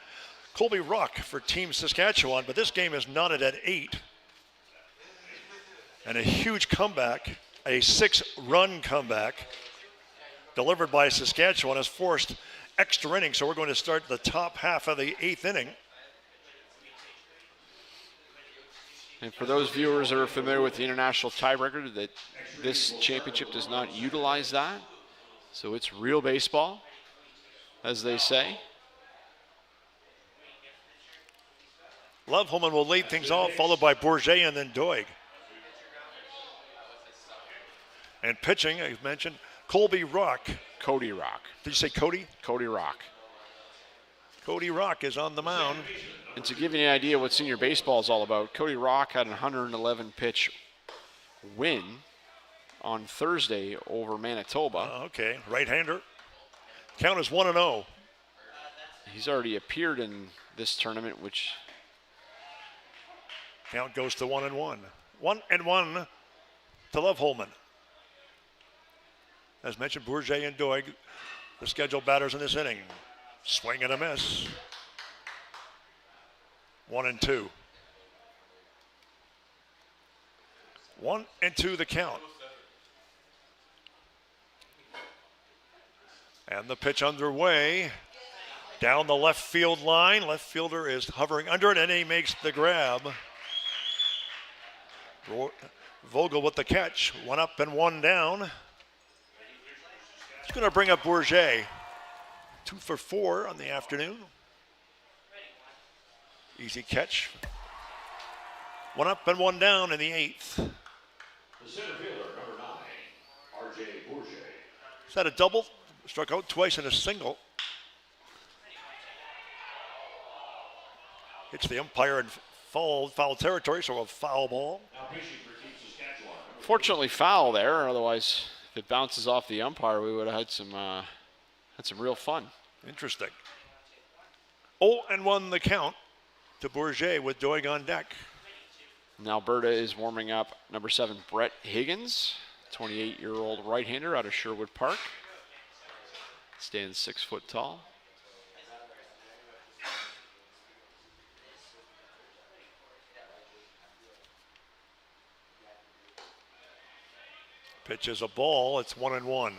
Colby Rock for Team Saskatchewan. But this game is knotted at 8. And a huge comeback, a 6-run comeback delivered by Saskatchewan has forced extra innings. So we're going to start the top half of the 8th inning. And for those viewers that are familiar with the international tiebreaker, that this championship does not utilize that. So it's real baseball, as they say. Love Holman will lead things off, followed by Bourget and then Doig. And pitching, as mentioned, Colby Rock. Cody Rock. Did you say Cody? Cody Rock. Cody Rock is on the mound. And to give you an idea what senior baseball is all about, Cody Rock had a 111 pitch win on Thursday over Manitoba. Okay, right-hander. Count is 1-0. He's already appeared in this tournament, which count goes to 1-1. 1-1 to Love Holman. As mentioned, Bourget and Doig, the scheduled batters in this inning. Swing and a miss. 1-2. 1-2 the count. And the pitch underway. Down the left field line. Left fielder is hovering under it, and he makes the grab. Vogel with the catch. 1 up and 1 down. He's going to bring up Bourget. 2 for 4 on the afternoon. Easy catch. 1 up and 1 down in the 8th. The center fielder, number 9, R.J. Bourget. Is that a double? Struck out twice in a single. Hits the umpire in foul territory, so a foul ball. Now pitching for Team Saskatchewan. fortunately foul there. Otherwise, if it bounces off the umpire, we would have had some real fun. Interesting. 0-1 the count to Bourget with Doig on deck. And Alberta is warming up number 7, Brett Higgins, 28-year-old right-hander out of Sherwood Park. Stands 6 foot tall. Pitch is a ball. It's 1-1.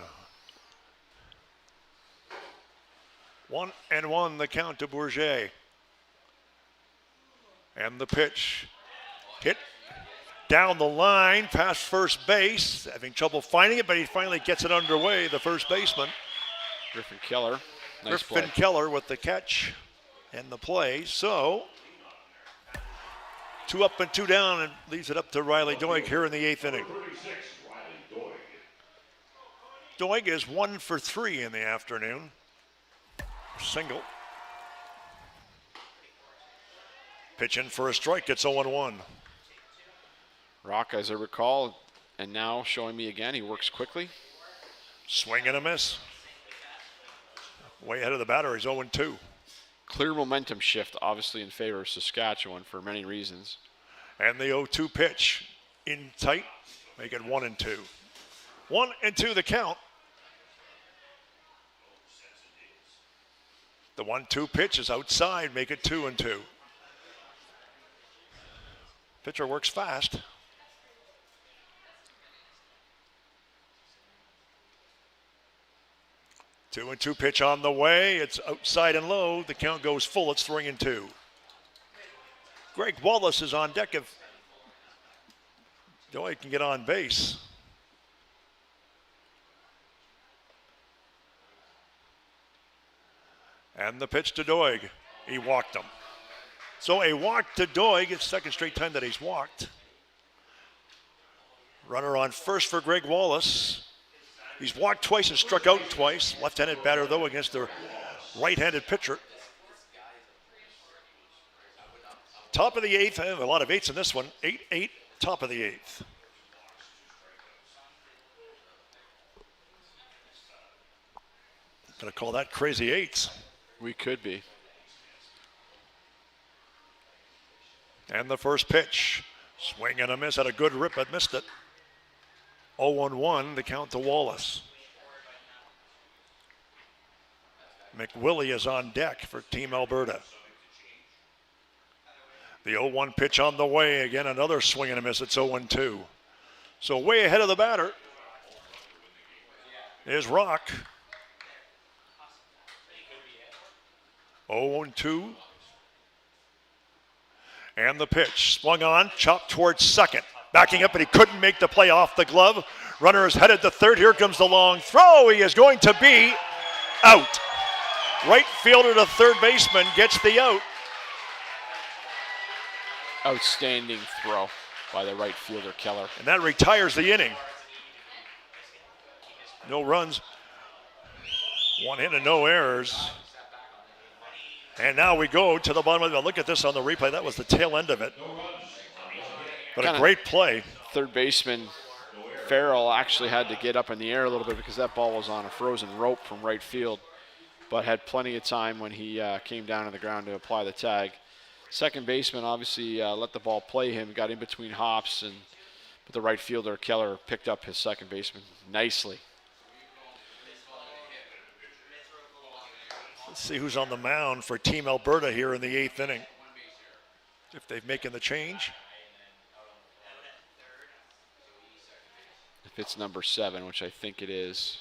1-1 the count to Bourget. And the pitch hit down the line past first base. Having trouble finding it, but he finally gets it underway, the first baseman. Griffin Keller. Nice Griffin play. Keller with the catch and the play. So 2 up and 2 down, and leaves it up to Riley Doig here in the 8th inning. 36, Riley Doig is 1 for 3 in the afternoon. Single. Pitch in for a strike. It's 0-1. Rock, as I recall, and now showing me again, he works quickly. Swing and a miss. Way ahead of the batter. He's 0-2. Clear momentum shift, obviously in favor of Saskatchewan for many reasons. And the 0-2 pitch in tight. Make it 1-2. 1-2 the count. The 1-2 pitch is outside. Make it 2-2. Pitcher works fast. Two and two pitch on the way. It's outside and low. The count goes full. It's 3-2. Greg Wallace is on deck if Doig can get on base. And the pitch to Doig. He walked him. So a walk to Doig. It's second straight time that he's walked. Runner on first for Greg Wallace. He's walked twice and struck out twice. Left-handed batter, though, against the right-handed pitcher. Top of the eighth. A lot of eights in this one. 8-8, top of the eighth. Gonna call that crazy eights. We could be. And the first pitch. Swing and a miss. Had a good rip, but missed it. 0-1, the count to Wallace. McWillie is on deck for Team Alberta. The 0-1 pitch on the way. Again, another swing and a miss. It's 0-2. So way ahead of the batter is Rock. 0-2. And the pitch. Swung on, chopped towards second. Backing up, but he couldn't make the play off the glove. Runner is headed to third. Here comes the long throw. He is going to be out. Right fielder to third baseman gets the out. Outstanding throw by the right fielder, Keller. And that retires the inning. No runs. One hit and no errors. And now we go to the bottom of it. Look at this on the replay. That was the tail end of it. But a great play. Third baseman Farrell actually had to get up in the air a little bit because that ball was on a frozen rope from right field, but had plenty of time when he came down to the ground to apply the tag. Second baseman obviously let the ball play him, got in between hops, but the right fielder Keller picked up his second baseman nicely. Let's see who's on the mound for Team Alberta here in the eighth inning. If they've making the change. If it's number 7, which I think it is,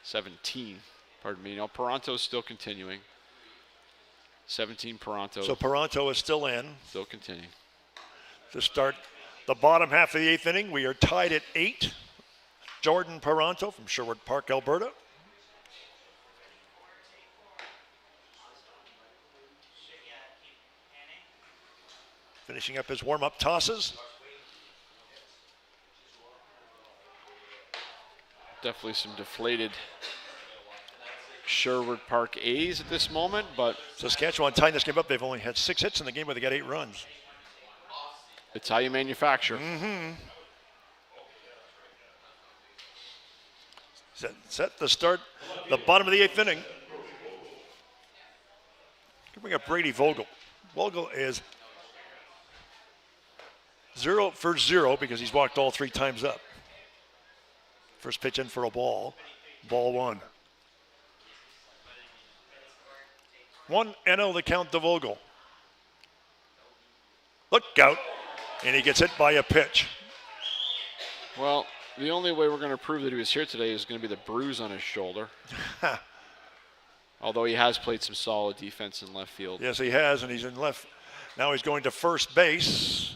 17, pardon me. No, Paranto's still continuing. 17 Paranto. So Paranto is still in. Still continuing. To start the bottom half of the eighth inning, we are tied at 8. Jordan Paranto from Sherwood Park, Alberta. Finishing up his warm-up tosses. Definitely some deflated Sherwood Park A's at this moment, but Saskatchewan tying this game up. They've only had 6 hits in the game, but they got 8 runs. it's how you manufacture. Set to start the bottom of the eighth inning. Can bring up Brady Vogel. Vogel is 0 for 0 because he's walked all 3 times up. First pitch in for a ball. Ball 1. 1-0 the count to Vogel. Look out. And he gets hit by a pitch. Well, the only way we're going to prove that he was here today is going to be the bruise on his shoulder. Although he has played some solid defense in left field. Yes, he has, and he's in left. Now he's going to first base.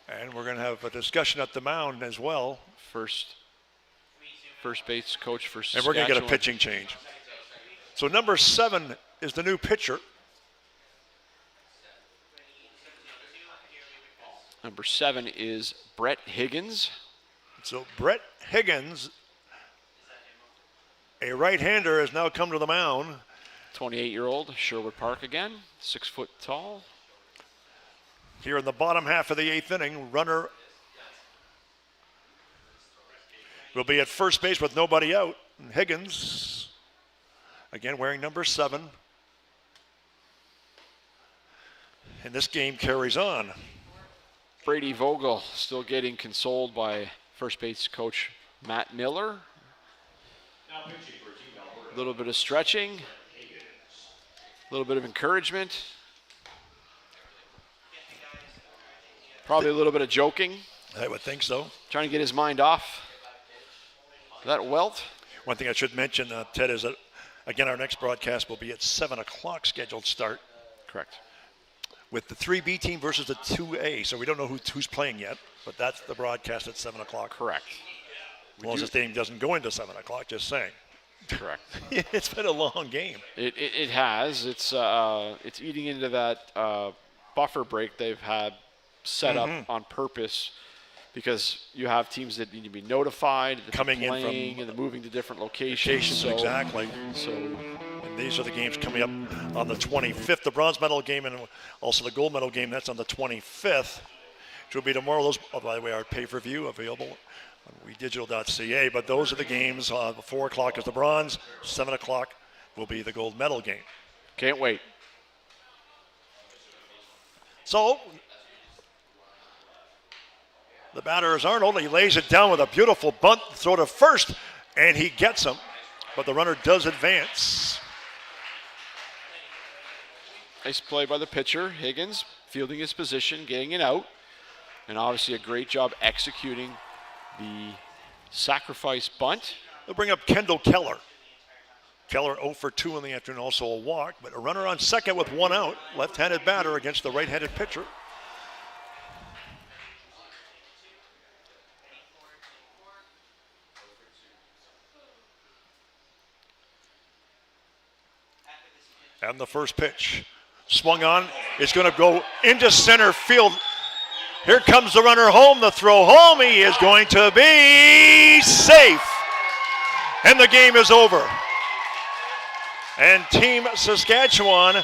And we're going to have a discussion at the mound as well. First base coach for Saskatchewan. And we're going to get a pitching change. So number 7 is the new pitcher. Number 7 is Brett Higgins. So Brett Higgins, a right-hander, has now come to the mound. 28-year-old, Sherwood Park again, 6 foot tall. here in the bottom half of the 8th inning. Runner will be at first base with nobody out. And Higgins, again wearing number 7. And this game carries on. Brady Vogel still getting consoled by first base coach Matt Miller. A little bit of stretching, a little bit of encouragement. Probably a little bit of joking. I would think so. Trying to get his mind off that welt. One thing I should mention, Ted, is that, again, our next broadcast will be at 7 o'clock scheduled start. Correct. With the 3B team versus the 2A. So we don't know who's playing yet, but that's the broadcast at 7 o'clock. Correct. As long as this game doesn't go into 7 o'clock, just saying. Correct. It's been a long game. It has. It's eating into that buffer break they've had set up on purpose, because you have teams that need to be notified, that coming in from and they're moving to different locations. So, exactly. So and these are the games coming up on the 25th. The bronze medal game and also the gold medal game, that's on the 25th, which will be tomorrow. Those, by the way, are pay-per-view available on wedigital.ca. But those are the games. 4 o'clock is the bronze. 7 o'clock will be the gold medal game. Can't wait. So the batter is Arnold. He lays it down with a beautiful bunt throw to first, and he gets him. But the runner does advance. Nice play by the pitcher, Higgins, fielding his position, getting it out, and obviously a great job executing the sacrifice bunt. They'll bring up Kendall Keller. Keller 0 for 2 in the afternoon, also a walk, but a runner on second with 1 out. Left-handed batter against the right-handed pitcher. And the first pitch swung on. It's going to go into center field. Here comes the runner home. The throw home. He is going to be safe. And the game is over. And Team Saskatchewan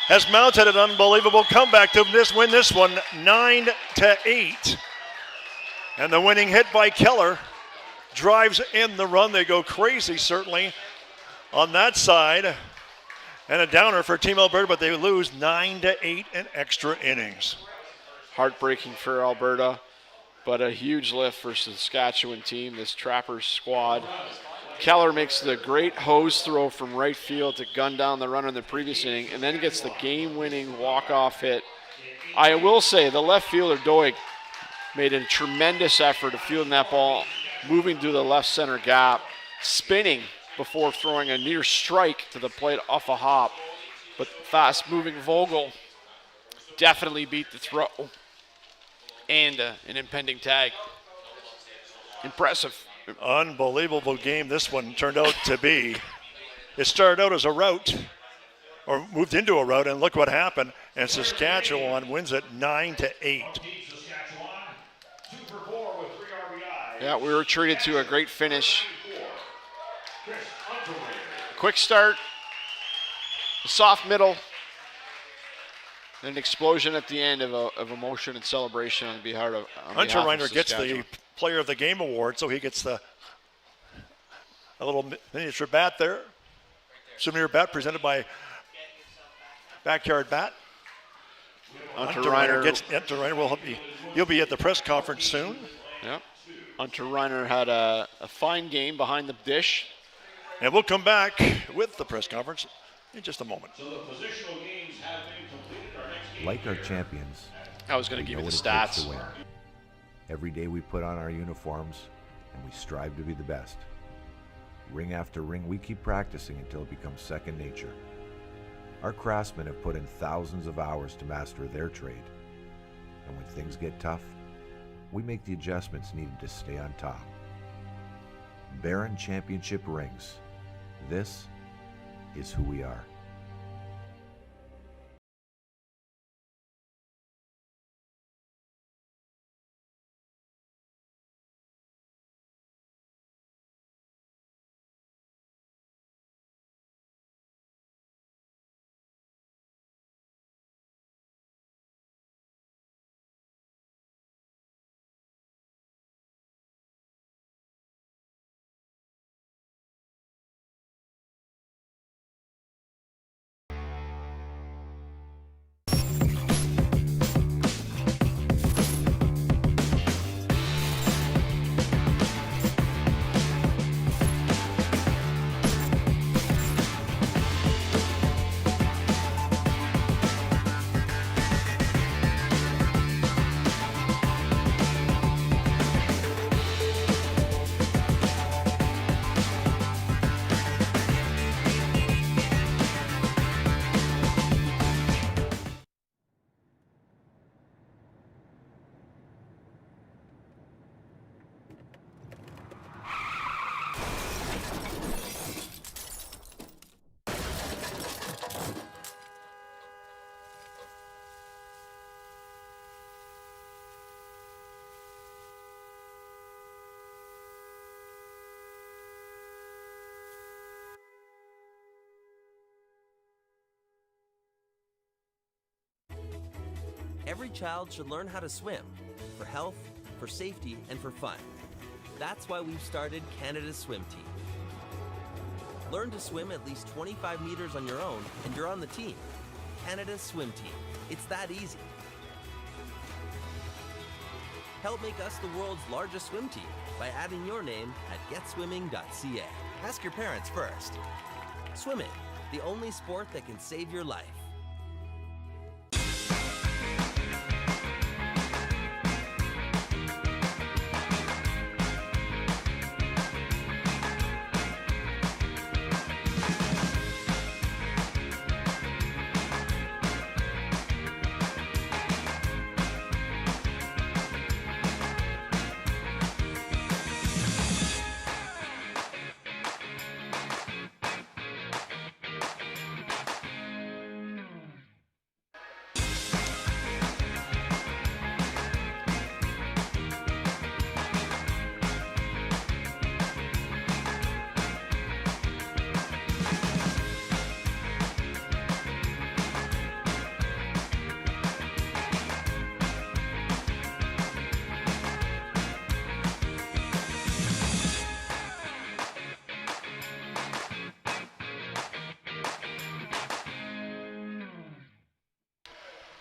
has mounted an unbelievable comeback to win this one 9-8. And the winning hit by Keller drives in the run. They go crazy, certainly, on that side. And a downer for Team Alberta, but they lose 9-8 in extra innings. Heartbreaking for Alberta, but a huge lift for the Saskatchewan team, this Trappers squad. Keller makes the great hose throw from right field to gun down the runner in the previous inning, and then gets the game-winning walk-off hit. I will say the left fielder, Doig, made a tremendous effort of fielding that ball, moving to the left center gap, spinning before throwing a near strike to the plate off a hop. But fast-moving Vogel definitely beat the throw and an impending tag. Impressive. Unbelievable game this one turned out to be. It started out as a rout, or moved into a rout, and look what happened. And Saskatchewan wins it 9-8. Yeah, we were treated to a great finish. Quick start, a soft middle, and an explosion at the end of emotion and celebration on behalf of Hunter Reiner gets the Player of the Game award, so he gets a little miniature bat there. Souvenir bat presented by Backyard Bat. Hunter Reiner he'll be at the press conference soon. Yep. Hunter Reiner had a fine game behind the dish. And we'll come back with the press conference in just a moment. So the positional games have been completed. Our next game. Like our champions, I was going to we give know you the what it takes stats. to win. Every day we put on our uniforms and we strive to be the best. Ring after ring, we keep practicing until it becomes second nature. Our craftsmen have put in thousands of hours to master their trade. And when things get tough, we make the adjustments needed to stay on top. Baron Championship rings. This is who we are. Every child should learn how to swim for health, for safety, and for fun. That's why we've started Canada's Swim Team. Learn to swim at least 25 meters on your own, and you're on the team. Canada's Swim Team. It's that easy. Help make us the world's largest swim team by adding your name at getswimming.ca. Ask your parents first. Swimming, the only sport that can save your life.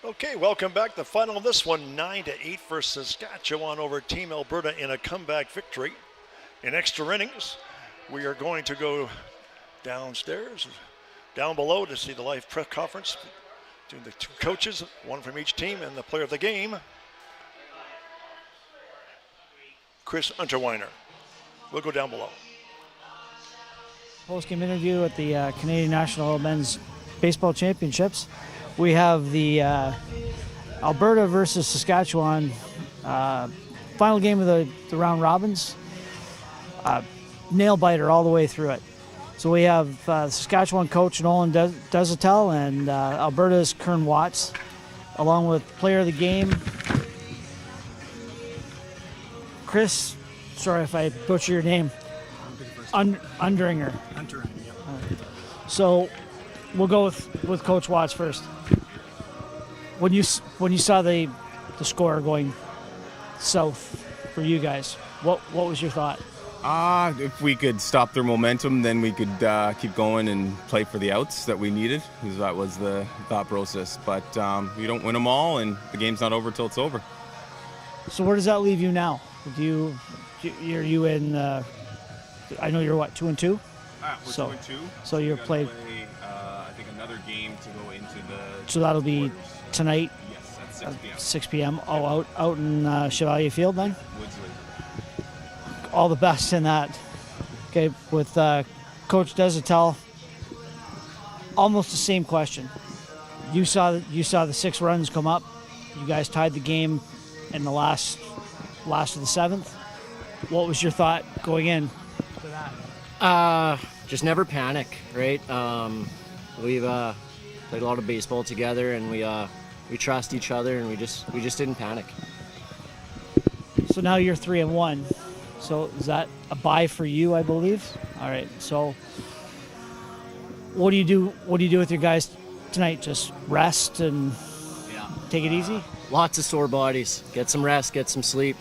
Okay, welcome back. The final of this one, 9-8 for Saskatchewan over Team Alberta in a comeback victory. In extra innings, we are going to go downstairs, down below to see the live press conference between the two coaches, one from each team, and the player of the game, Chris Unterweiner. We'll go down below. Post-game interview at the Canadian National Men's Baseball Championships. We have the Alberta versus Saskatchewan final game of the round robins. Nail biter all the way through it. So we have Saskatchewan coach Nolan Desatel and Alberta's Kern Watts, along with player of the game, Chris, sorry if I butcher your name, Underinger. So we'll go with Coach Watts first. When you saw the score going south for you guys, what was your thought? If we could stop their momentum, then we could keep going and play for the outs that we needed, because that was the thought process. But we don't win them all, and the game's not over till it's over. So where does that leave you now? Are you in? I know you're what, 2-2. We're So- 2-2. so you're We gotta played- play, I think another game to go into the. So that'll be quarters. tonight Yes, at at 6 p.m. 6 p.m. Oh, out in Chevalier Field then. Woodsley. All the best in that. Okay, with Coach Desatel. Almost the same question. You saw the 6 runs come up. You guys tied the game in the last of the 7th. What was your thought going in to that? Just never panic, right? We've played a lot of baseball together, and we trust each other, and we just didn't panic. So now you're 3-1. So is that a bye for you, I believe? All right. So what do you do with your guys tonight? Just rest and take it easy? Lots of sore bodies. Get some rest, get some sleep,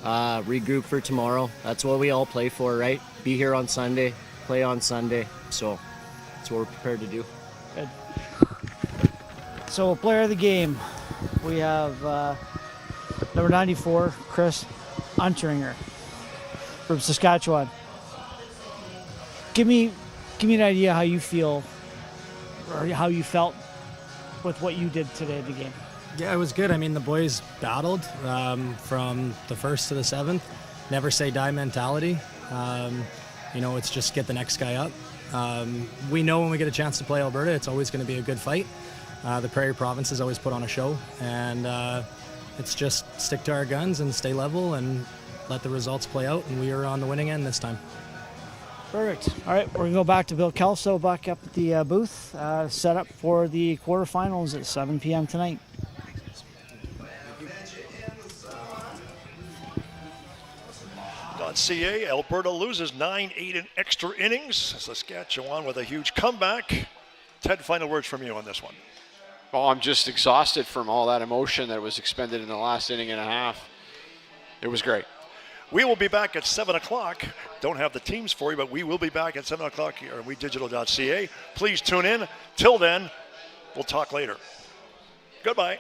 regroup for tomorrow. That's what we all play for, right? Be here on Sunday, play on Sunday. So that's what we're prepared to do. Good. So player of the game, we have number 94, Chris Unteringer from Saskatchewan. Give me an idea how you feel or how you felt with what you did today at the game. Yeah, it was good. I mean, the boys battled from the 1st to the 7th. Never say die mentality. It's just get the next guy up. We know when we get a chance to play Alberta, it's always going to be a good fight. The Prairie Provinces always put on a show, and it's just stick to our guns and stay level and let the results play out, and we are on the winning end this time. Perfect. All right, we're going to go back to Bill Kelso back up at the booth, set up for the quarterfinals at 7 p.m. tonight. .ca, Alberta loses 9-8 in extra innings. Saskatchewan with a huge comeback. Ted, final words from you on this one. Oh, I'm just exhausted from all that emotion that was expended in the last inning and a half. It was great. We will be back at 7 o'clock. Don't have the teams for you, but we will be back at 7 o'clock here on WeDigital.ca. Please tune in. Till then, we'll talk later. Goodbye.